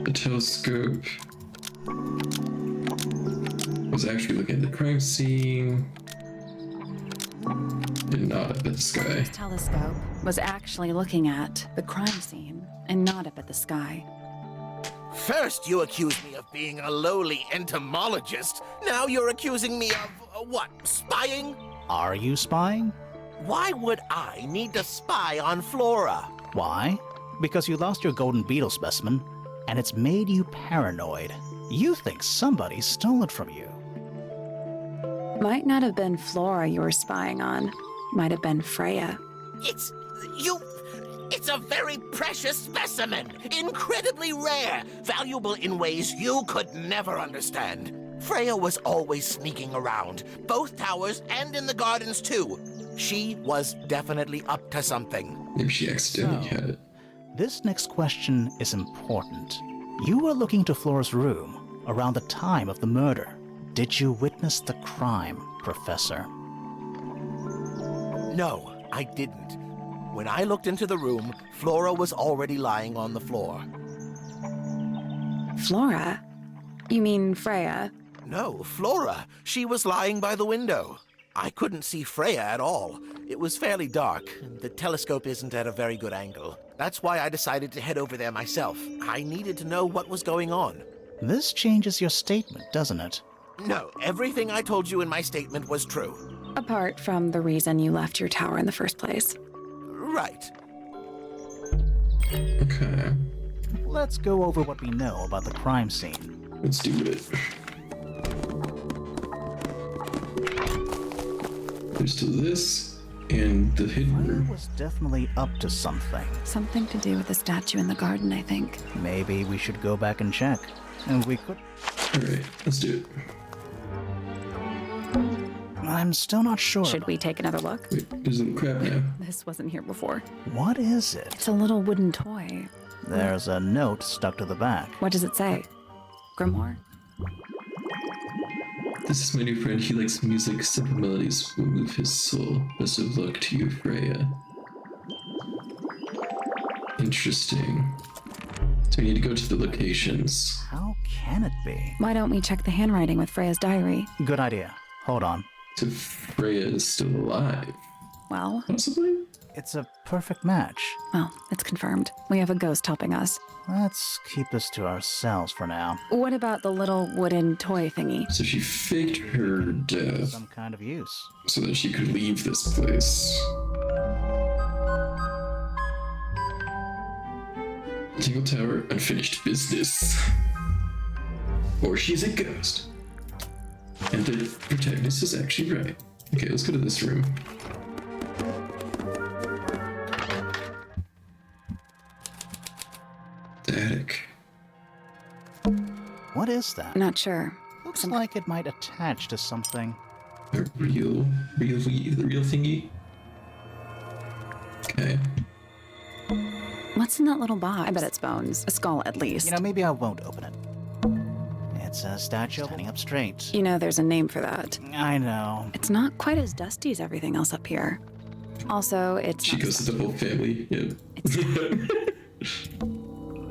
The telescope was actually looking at the crime scene and not up at the sky. His telescope was actually looking at the crime scene and not up at the sky. First, you accused me of being a lowly entomologist. Now you're accusing me of, what, spying? Are you spying? Why would I need to spy on Flora? Why? Because you lost your golden beetle specimen, and it's made you paranoid. You think somebody stole it from you. Might not have been Flora you were spying on. Might have been Freya. It's a very precious specimen, incredibly rare, valuable in ways you could never understand. Freya was always sneaking around, both towers and in the gardens too. She was definitely up to something. Maybe she accidentally had it. This next question is important. You were looking to Flora's room around the time of the murder. Did you witness the crime, Professor? No, I didn't. When I looked into the room, Flora was already lying on the floor. Flora? You mean Freya? No, Flora. She was lying by the window. I couldn't see Freya at all. It was fairly dark, and the telescope isn't at a very good angle. That's why I decided to head over there myself. I needed to know what was going on. This changes your statement, doesn't it? No, everything I told you in my statement was true. Apart from the reason you left your tower in the first place. Right. Okay, Let's go over what we know about the crime scene. let's do it. There's still this and the hidden Freya room. was definitely up to something. Something to do with the statue in the garden, I think. Maybe we should go back and check. And we could... Alright, let's do it. I'm still not sure. Should we take another look? Wait, there's a little crab now. This wasn't here before. What is it? It's a little wooden toy. There's a note stuck to the back. What does it say? Grimoire? This is my new friend. He likes music. Simple melodies will move his soul. Best of luck to you, Freya. Interesting. So we need to go to the locations. How can it be? Why don't we check the handwriting with Freya's diary? Good idea. Hold on. So Freya is still alive. Well, Possibly? It's a perfect match. well, it's confirmed. We have a ghost helping us. Let's keep this to ourselves for now. What about the little wooden toy thingy? So she faked her death Some kind of use. so that she could leave this place. Tangle Tower, unfinished business. Or she's a ghost. And the protagonist is actually right. Okay, let's go to this room. The attic. What is that? Not sure. Looks like it might attach to something. A real thingy? Okay. What's in that little box? I bet it's bones. A skull, at least. You know, maybe I won't open it. It's a statue standing up straight. You know, there's a name for that. I know. It's not quite as dusty as everything else up here. Also, it's She not goes to the whole family. Yeah.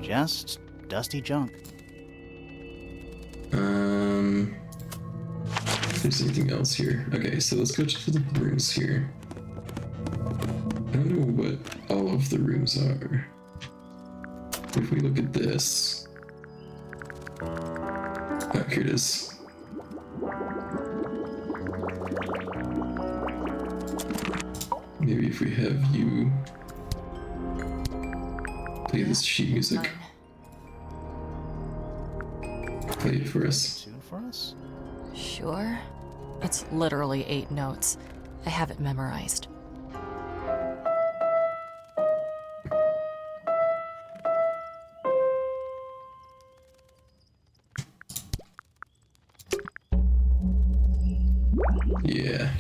Just dusty junk. If there's anything else here. Okay, so let's go to the rooms here. I don't know what all of the rooms are. If we look at this. Oh, here it is. Maybe if we have you play this sheet music. Play it for us. Tune for us? Sure. It's literally 8 notes. I have it memorized. Yeah.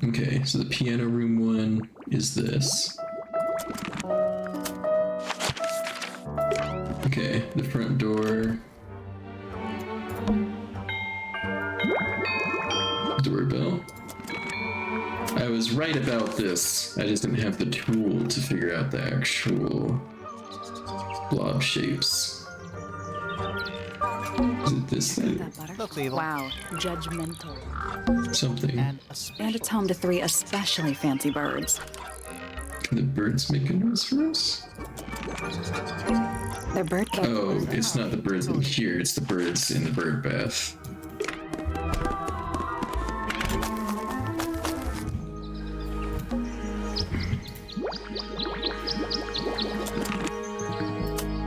Okay, so the piano room one is this. Okay, the front door. Doorbell. I was right about this. I just didn't have the tool to figure out the actual blob shapes. Is it this thing? that butter. Looks evil. Wow, judgmental. Something. And And it's home to 3 especially fancy birds. Can the birds make a noise for us? They're bird Oh, it's not the birds in here, it's the birds in the bird bath.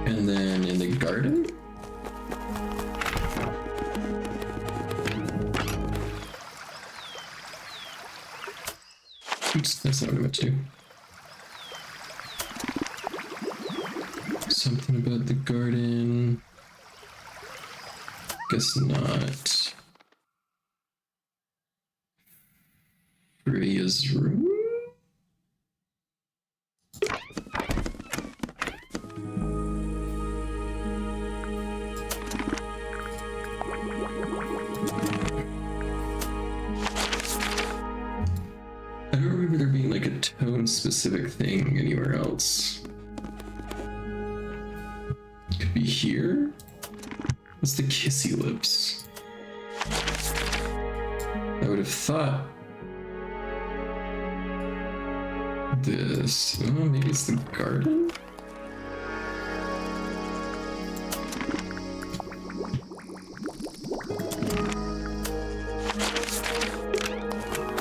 And then in the garden? Oops, that's not what I meant to do. Something about the garden. Guess not. Freya's room? I don't remember there being like a tone specific thing anywhere else. Could be here? What's the kissy lips? I would have thought this. Oh, maybe it's the garden?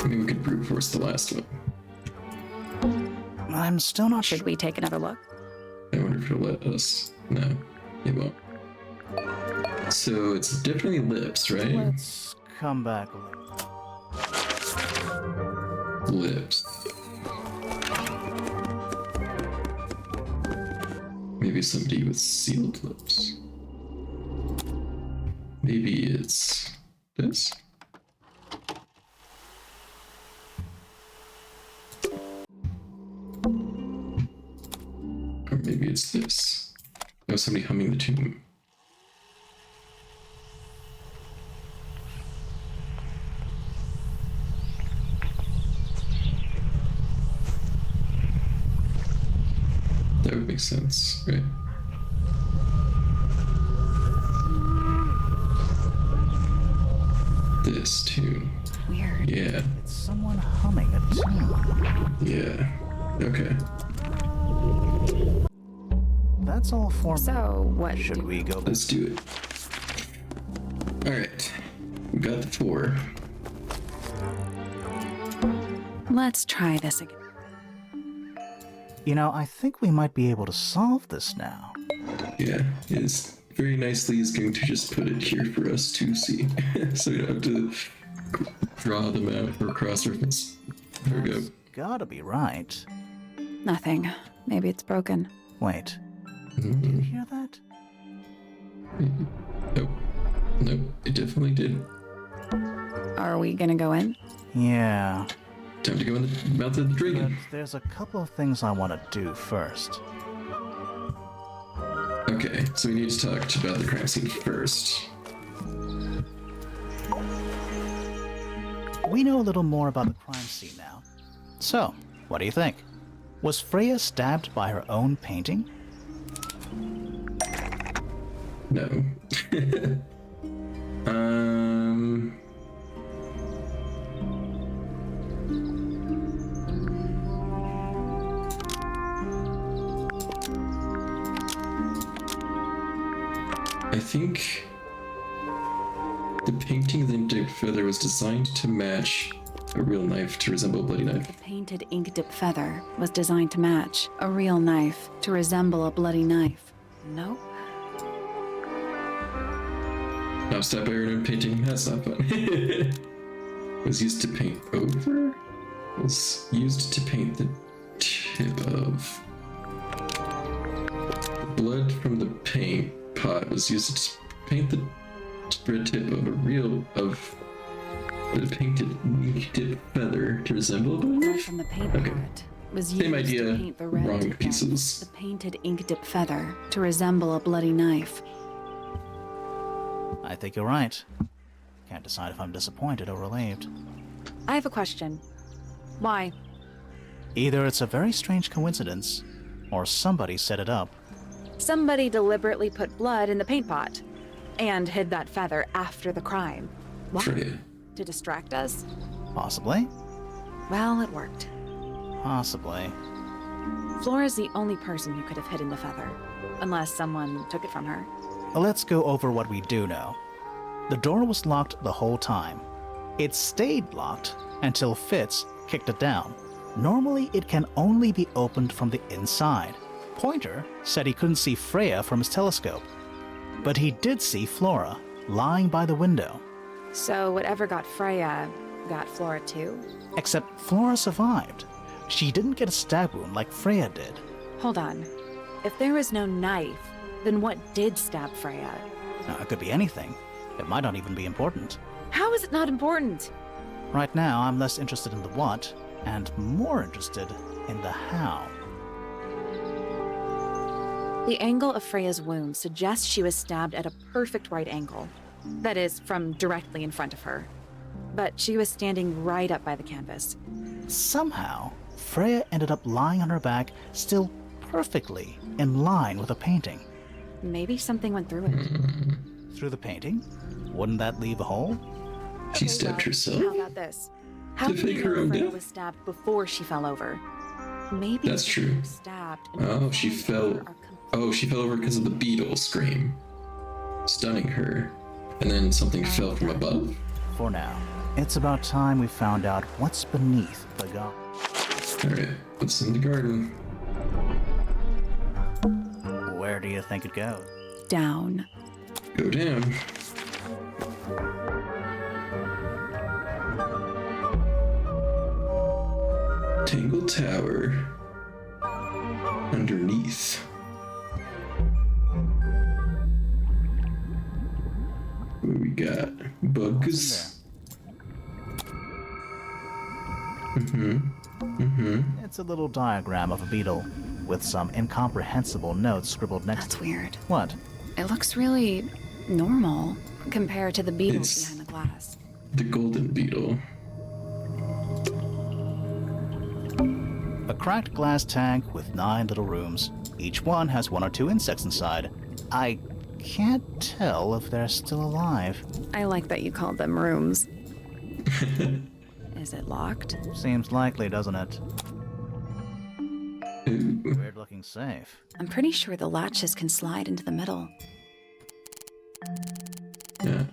Maybe we could brute force the last one. I'm still not sure. Should we take another look? I wonder if it'll let us. No, it won't. So it's definitely lips, right? Let's come back later. Lips. Maybe somebody with sealed lips. Maybe it's this? Or maybe it's this. Oh, somebody humming the tune. That would make sense, right? This tune. Weird. Yeah. It's someone humming a tune. Yeah. Okay. That's all for me. So, what Should we go? Let's do it. Alright. We got the 4. Let's try this again. You know, I think we might be able to solve this now. Yeah, it's very nicely is going to just put it here for us to see. So we don't have to draw the map or cross-reference. There we go. Gotta be right. Nothing. Maybe it's broken. Wait. Did you hear that? Nope. Nope, it definitely did. Are we gonna go in? Yeah. Time to go in the mouth of the But dragon. there's a couple of things I want to do first. Okay, so we need to talk about the crime scene first. We know a little more about the crime scene now. So, what do you think? Was Freya stabbed by her own painting? No. I think the painting of the inked feather was designed to match a real knife to resemble a bloody knife. The painted ink-dipped feather was designed to match a real knife to resemble a bloody knife. Nope. Now stabbed by her own painting. That's not fun. Was used to paint over? Was used to paint the tip of. Blood from the paint pot was used to paint the spread tip of the painted ink-dipped feather to resemble a bloody Blood knife. from the paint pot was used Same idea, to paint the red wrong tip of pieces. the painted ink-dipped feather to resemble a bloody knife. I think you're right. Can't decide if I'm disappointed or relieved. I have a question. Why? Either it's a very strange coincidence, or somebody set it up. Somebody deliberately put blood in the paint pot and hid that feather after the crime. Why? Freya. To distract us? Possibly. Well, it worked. Possibly. Flora's the only person who could have hidden the feather, unless someone took it from her. Let's go over what we do know. The door was locked the whole time. It stayed locked until Fitz kicked it down. Normally, it can only be opened from the inside. Pointer said he couldn't see Freya from his telescope, but he did see Flora lying by the window. So whatever got Freya got Flora too? Except Flora survived. She didn't get a stab wound like Freya did. Hold on. If there was no knife, then what did stab Freya? Now, it could be anything. It might not even be important. How is it not important? Right now, I'm less interested in the what and more interested in the how. The angle of Freya's wound suggests she was stabbed at a perfect right angle. That is, from directly in front of her. But she was standing right up by the canvas. Somehow, Freya ended up lying on her back, still perfectly in line with the painting. Maybe something went through it. Through the painting? Wouldn't that leave a hole? She stabbed herself? How about this? How To do we fake her know own Freya death? was stabbed before she fell over? Maybe That's she true. was stabbed. and Oh, she her fell. are Oh, she fell over because of the beetle scream, stunning her, and then something fell from above. For now, it's about time we found out what's beneath the garden. All right, what's in the garden? Where do you think it goes? Down. Go down. Tangle Tower. Underneath. What we got? Bugs. It's a little diagram of a beetle. with some incomprehensible notes scribbled next That's to it. weird. What? It looks really normal compared to the beetles It's- behind the glass. The golden beetle. A cracked glass tank with 9 little rooms. Each one has 1 or 2 insects inside. I can't tell if they're still alive. I like that you called them rooms. Is it locked? Seems likely, doesn't it? Ooh. Weird looking safe. I'm pretty sure the latches can slide into the middle. Yeah.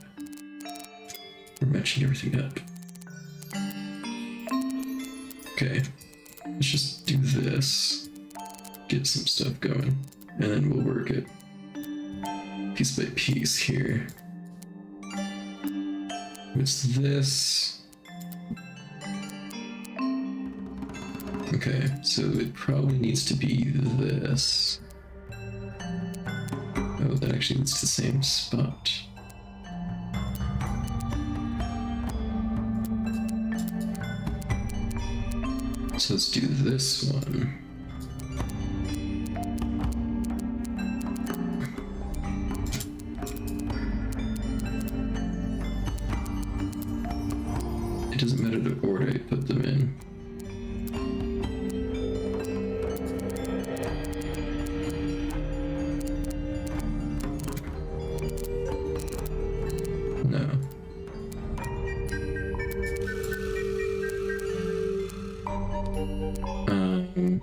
We're matching everything up. Okay. Let's just do this. Get some stuff going. And then we'll work it piece by piece here. It's this. Okay, so it probably needs to be this. Oh, that actually leads to the same spot. So let's do this one. It doesn't matter the order I put them in. No.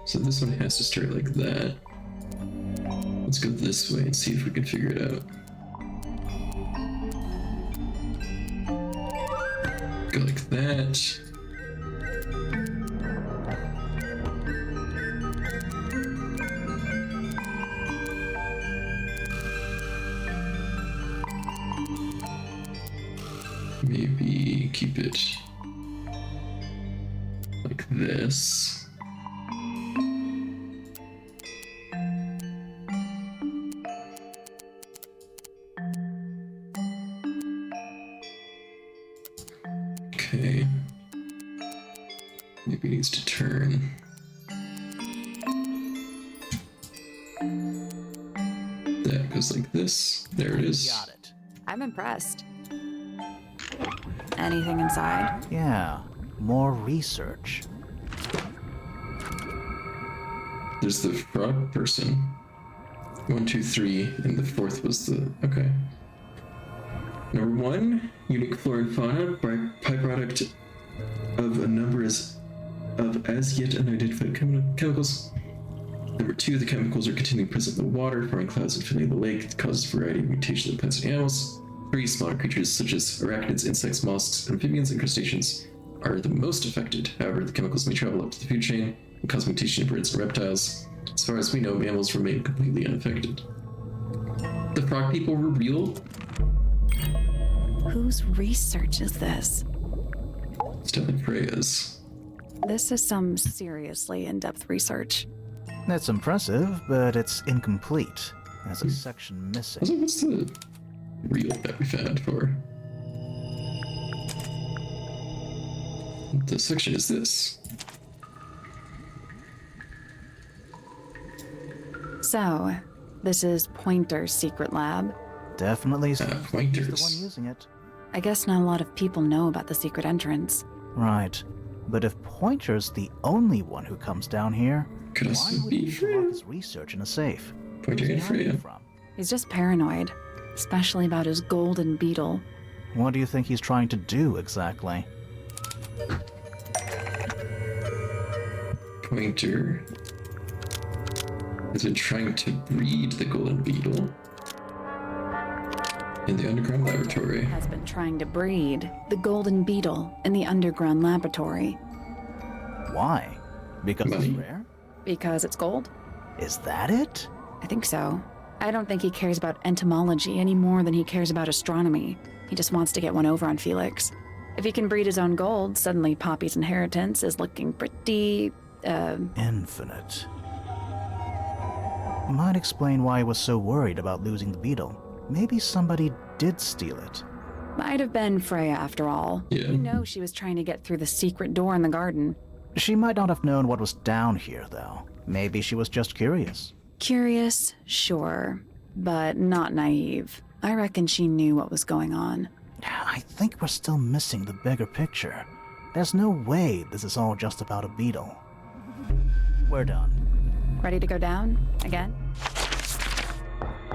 So this one has to start like that. Let's go this way and see if we can figure it out. Go like that. Maybe keep it like this. Okay. Maybe it needs to turn. That goes like this. There it is. Got it. I'm impressed. Anything inside? Yeah, more research. There's the frog person. 1, 2, 3, and the fourth was the. Okay. Number 1, unique flora and fauna, byproduct of a number of as yet unidentified chemicals. Number 2, the chemicals are continually present in the water, forming clouds and filling the lake. It causes a variety of mutations in plants and animals. 3, smaller creatures such as arachnids, insects, mollusks, amphibians, and crustaceans are the most affected. However, the chemicals may travel up to the food chain and cause mutation in birds and reptiles. As far as we know, mammals remain completely unaffected. The frog people were real. Whose research is this? It's definitely Freya's. This is some seriously in-depth research. That's impressive, but it's incomplete. There's a section missing. Also, what's the reel that we found for? The section is this. So, this is Pointer's secret lab. Definitely seems like he's the one Pointers. using it. I guess not a lot of people know about the secret entrance. Right. But if Pointer's the only one who comes down here, Could why also would he be need to Freya. lock his research in a safe? Pointer Where's and he hiding Freya. it from? He's just paranoid, especially about his golden beetle. What do you think he's trying to do exactly? Pointer has been trying to breed the golden beetle in the underground laboratory. Has been trying to breed the golden beetle in the underground laboratory. Why? Because Money. it's rare? Because it's gold? Is that it? I think so. I don't think he cares about entomology any more than he cares about astronomy. He just wants to get one over on Felix. If he can breed his own gold, suddenly Poppy's inheritance is looking pretty, Infinite. Might explain why he was so worried about losing the beetle. Maybe somebody did steal it. might have been Freya after all. Yeah. You know she was trying to get through the secret door in the garden. She might not have known what was down here, though. Maybe she was just curious. Curious, sure, but not naive. I reckon she knew what was going on. I think we're still missing the bigger picture. There's no way this is all just about a beetle. We're done. Ready to go down? Again?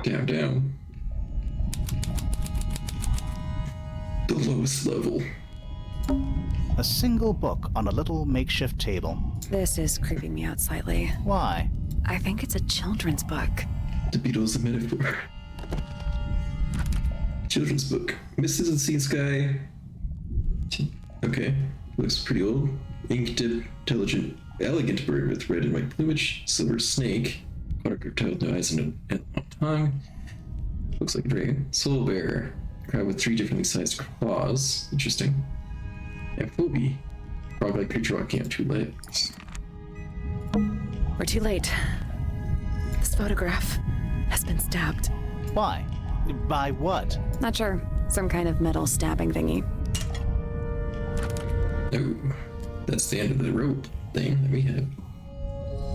Down, down. The lowest level. A single book on a little makeshift table. This is creeping me out slightly. Why? I think it's a children's book. The beetle is a metaphor. Children's book. Mrs. and Sea Sky. Okay. Looks pretty old. Ink dip, intelligent, elegant bird with red and white plumage, silver snake, autograph titled no eyes and a tongue. Looks like a dragon. Soul bear, crab with 3 differently sized claws. Interesting. Amphibie, frog-like creature walking on 2 legs. We're too late. This photograph has been stabbed. Why? By what? Not sure. Some kind of metal stabbing thingy. Oh, that's the end of the rope thing that we have.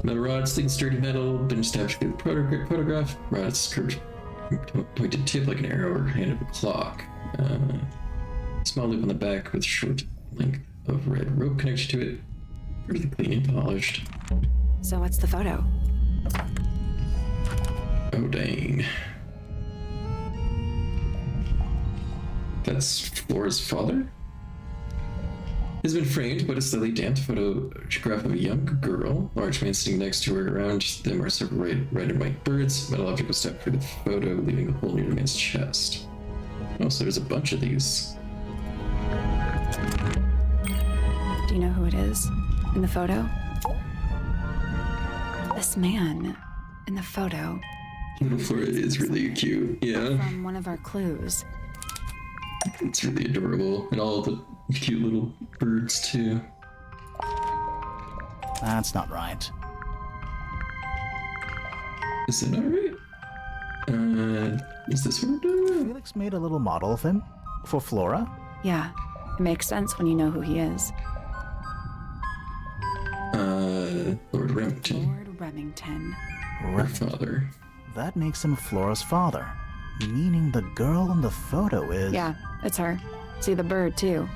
Metal rod, sling sturdy metal, been stabbed through the photograph. Rod's curved, pointed tip like an arrow or hand of a clock. Small loop on the back with short length of red rope connected to it. Fairly clean and polished. So what's the photo? Oh, dang. That's Flora's father? Has been framed but a slightly damped photograph of a young girl. Large man sitting next to her. Around them are several red and white birds. Metal object was stepped through the photo, leaving a hole near the man's chest. Oh, so there's a bunch of these. Do you know who it is in the photo? This man in the photo. Little Flora is really cute. Yeah. From one of our clues. It's really adorable. And all the cute little birds, too. That's not right. Is that not right? Is this what we're doing? Felix made a little model of him. For Flora? Yeah, it makes sense when you know who he is. Lord Remington. Lord Remington. Her father. That makes him Flora's father. Meaning the girl in the photo is... Yeah, it's her. See the bird, too.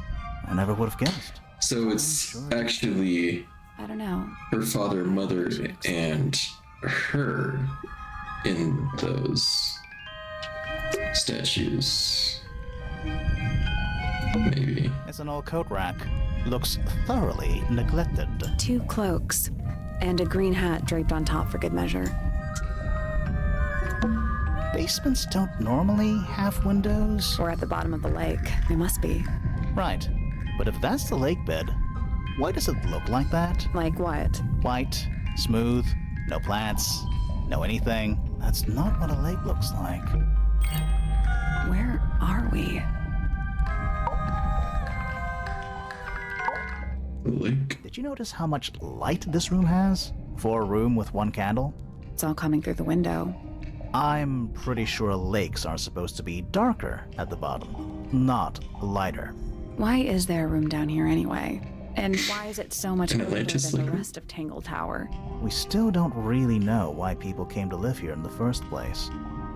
I never would have guessed. So it's actually I don't know. her father, mother, and her in those statues. Maybe. It's an old coat rack. Looks thoroughly neglected. 2 cloaks and a green hat draped on top for good measure. Basements don't normally have windows. We're at the bottom of the lake. They must be. Right. But if that's the lake bed, why does it look like that? Like what? White, smooth, no plants, no anything. That's not what a lake looks like. Where are we? The lake. Did you notice how much light this room has? For a room with 1 candle? It's all coming through the window. I'm pretty sure lakes are supposed to be darker at the bottom, not lighter. Why is there a room down here anyway? And why is it so much An older Atlantis than the like rest of Tangle Tower? We still don't really know why people came to live here in the first place.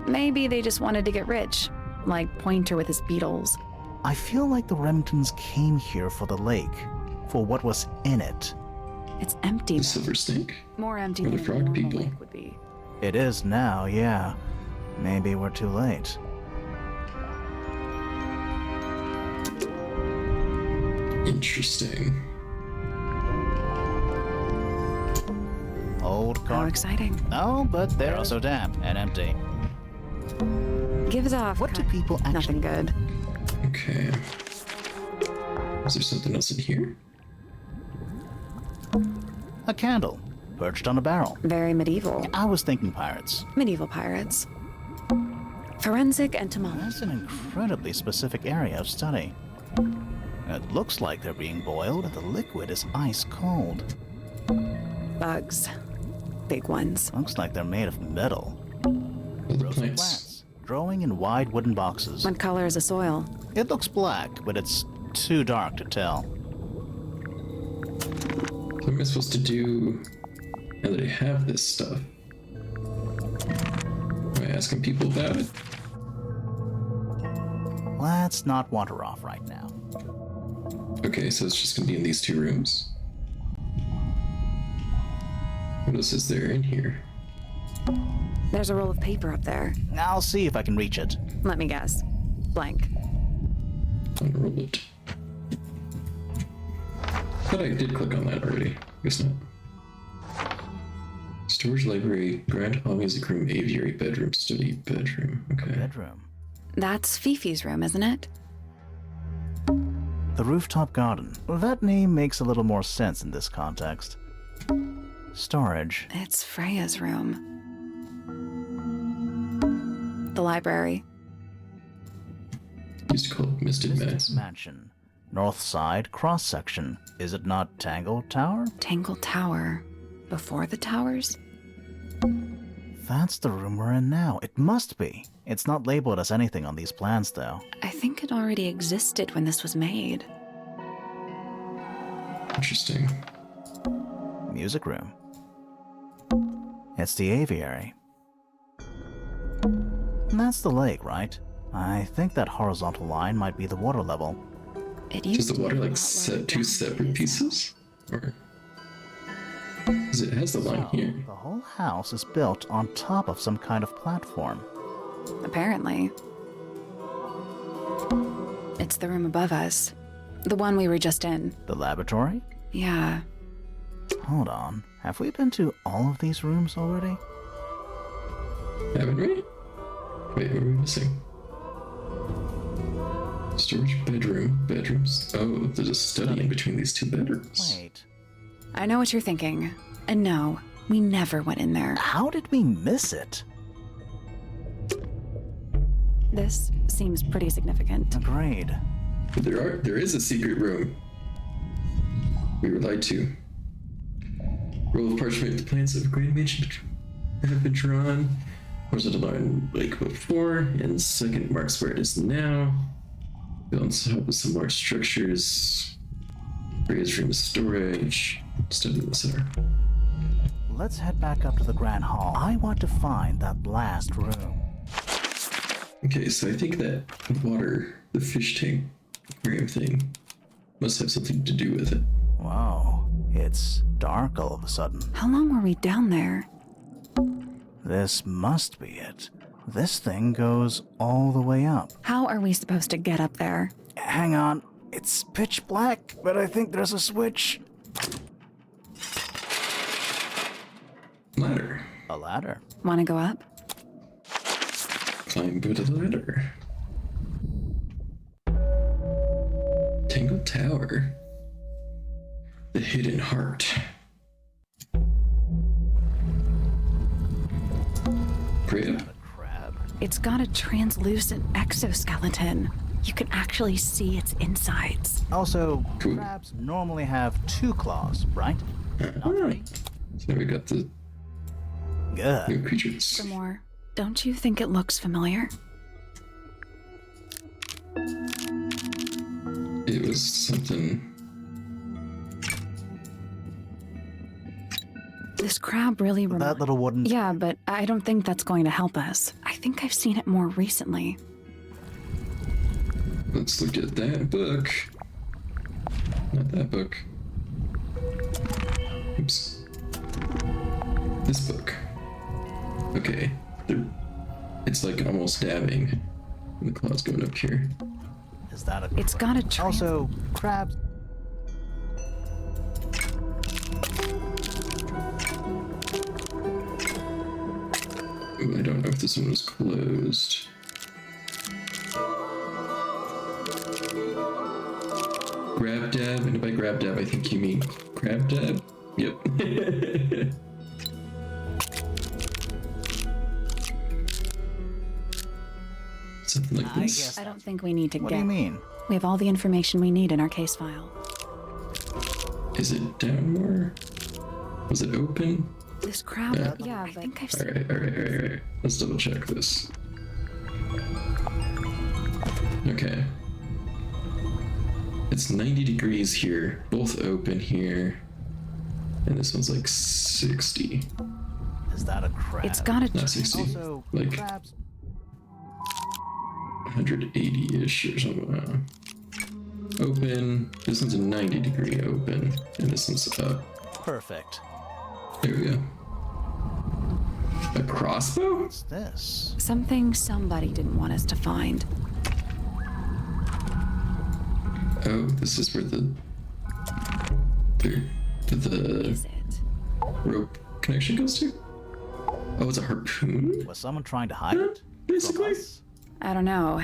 Maybe they just wanted to get rich, like Pointer with his beetles. I feel like the Remingtons came here for the lake, for what was in it. It's empty. The silver snake. More empty Or the than a frog normal people. lake would be. It is now, yeah. Maybe we're too late. Interesting. Old How car. exciting. No, but they're also damp and empty. Gives off. What do people actually... Nothing good. Okay. Is there something else in here? A candle, perched on a barrel. Very medieval. I was thinking pirates. Medieval pirates. Forensic entomology. That's an incredibly specific area of study. It looks like they're being boiled, and the liquid is ice cold. Bugs. Big ones. Looks like they're made of metal. All the Rows of plants. plants, growing in wide wooden boxes. What color is the soil? It looks black, but it's too dark to tell. What am I supposed to do now that I have this stuff? Am I asking people about it? Let's not wander off right now. Okay, so it's just gonna be in these 2 rooms. What else is there in here? There's a roll of paper up there. I'll see if I can reach it. Let me guess. Blank. Unroll it. Thought I did click on that already. Guess not. Storage, library, grand hall, music room, aviary, bedroom, study, bedroom. Okay. Bedroom. That's Fifi's room, isn't it? The rooftop garden. Well, that name makes a little more sense in this context. Storage. It's Freya's room. The library. Used to call it Misted Mansion. Mansion. North side, cross section. Is it not Tangle Tower? Tangle Tower. Before the towers? That's the room we're in now. It must be. It's not labeled as anything on these plans, though. I think it already existed when this was made. Interesting. Music room. It's the aviary. And that's the lake, right? I think that horizontal line might be the water level. Does the water like set 2 separate pieces? Or... Because it has the line here. The whole house is built on top of some kind of platform. Apparently. It's the room above us. The one we were just in. The laboratory? Yeah. Hold on. Have we been to all of these rooms already? Haven't we? Wait, what are we missing? Storage, bedroom, bedrooms. Oh, there's a study in between these 2 bedrooms. Wait. I know what you're thinking. And no, we never went in there. How did we miss it? This seems pretty significant. Agreed. But there is a secret room. We were lied to. Roll of parchment. The plans of a great mansion have been drawn. Horizontal line like before, and second marks where it is now. Built on top of some large structures. Raised room storage. Study the center. Let's head back up to the Grand Hall. I want to find that last room. Okay, so I think that water, the fish tank aquarium thing, must have something to do with it. Wow, it's dark all of a sudden. How long were we down there? This must be it. This thing goes all the way up. How are we supposed to get up there? Hang on. It's pitch black, but I think there's a switch. Ladder. A ladder. Want to go up? Climb to the ladder. Tangle Tower. The hidden heart. Crab. It's got a translucent exoskeleton. You can actually see its insides. Also, crabs normally have 2 claws, right? Not 3. So now we got the new creatures. For more, don't you think it looks familiar? It was something. This crab really That little wooden... Yeah, but I don't think that's going to help us. I think I've seen it more recently. Let's look at that book. Not that book. Oops. This book. Okay. It's like almost dabbing. And the claw's going up here. Is that a... It's got a Also, crabs... Ooh, I don't know if this one was closed. Grab dab, and by grab dab I think you mean crab dab? Yep. Something like this. I don't think we need to What get... do you mean? We have all the information we need in our case file. Is it down more? Was it open? This crowd? Yeah, but I think I've seen... Alright. Let's double check this. Okay. It's 90 degrees here. Both open here. And this one's like 60. Is that a crab? It's got a. Not 60. Also, Like crabs. 180-ish or something. Open. This one's a 90-degree open. And this one's up. Perfect. There we go. A crossbow? What's this? Something somebody didn't want us to find. Oh, this is where the Is it? rope connection goes to? Oh, it's a harpoon? Was someone trying to hide it? Basically. From us? I don't know,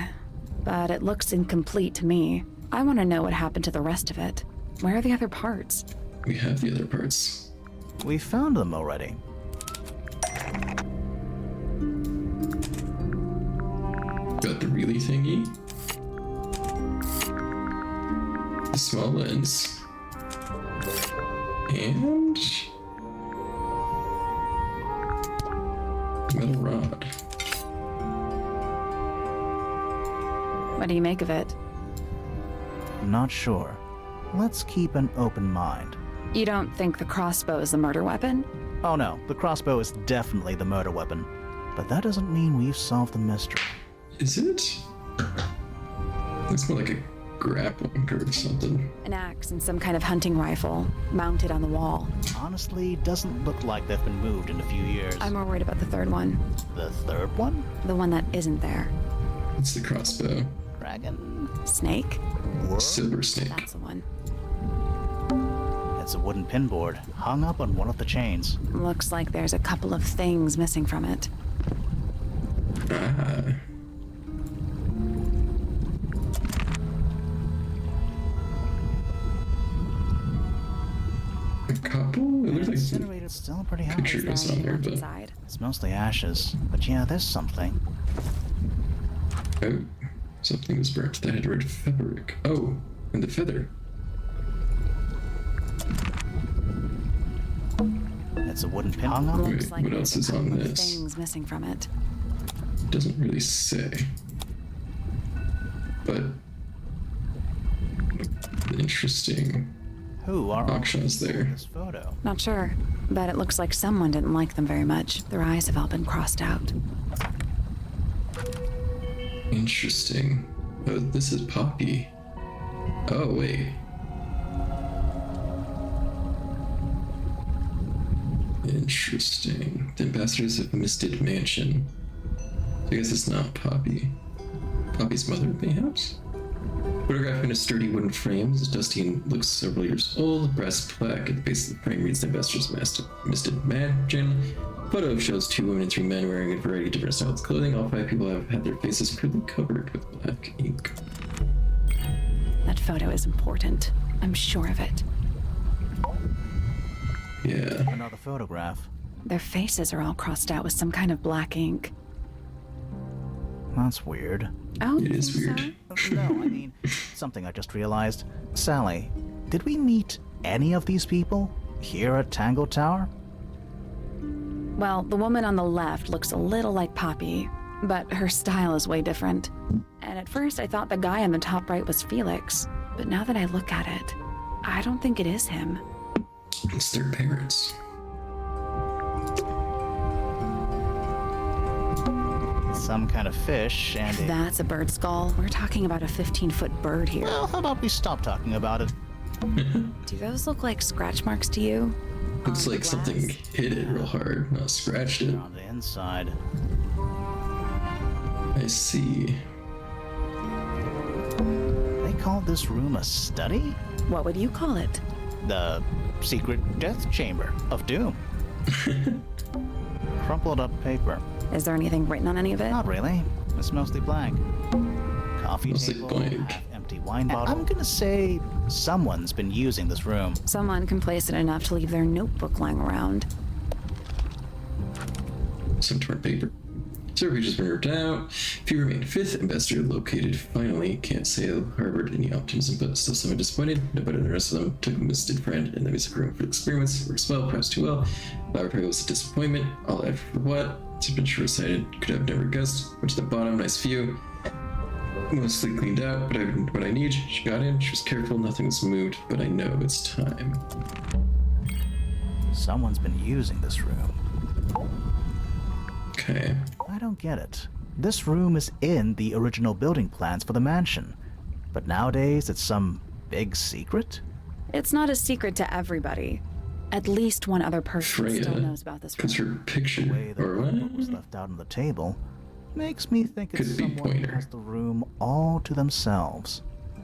but it looks incomplete to me. I want to know what happened to the rest of it. Where are the other parts? We have the other parts. We found them already. Got the really thingy. The small lens. And metal rod. What do you make of it? Not sure. Let's keep an open mind. You don't think the crossbow is the murder weapon? Oh no, the crossbow is definitely the murder weapon. But that doesn't mean we've solved the mystery. Is it? Looks more like a grappling hook or something. An axe and some kind of hunting rifle mounted on the wall. Honestly, doesn't look like they've been moved in a few years. I'm more worried about the third one. The third one? The one that isn't there. It's the crossbow. Dragon? Snake? Silver snake. That's the one. It's a wooden pinboard hung up on one of the chains. Looks like there's a couple of things missing from it. Ah. A couple? It looks like some Incinerated still pretty high. picture Is there goes on anything there, left but inside? It's mostly ashes, but yeah, there's something. oh, something was burnt that had red fabric. Oh, and the feather. It's a wooden pin hung up. Wait, Looks like what there's else is a on couple of this? things missing from it. Doesn't really say. But interesting Who are all options people in there. this photo? Not sure, but it looks like someone didn't like them very much. Their eyes have all been crossed out. Interesting. Oh, this is Poppy. Oh, wait. Interesting. The ambassadors of Misted Mansion. I guess it's not Poppy. Poppy's mother, perhaps? Photograph in a sturdy wooden frame. It's dusty and looks several years old. A brass plaque at the base of the frame reads the ambassadors of Misted Mansion. Photo shows 2 women and 3 men wearing a variety of different styles of clothing. All 5 people have had their faces crudely covered with black ink. That photo is important. I'm sure of it. Yeah. Another photograph. Their faces are all crossed out with some kind of black ink. That's weird. Oh, It is think weird. so? No, I mean, something I just realized. Sally, did we meet any of these people here at Tangle Tower? Well, the woman on the left looks a little like Poppy, but her style is way different. And at first I thought the guy on the top right was Felix, but now that I look at it, I don't think it is him. It's their parents. Some kind of fish and a... That's a bird skull. We're talking about a 15-foot bird here. Well, how about we stop talking about it? Do those look like scratch marks to you? Looks On the like something glass? hit it real hard, not scratched it. On the inside. I see. They call this room a study? What would you call it? The secret death chamber of doom. Crumpled up paper. Is there anything written on any of it? Not really. It's mostly blank. Coffee Mostly table, blank. empty wine bottle. I'm gonna say someone's been using this room. Someone complacent enough to leave their notebook lying around. Some torn paper. Survey has been ripped out. Few remain. 5th ambassador located. Finally, can't say I harbored any optimism, but still somewhat disappointed. Nobody than the rest of them took a misted friend in the music room for experiments. Works well, perhaps too well. Laboratory was a disappointment. All that for what? It's been short-sighted. Could have never guessed. Went to the bottom. Nice view. Mostly cleaned out, but I had what I need. She got in. She was careful. Nothing was moved, but I know it's time. Someone's been using this room. Okay. I don't get it. This room is in the original building plans for the mansion, but nowadays it's some big secret? It's not a secret to everybody. At least one other person Freya still knows about this puts room. her picture, The way the or notebook was what? left out on the table makes me think it's Could be someone who Pointer. has the room all to themselves.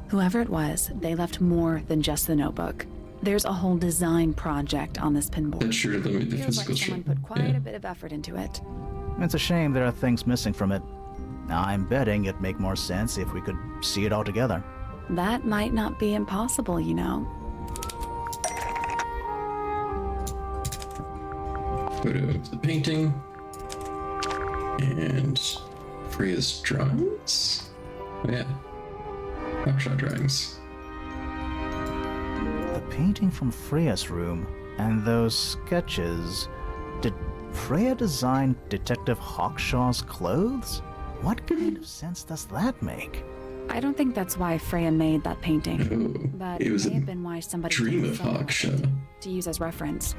Whoever it was, they left more than just the notebook. There's a whole design project on this pinboard. That sure limit the Feels physical like someone shape. put quite Yeah. a bit of effort into it. It's a shame there are things missing from it. I'm betting it'd make more sense if we could see it all together. That might not be impossible, you know. Photo of the painting. And Freya's drawings? Oh, yeah. Hawkshot drawings. The painting from Freya's room and those sketches. Did Freya design Detective Hawkshaw's clothes? What kind of sense does that make? I don't think that's why Freya made that painting. Oh, But it was may a have been why somebody dream took of a photo Hawkshaw. it to use as reference.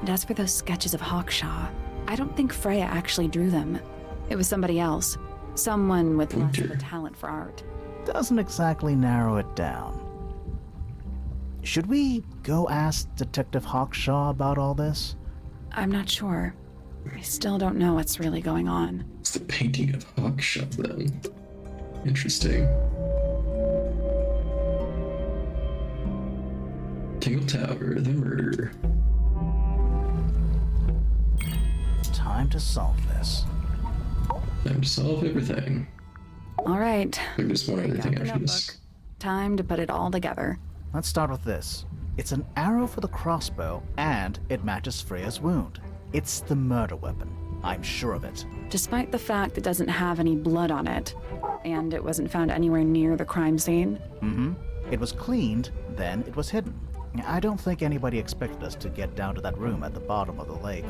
And as for those sketches of Hawkshaw, I don't think Freya actually drew them. It was somebody else. Someone with less of a Pointer. talent for art. Doesn't exactly narrow it down. Should we go ask Detective Hawkshaw about all this? I'm not sure. I still don't know what's really going on. It's the painting of Hawkshot then. Interesting. Tangle Tower, the murder. Time to solve this. Time to solve everything. All right. There's just one other Got thing the after this. notebook. Time to put it all together. Let's start with this. It's an arrow for the crossbow, and it matches Freya's wound. It's the murder weapon. I'm sure of it. Despite the fact it doesn't have any blood on it, and it wasn't found anywhere near the crime scene. It was cleaned, then it was hidden. I don't think anybody expected us to get down to that room at the bottom of the lake.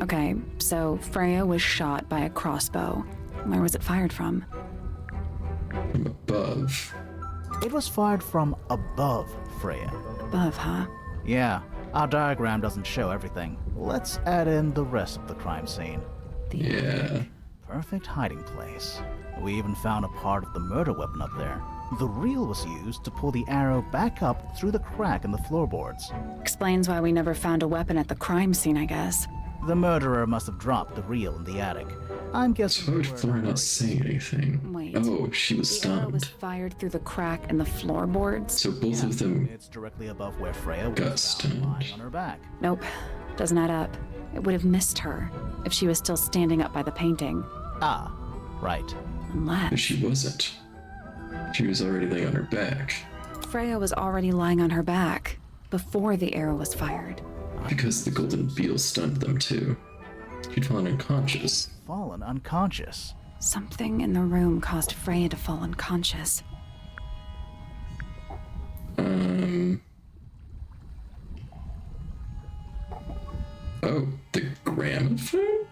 Okay, so Freya was shot by a crossbow. Where was it fired from? From above. It was fired from above Freya. Above, huh? Yeah, our diagram doesn't show everything. Let's add in the rest of the crime scene. Yeah. Perfect hiding place. We even found a part of the murder weapon up there. The reel was used to pull the arrow back up through the crack in the floorboards. Explains why we never found a weapon at the crime scene, I guess. The murderer must have dropped the reel in the attic. I'm guessing. So how did where- Flora not say anything? Wait. Oh, she was The arrow was stunned. fired through the crack in the floorboards? So both of them It's directly above where Freya got was found stunned. lying on her back. Nope. Doesn't add up. It would have missed her if she was still standing up by the painting. Ah, right. But Unless she wasn't. She was already laying on her back. Freya was already lying on her back before the arrow was fired. Because the golden beetle stunned them too. She'd fallen unconscious. Fallen unconscious. Something in the room caused Freya to fall unconscious. Oh, the gramophone?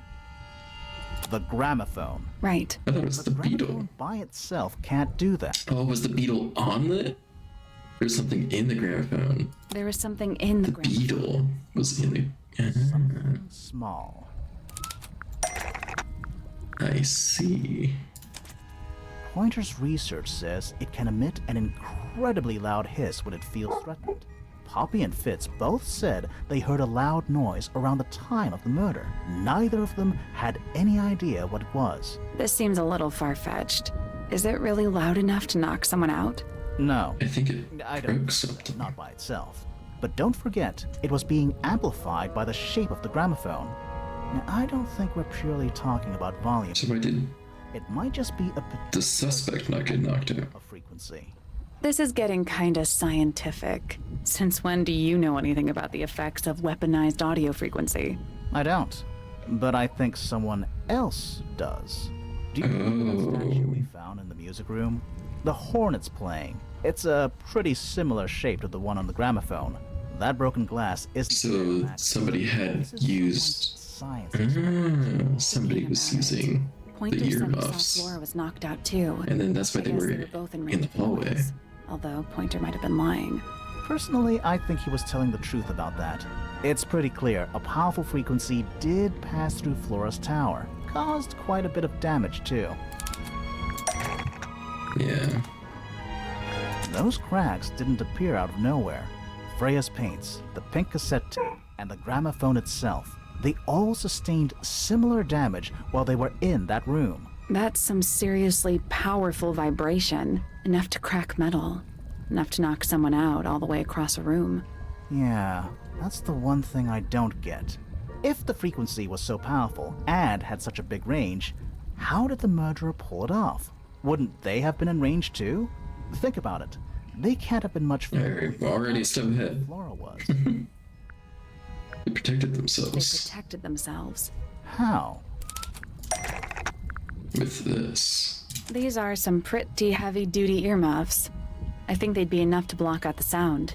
The gramophone. Right. I thought it was the beetle. Gramophone by itself can't do that. Oh, was the beetle on the? There's something in the gramophone. There was something in the The gramophone. beetle was in the. Something small. I see. Pointer's research says it can emit an incredibly loud hiss when it feels threatened. Poppy and Fitz both said they heard a loud noise around the time of the murder. Neither of them had any idea what it was. This seems a little far-fetched. Is it really loud enough to knock someone out? No, I think it I don't. broke something. Not by itself. But don't forget, it was being amplified by the shape of the gramophone. Now, I don't think we're purely talking about volume. So why did It might just be a the particular suspect not get knocked out? of frequency. This is getting kinda scientific. Since when do you know anything about the effects of weaponized audio frequency? I don't, but I think someone else does. Do you remember that statue we found in the music room? The horn it's playing. It's a pretty similar shape to the one on the gramophone. That broken glass is. So somebody had used. Somebody was using the Pointer said he saw earmuffs. Flora was knocked out too. And then that's why I they guess were both in in the range of hallway. noise. Although Pointer might have been lying. Personally, I think he was telling the truth about that. It's pretty clear a powerful frequency did pass through Flora's tower. Caused quite a bit of damage, too. Yeah. Those cracks didn't appear out of nowhere. Freya's paints, the pink cassette tape, and the gramophone itself, they all sustained similar damage while they were in that room. That's some seriously powerful vibration. Enough to crack metal. Enough to knock someone out all the way across a room. Yeah, that's the one thing I don't get. If the frequency was so powerful and had such a big range, how did the murderer pull it off? Wouldn't they have been in range too? Think about it. They can't have been much They're already a step ahead. Flora was. They protected They themselves protected themselves. How? with this. These are some pretty heavy-duty earmuffs. I think they'd be enough to block out the sound.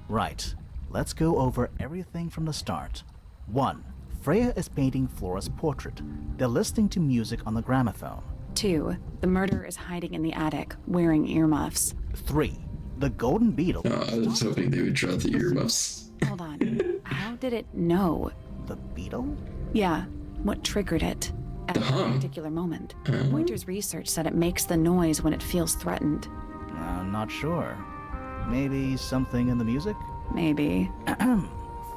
Right. Let's go over everything from the start. 1. Freya is painting Flora's portrait. They're listening to music on the gramophone. 2. The murderer is hiding in the attic, wearing earmuffs. 3. The golden beetle... I was hoping they would draw the earmuffs. Hold on. How did it know? The beetle? Yeah. What triggered it? At The that hum. particular moment. Pointer's research said it makes the noise when it feels threatened. I'm not sure. Maybe something in the music? Maybe.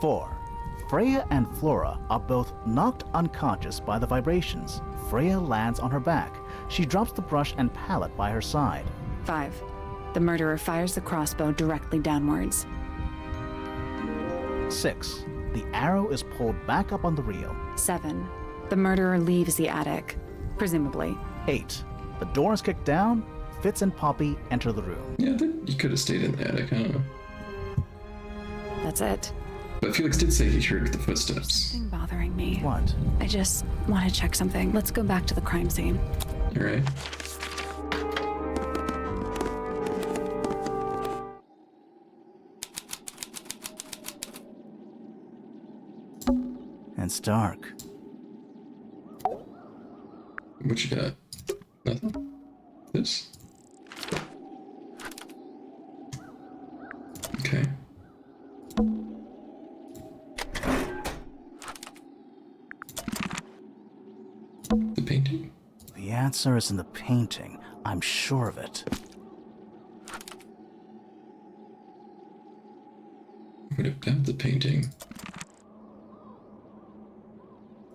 4. Freya and Flora are both knocked unconscious by the vibrations. Freya lands on her back. She drops the brush and palette by her side. 5. The murderer fires the crossbow directly downwards. 6. The arrow is pulled back up on the reel. 7. The murderer leaves the attic, presumably. 8. The door is kicked down. Fitz and Poppy enter the room. Yeah, you could have stayed in the attic, I don't know. That's it. But Felix did say he heard the footsteps. Nothing bothering me. What? I just want to check something. Let's go back to the crime scene. Alright. And it's dark. What you got? Nothing? This? Okay. The painting? The answer is in the painting. I'm sure of it. What about the painting?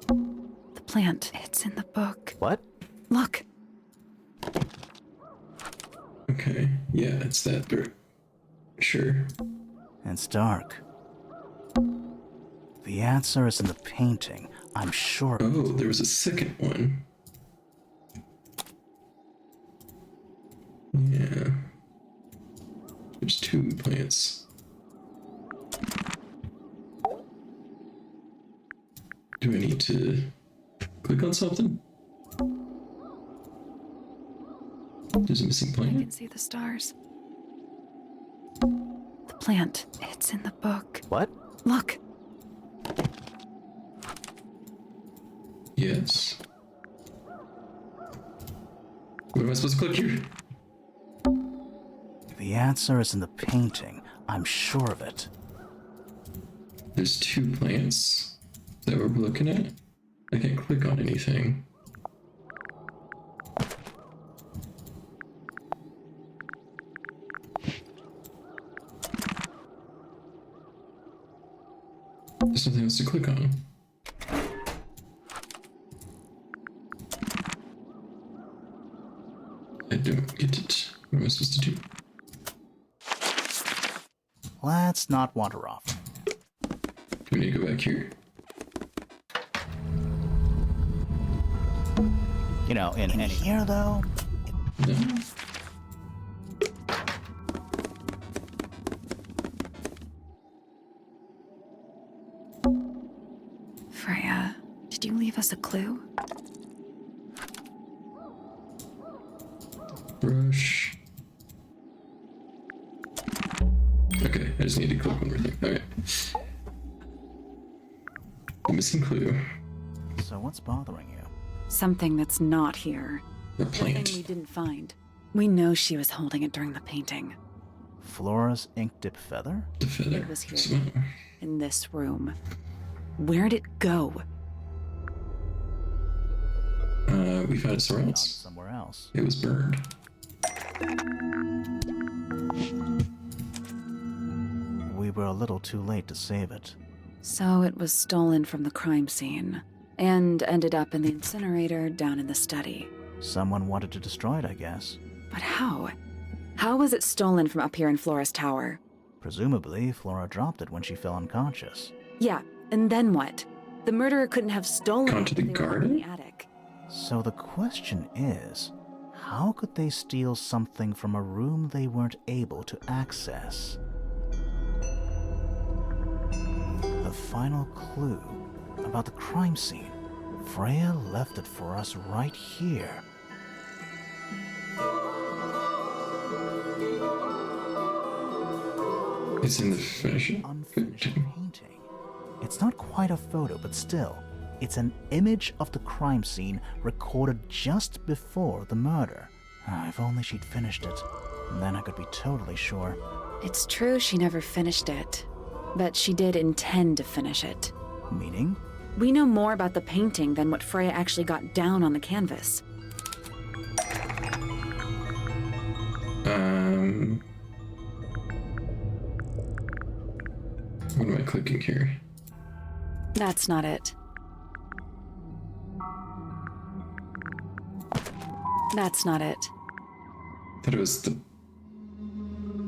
The plant. It's in the book. What? Look. Okay, yeah, it's that bird. Sure. And it's dark. The answer is in the painting. I'm sure. Oh, there was a second one. Yeah. There's 2 plants. Do I need to click on something? There's a missing I can plant? see the stars. The plant. It's in the book. What? Look. Yes. What am I supposed to click here? The answer is in the painting. I'm sure of it. There's 2 plants. Is that what we're looking at? I can't click on anything. There's nothing else to click on. I don't get it. What am I supposed to do? Let's not wander off. Do we need to go back here? You know, in here though. No? Freya, did you leave us a clue? Brush. Okay, I just need to click one more thing. Okay. The missing clue. So what's bothering you? Something that's not here. A The thing plant. we didn't find. We know she was holding it during the painting. Flora's ink dip feather? The feather. It was here, So, in this room. Where'd it go? we found it somewhere Gone else. somewhere else. It was burned. We were a little too late to save it. So it was stolen from the crime scene, and ended up in the incinerator down in the study. Someone wanted to destroy it, I guess. But how? How was it stolen from up here in Flora's tower? Presumably, Flora dropped it when she fell unconscious. Yeah, and then what? The murderer couldn't have stolen Gone it to the if they were up in garden? the attic. So the question is, how could they steal something from a room they weren't able to access? The final clue about the crime scene. Freya left it for us right here. It's in the finishing. Unfinished painting. It's not quite a photo, but still, it's an image of the crime scene recorded just before the murder. If only she'd finished it. Then I could be totally sure. It's true she never finished it, but she did intend to finish it. Meaning? We know more about the painting than what Freya actually got down on the canvas. What am I clicking here? That's not it. That's not it. Thought it was the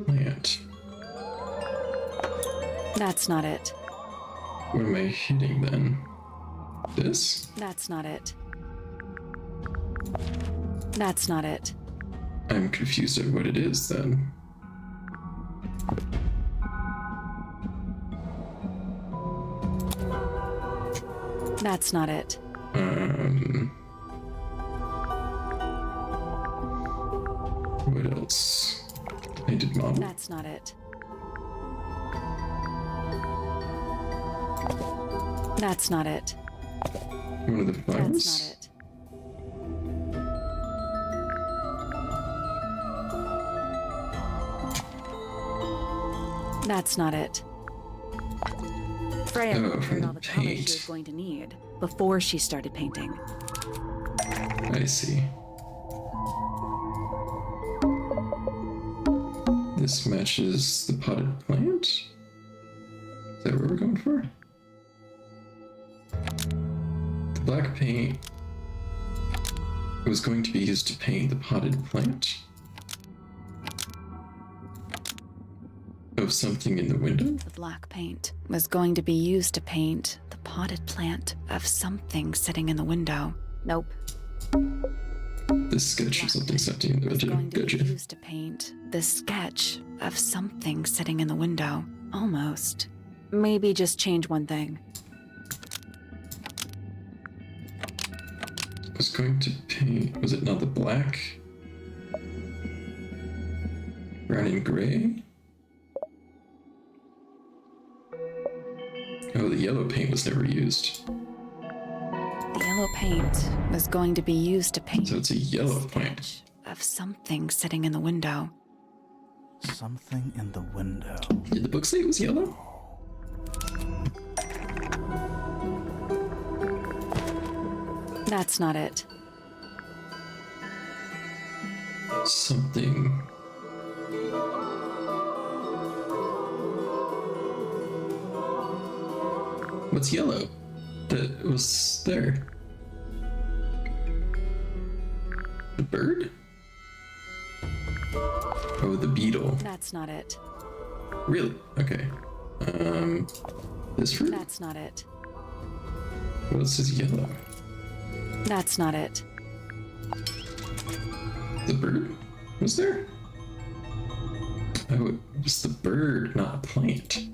plant. That's not it. What am I hitting then? This? That's not it. That's not it. I'm confused at what it is then. That's not it. What else? Painted model. That's not it. That's not it. One of the That's flowers. not it. That's not it. Freya Oh, prepared from all the the colors she paint. was going to need before she started painting. I see. This matches the potted plant? Is that what we're going for? The black paint was going to be used to paint the potted plant of something in the window? The black paint was going to be used to paint the potted plant of something sitting in the window. Nope. This sketch of something in the Was window. going to be Gotcha. used to paint the sketch of something sitting in the window. Almost. Maybe just change one thing. I was going to paint. Was it not the black? Brown and gray? Oh, the yellow paint was never used. The yellow paint was going to be used to paint So it's a yellow the paint. sketch of something sitting in the window. Something in the window. Did the book say it was yellow? That's not it. Something. What's yellow? That was there. The bird? Oh, the beetle. That's not it. Really? Okay. This fruit? That's not it. What else is yellow? That's not it. The bird? Was there? Oh, it was the bird, not a plant.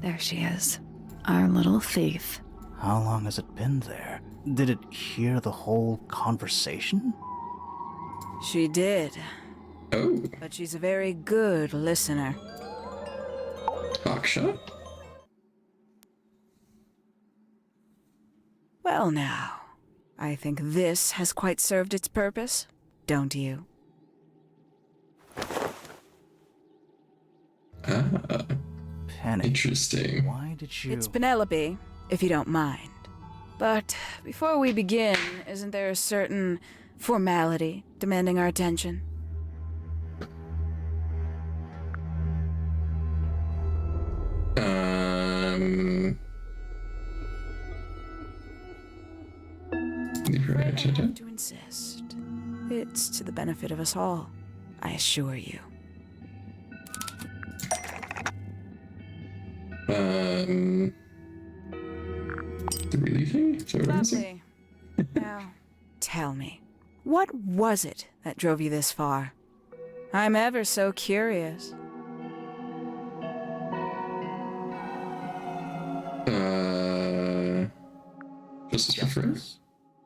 There she is. Our little thief. How long has it been there? Did it hear the whole conversation? She did, Oh, but she's a very good listener. Hawkshot? Well, now, I think this has quite served its purpose, don't you? Ah, Penny. interesting. Why did you... It's Penelope, if you don't mind. But before we begin, isn't there a certain formality demanding our attention? I have to insist. It's to the benefit of us all, I assure you. The relieving? Is that what it is? Lovely. Now, tell me, what was it that drove you this far? I'm ever so curious. Justice for Freya?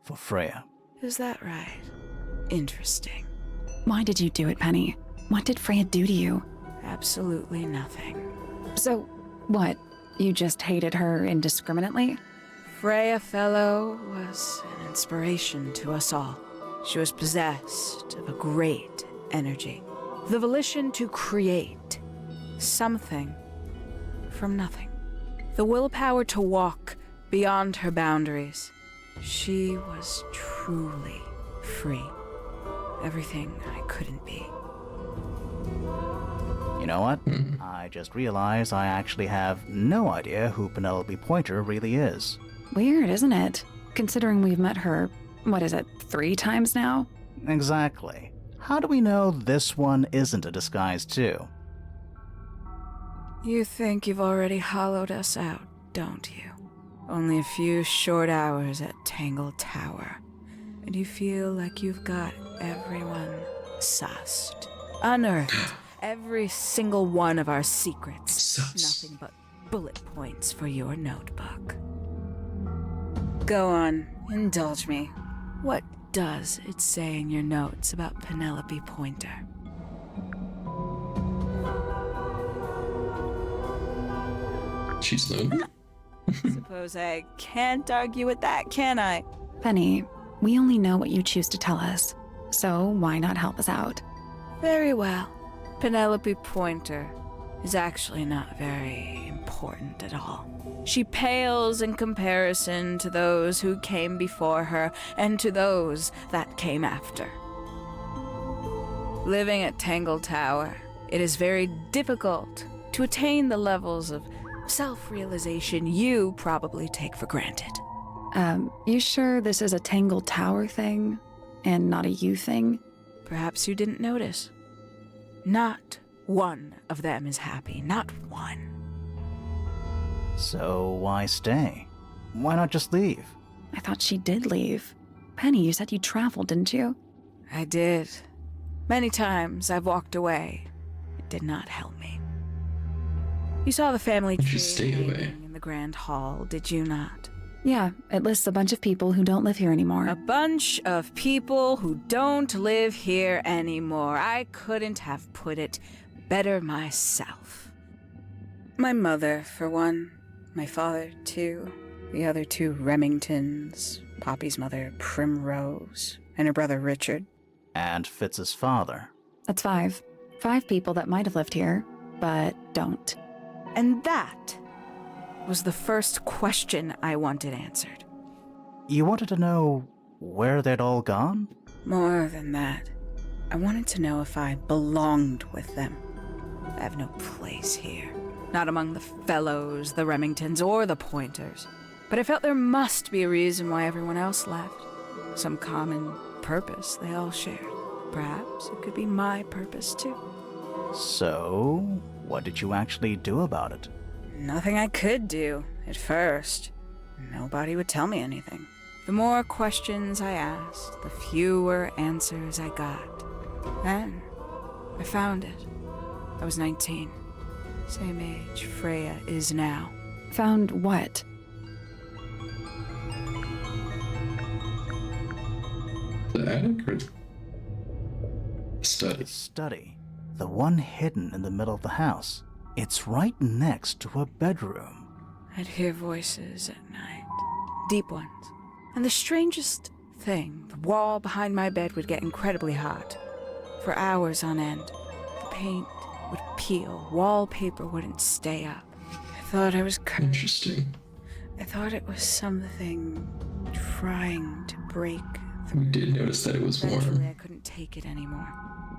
For Freya. Is that right? Interesting. Why did you do it, Penny? What did Freya do to you? Absolutely nothing. So, what? You just hated her indiscriminately? Freya Fellow was an inspiration to us all. She was possessed of a great energy, the volition to create something from nothing, the willpower to walk beyond her boundaries. She was truly free. Everything I couldn't be. You know what? I just realized I actually have no idea who Penelope Pointer really is. Weird, isn't it? Considering we've met her, what is it, 3 times now? Exactly. How do we know this one isn't a disguise too? You think you've already hollowed us out, don't you? Only a few short hours at Tangle Tower, and you feel like you've got everyone sussed, unearthed every single one of our secrets. Nothing but bullet points for your notebook. Go on, indulge me. What does it say in your notes about Penelope Pointer? She's lonely? Suppose I can't argue with that, can I? Penny, we only know what you choose to tell us, so why not help us out? Very well. Penelope Pointer is actually not very important at all. She pales in comparison to those who came before her and to those that came after. Living at Tangle Tower, it is very difficult to attain the levels of self-realization you probably take for granted. You sure this is a Tangle Tower thing and not a you thing? Perhaps you didn't notice. Not one of them is happy, not one. So why stay? Why not just leave? I thought she did leave. Penny, you said you traveled, didn't you? I did. Many times I've walked away. It did not help me. You saw the family tree hanging in the grand hall, did you not? Yeah, it lists a bunch of people who don't live here anymore. A bunch of people who don't live here anymore. I couldn't have put it better myself. My mother, for one. My father, too. The other 2 Remingtons. Poppy's mother, Primrose. And her brother, Richard. And Fitz's father. That's 5. 5 people that might have lived here, but don't. And that was the first question I wanted answered. You wanted to know where they'd all gone? More than that. I wanted to know if I belonged with them. I have no place here. Not among the Fellows, the Remingtons, or the Pointers. But I felt there must be a reason why everyone else left. Some common purpose they all shared. Perhaps it could be my purpose, too. So, what did you actually do about it? Nothing I could do, at first. Nobody would tell me anything. The more questions I asked, the fewer answers I got. Then, I found it. I was 19. Same age Freya is now. Found what? The attic or study? Study. The one hidden in the middle of the house. It's right next to a bedroom. I'd hear voices at night. Deep ones. And the strangest thing, the wall behind my bed would get incredibly hot. For hours on end. The paint would peel, wallpaper wouldn't stay up. I thought I was cursed. Interesting. I thought it was something trying to break through. We did notice that it was Eventually, I warm. couldn't take it anymore.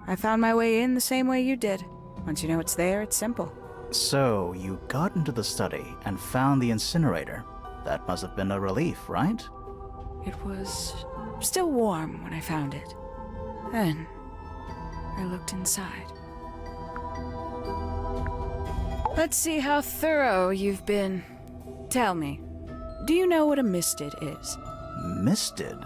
I found my way in the same way you did. Once you know it's there, it's simple. So, you got into the study and found the incinerator. That must have been a relief, right? It was still warm when I found it. Then, I looked inside. Let's see how thorough you've been. Tell me, do you know what a misted is? Misted?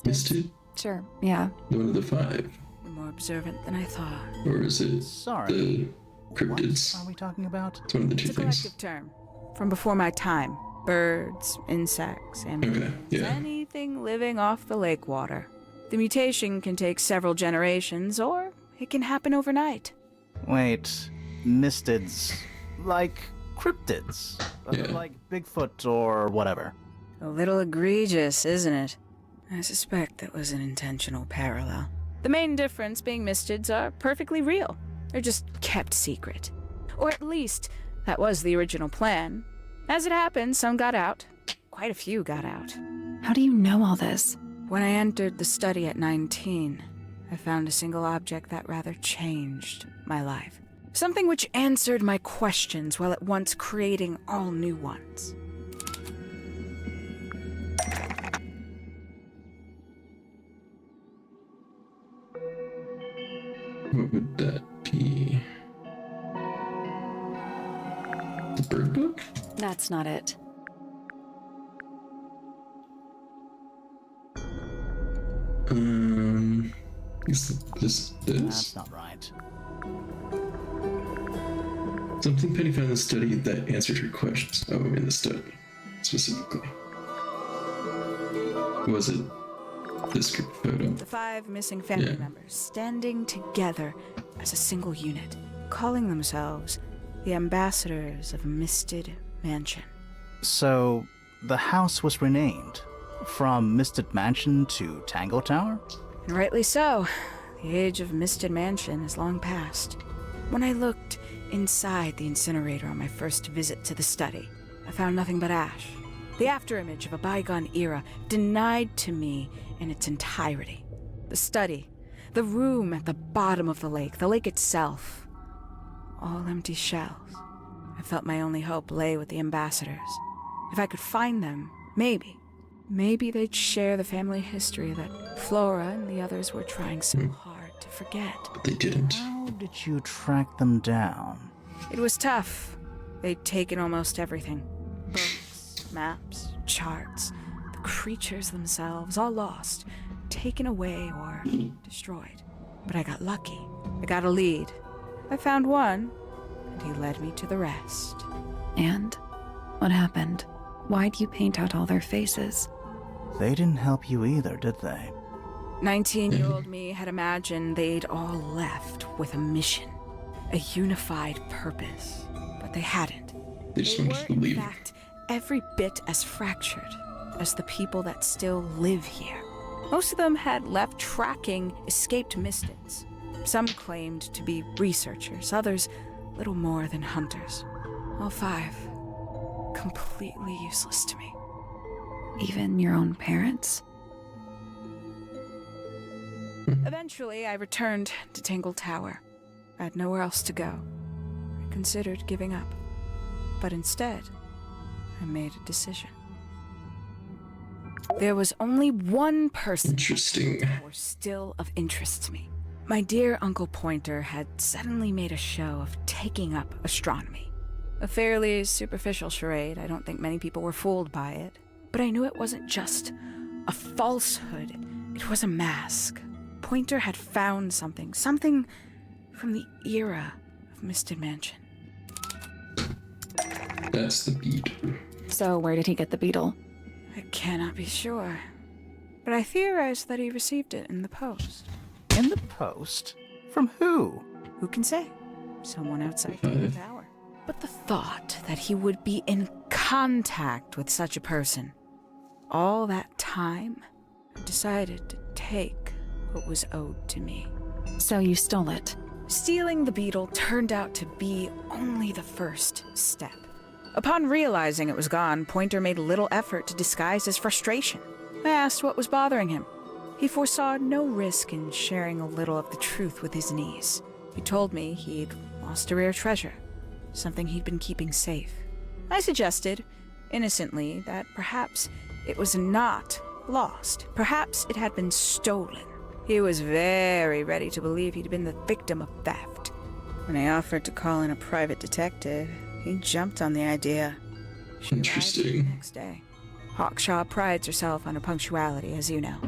Misted? Sure, yeah. The one of the 5? You're more observant than I thought. Or is it Sorry. the cryptids? What are we talking about? It's one of the 2 It's a things. collective term from before my time. Birds, insects, amphibians, yeah. anything living off the lake water. The mutation can take several generations, or it can happen overnight. Wait, mistids. Like cryptids. Yeah. Like Bigfoot or whatever. A little egregious, isn't it? I suspect that was an intentional parallel. The main difference being mistids are perfectly real. They're just kept secret. Or at least, that was the original plan. As it happened, some got out. Quite a few got out. How do you know all this? When I entered the study at 19, I found a single object that rather changed my life. Something which answered my questions while at once creating all new ones. What would that be? The bird book? That's not it. Is this? That's not right. Something Penny found in the study that answered her questions. Oh, in the study, specifically. Was it this group photo? The 5 missing family members standing together as a single unit, calling themselves the ambassadors of a misted mansion. So, the house was renamed from Misted Mansion to Tangle Tower? And rightly so. The age of Misted Mansion is long past. When I looked inside the incinerator on my first visit to the study, I found nothing but ash. The afterimage of a bygone era denied to me in its entirety. The study, the room at the bottom of the lake itself, all empty shells. I felt my only hope lay with the ambassadors. If I could find them, maybe they'd share the family history that Flora and the others were trying so hard to forget. But they didn't. How did you track them down? It was tough. They'd taken almost everything. Books, maps, charts, the creatures themselves, all lost, taken away or destroyed. But I got lucky. I got a lead. I found one, and he led me to the rest. And? What happened? Why'd you paint out all their faces? They didn't help you either, did they? 19-year-old me had imagined they'd all left with a mission, a unified purpose. But they hadn't. They just They wanted were, to in leave. fact, every bit as fractured as the people that still live here. Most of them had left tracking escaped mystids. Some claimed to be researchers, others little more than hunters. All 5 completely useless to me. Even your own parents? Eventually, I returned to Tangle Tower. I had nowhere else to go. I considered giving up. But instead, I made a decision. There was only one person Interesting. who was still of interest to me. My dear Uncle Pointer had suddenly made a show of taking up astronomy. A fairly superficial charade. I don't think many people were fooled by it. But I knew it wasn't just a falsehood. It was a mask. Pointer had found something from the era of Misted Mansion. That's the beat. So where did he get the beetle? I cannot be sure. But I theorized that he received it in the post. In the post? From who? Who can say? Someone outside the tower. But the thought that he would be in contact with such a person, all that time, I decided to take what was owed to me. So you stole it. Stealing the beetle turned out to be only the first step. Upon realizing it was gone, Pointer made little effort to disguise his frustration. I asked what was bothering him. He foresaw no risk in sharing a little of the truth with his niece. He told me he'd lost a rare treasure, something he'd been keeping safe. I suggested, innocently, that perhaps it was not lost. Perhaps it had been stolen. He was very ready to believe he'd been the victim of theft. When I offered to call in a private detective, he jumped on the idea. She arrived Interesting. the next day. Hawkshaw prides herself on her punctuality, as you know.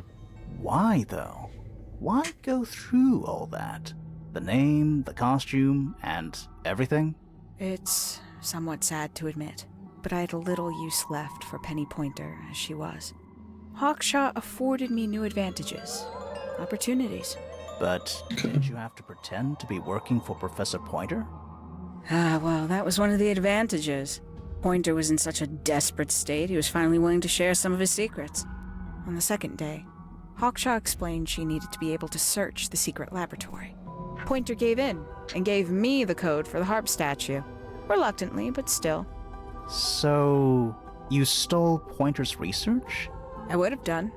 Why, though? Why go through all that? The name, the costume, and everything? It's somewhat sad to admit, but I had little use left for Penny Pointer as she was. Hawkshaw afforded me new advantages, opportunities. But did you have to pretend to be working for Professor Pointer? Well, that was one of the advantages. Pointer was in such a desperate state, he was finally willing to share some of his secrets. On the second day, Hawkshaw explained she needed to be able to search the secret laboratory. Pointer gave in and gave me the code for the harp statue. Reluctantly, but still. So, you stole Pointer's research? I would have done,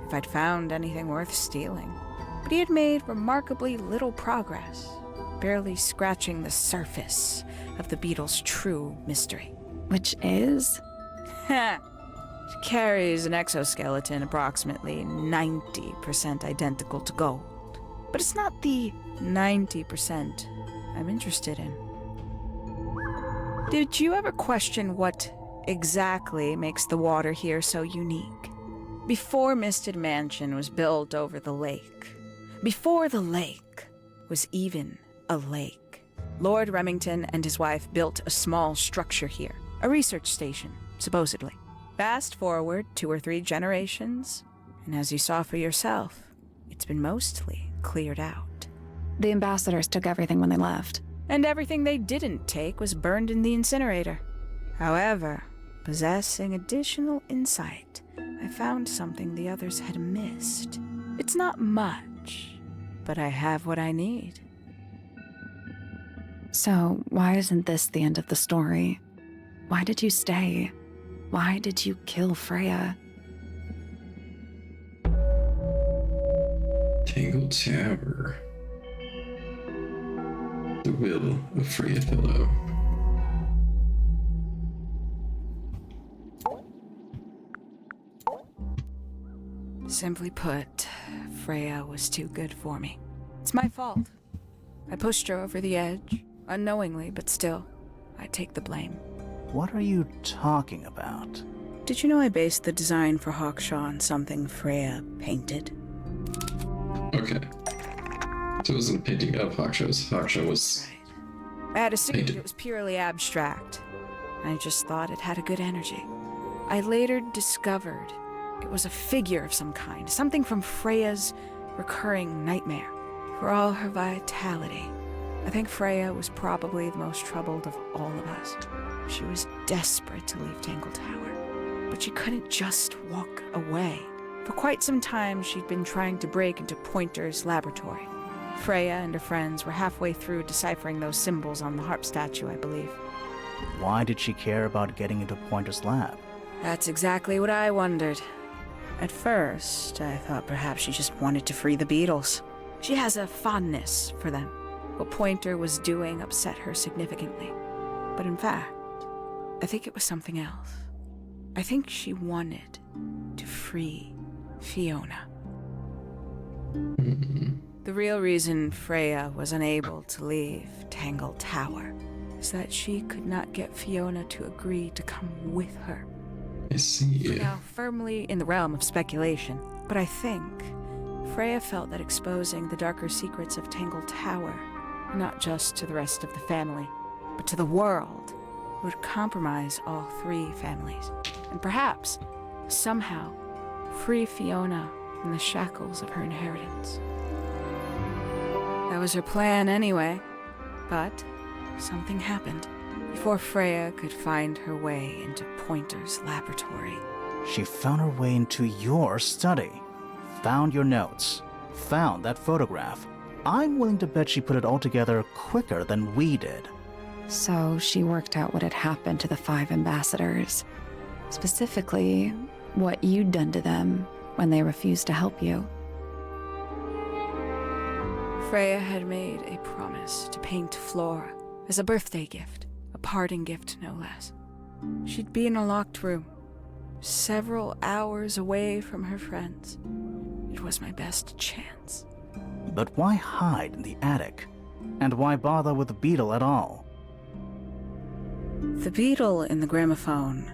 if I'd found anything worth stealing. But he had made remarkably little progress, barely scratching the surface of the beetle's true mystery. Which is? She carries an exoskeleton approximately 90% identical to gold. But it's not the 90% I'm interested in. Did you ever question what exactly makes the water here so unique? Before Misted Mansion was built over the lake, before the lake was even a lake, Lord Remington and his wife built a small structure here, a research station, supposedly. Fast forward 2 or 3 generations, and as you saw for yourself, it's been mostly cleared out. The ambassadors took everything when they left. And everything they didn't take was burned in the incinerator. However, possessing additional insight, I found something the others had missed. It's not much, but I have what I need. So, why isn't this the end of the story? Why did you stay? Why did you kill Freya? Tangle Tower. The will of Freya Pillow. Simply put, Freya was too good for me. It's my fault. I pushed her over the edge, unknowingly, but still, I take the blame. What are you talking about? Did you know I based the design for Hawkshaw on something Freya painted? Okay. So it wasn't a painting of Hawkshaw's. Hawkshaw was I had assumed painted. it was purely abstract. I just thought it had a good energy. I later discovered it was a figure of some kind, something from Freya's recurring nightmare. For all her vitality, I think Freya was probably the most troubled of all of us. She was desperate to leave Tangle Tower, but she couldn't just walk away. For quite some time, she'd been trying to break into Pointer's laboratory. Freya and her friends were halfway through deciphering those symbols on the harp statue, I believe. Why did she care about getting into Pointer's lab? That's exactly what I wondered. At first, I thought perhaps she just wanted to free the beetles. She has a fondness for them. What Pointer was doing upset her significantly. But in fact, I think it was something else. I think she wanted to free Fiona. The real reason Freya was unable to leave Tangle Tower is that she could not get Fiona to agree to come with her. I see. Now, firmly in the realm of speculation, but I think Freya felt that exposing the darker secrets of Tangle Tower, not just to the rest of the family, but to the world, would compromise all 3 families, and perhaps, somehow, free Fiona from the shackles of her inheritance. That was her plan anyway, but something happened. Before Freya could find her way into Pointer's laboratory. She found her way into your study, found your notes, found that photograph. I'm willing to bet she put it all together quicker than we did. So she worked out what had happened to the 5 ambassadors. Specifically, what you'd done to them when they refused to help you. Freya had made a promise to paint Flora as a birthday gift, a parting gift no less. She'd be in a locked room, several hours away from her friends. It was my best chance. But why hide in the attic? And why bother with the beetle at all? The beetle in the gramophone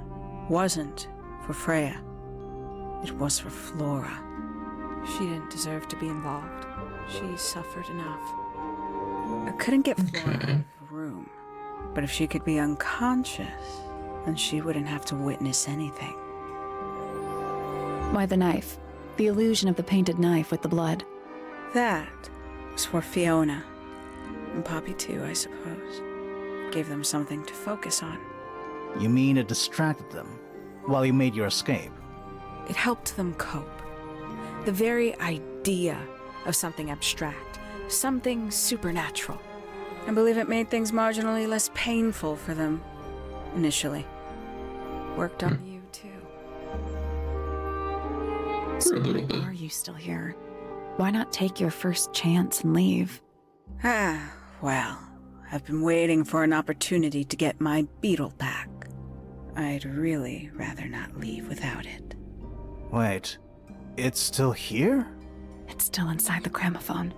wasn't for Freya. It was for Flora. She didn't deserve to be involved. She suffered enough. I couldn't get Flora out of the room, but if she could be unconscious, then she wouldn't have to witness anything. Why the knife? The illusion of the painted knife with the blood. That was for Fiona. And Poppy too, I suppose. Gave them something to focus on. You mean it distracted them while you made your escape? It helped them cope. The very idea of something abstract, something supernatural. I believe it made things marginally less painful for them, initially. Worked on you, too. So why are you still here? Why not take your first chance and leave? Well, I've been waiting for an opportunity to get my beetle back. I'd really rather not leave without it. Wait, it's still here? It's still inside the gramophone.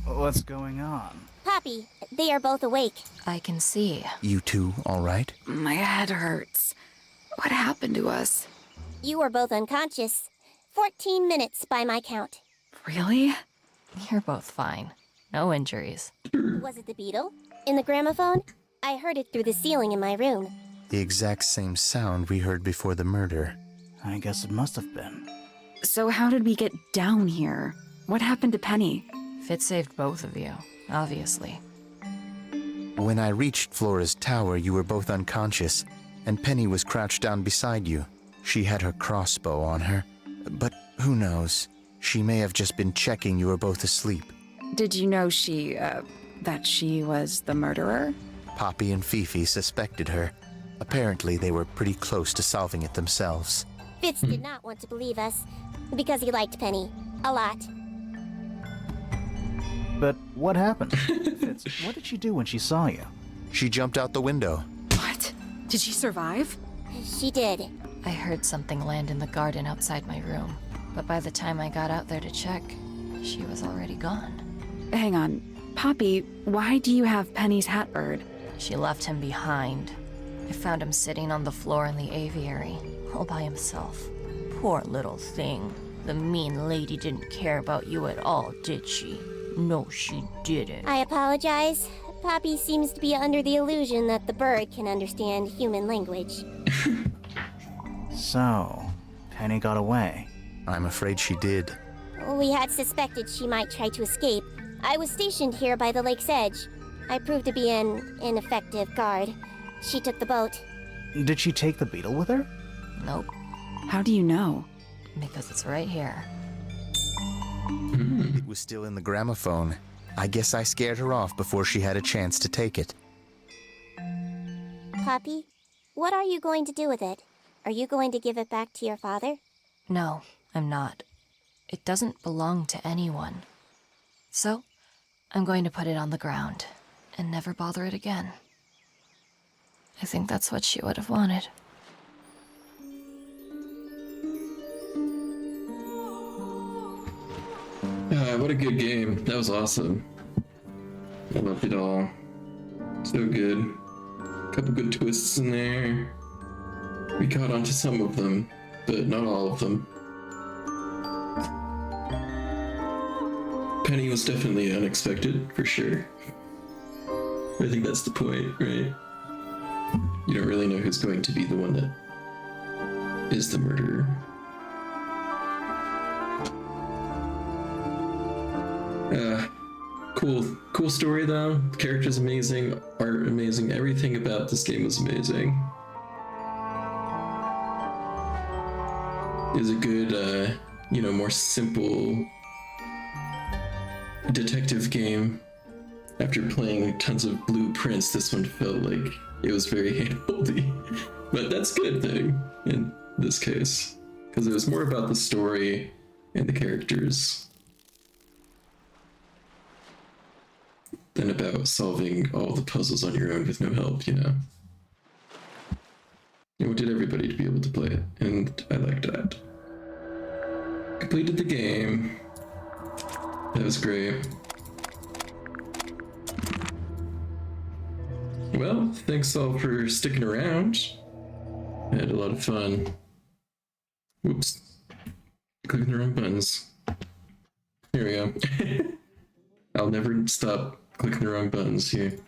What's going on? Poppy, they are both awake. I can see. You two all right? My head hurts. What happened to us? You were both unconscious. 14 minutes by my count. Really? You're both fine. No injuries. Was it the beetle? In the gramophone? I heard it through the ceiling in my room. The exact same sound we heard before the murder. I guess it must have been. So how did we get down here? What happened to Penny? Fitz saved both of you, obviously. When I reached Flora's tower, you were both unconscious, and Penny was crouched down beside you. She had her crossbow on her, but who knows? She may have just been checking you were both asleep. Did you know that she was the murderer? Poppy and Fifi suspected her. Apparently, they were pretty close to solving it themselves. Fitz did not want to believe us, because he liked Penny. A lot. But what happened? Fitz, what did she do when she saw you? She jumped out the window. What? Did she survive? She did. I heard something land in the garden outside my room, but by the time I got out there to check, she was already gone. Hang on. Poppy, why do you have Penny's hatbird? She left him behind. I found him sitting on the floor in the aviary, all by himself. Poor little thing. The mean lady didn't care about you at all, did she? No, she didn't. I apologize. Poppy seems to be under the illusion that the bird can understand human language. So, Penny got away. I'm afraid she did. We had suspected she might try to escape. I was stationed here by the lake's edge. I proved to be an ineffective guard. She took the boat. Did she take the beetle with her? Nope. How do you know? Because it's right here. It was still in the gramophone. I guess I scared her off before she had a chance to take it. Poppy, what are you going to do with it? Are you going to give it back to your father? No, I'm not. It doesn't belong to anyone. So, I'm going to put it on the ground and never bother it again. I think that's what she would have wanted. What a good game. That was awesome. I loved it all. So good. Couple good twists in there. We caught on to some of them, but not all of them. Penny was definitely unexpected, for sure. I think that's the point, right? You don't really know who's going to be the one that is the murderer. Cool story though. The character's amazing, art amazing, everything about this game was amazing. It was a good, more simple detective game. After playing like tons of blueprints, this one felt like it was very hand-holdy. But that's a good thing in this case, because it was more about the story and the characters than about solving all the puzzles on your own with no help, And we did everybody to be able to play it, and I liked that. Completed the game. That was great. Well, thanks all for sticking around. I had a lot of fun. Whoops. Clicking the wrong buttons. Here we go. I'll never stop clicking the wrong buttons here.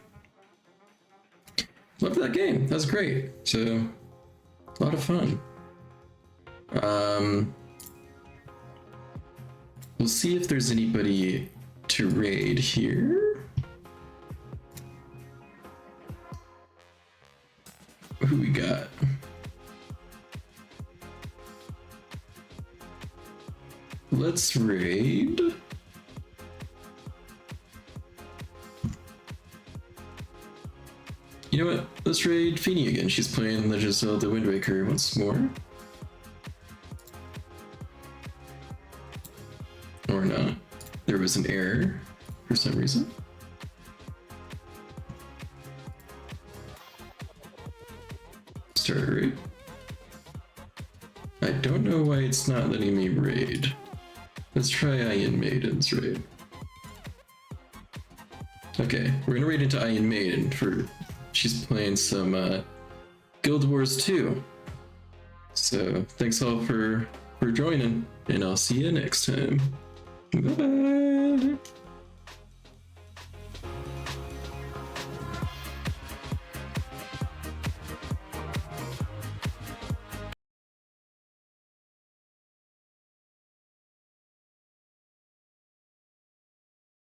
Loved that game. That was great. So, a lot of fun. We'll see if there's anybody to raid here. Who we got? Let's raid. You know what? Let's raid Feeny again. She's playing Legend of Zelda Wind Waker once more. Or not. There was an error for some reason. Start a raid. I don't know why it's not letting me raid. Let's try Iron Maiden's raid. Okay, we're gonna raid into Iron Maiden for she's playing some Guild Wars 2. So thanks all for joining, and I'll see you next time. Bye bye.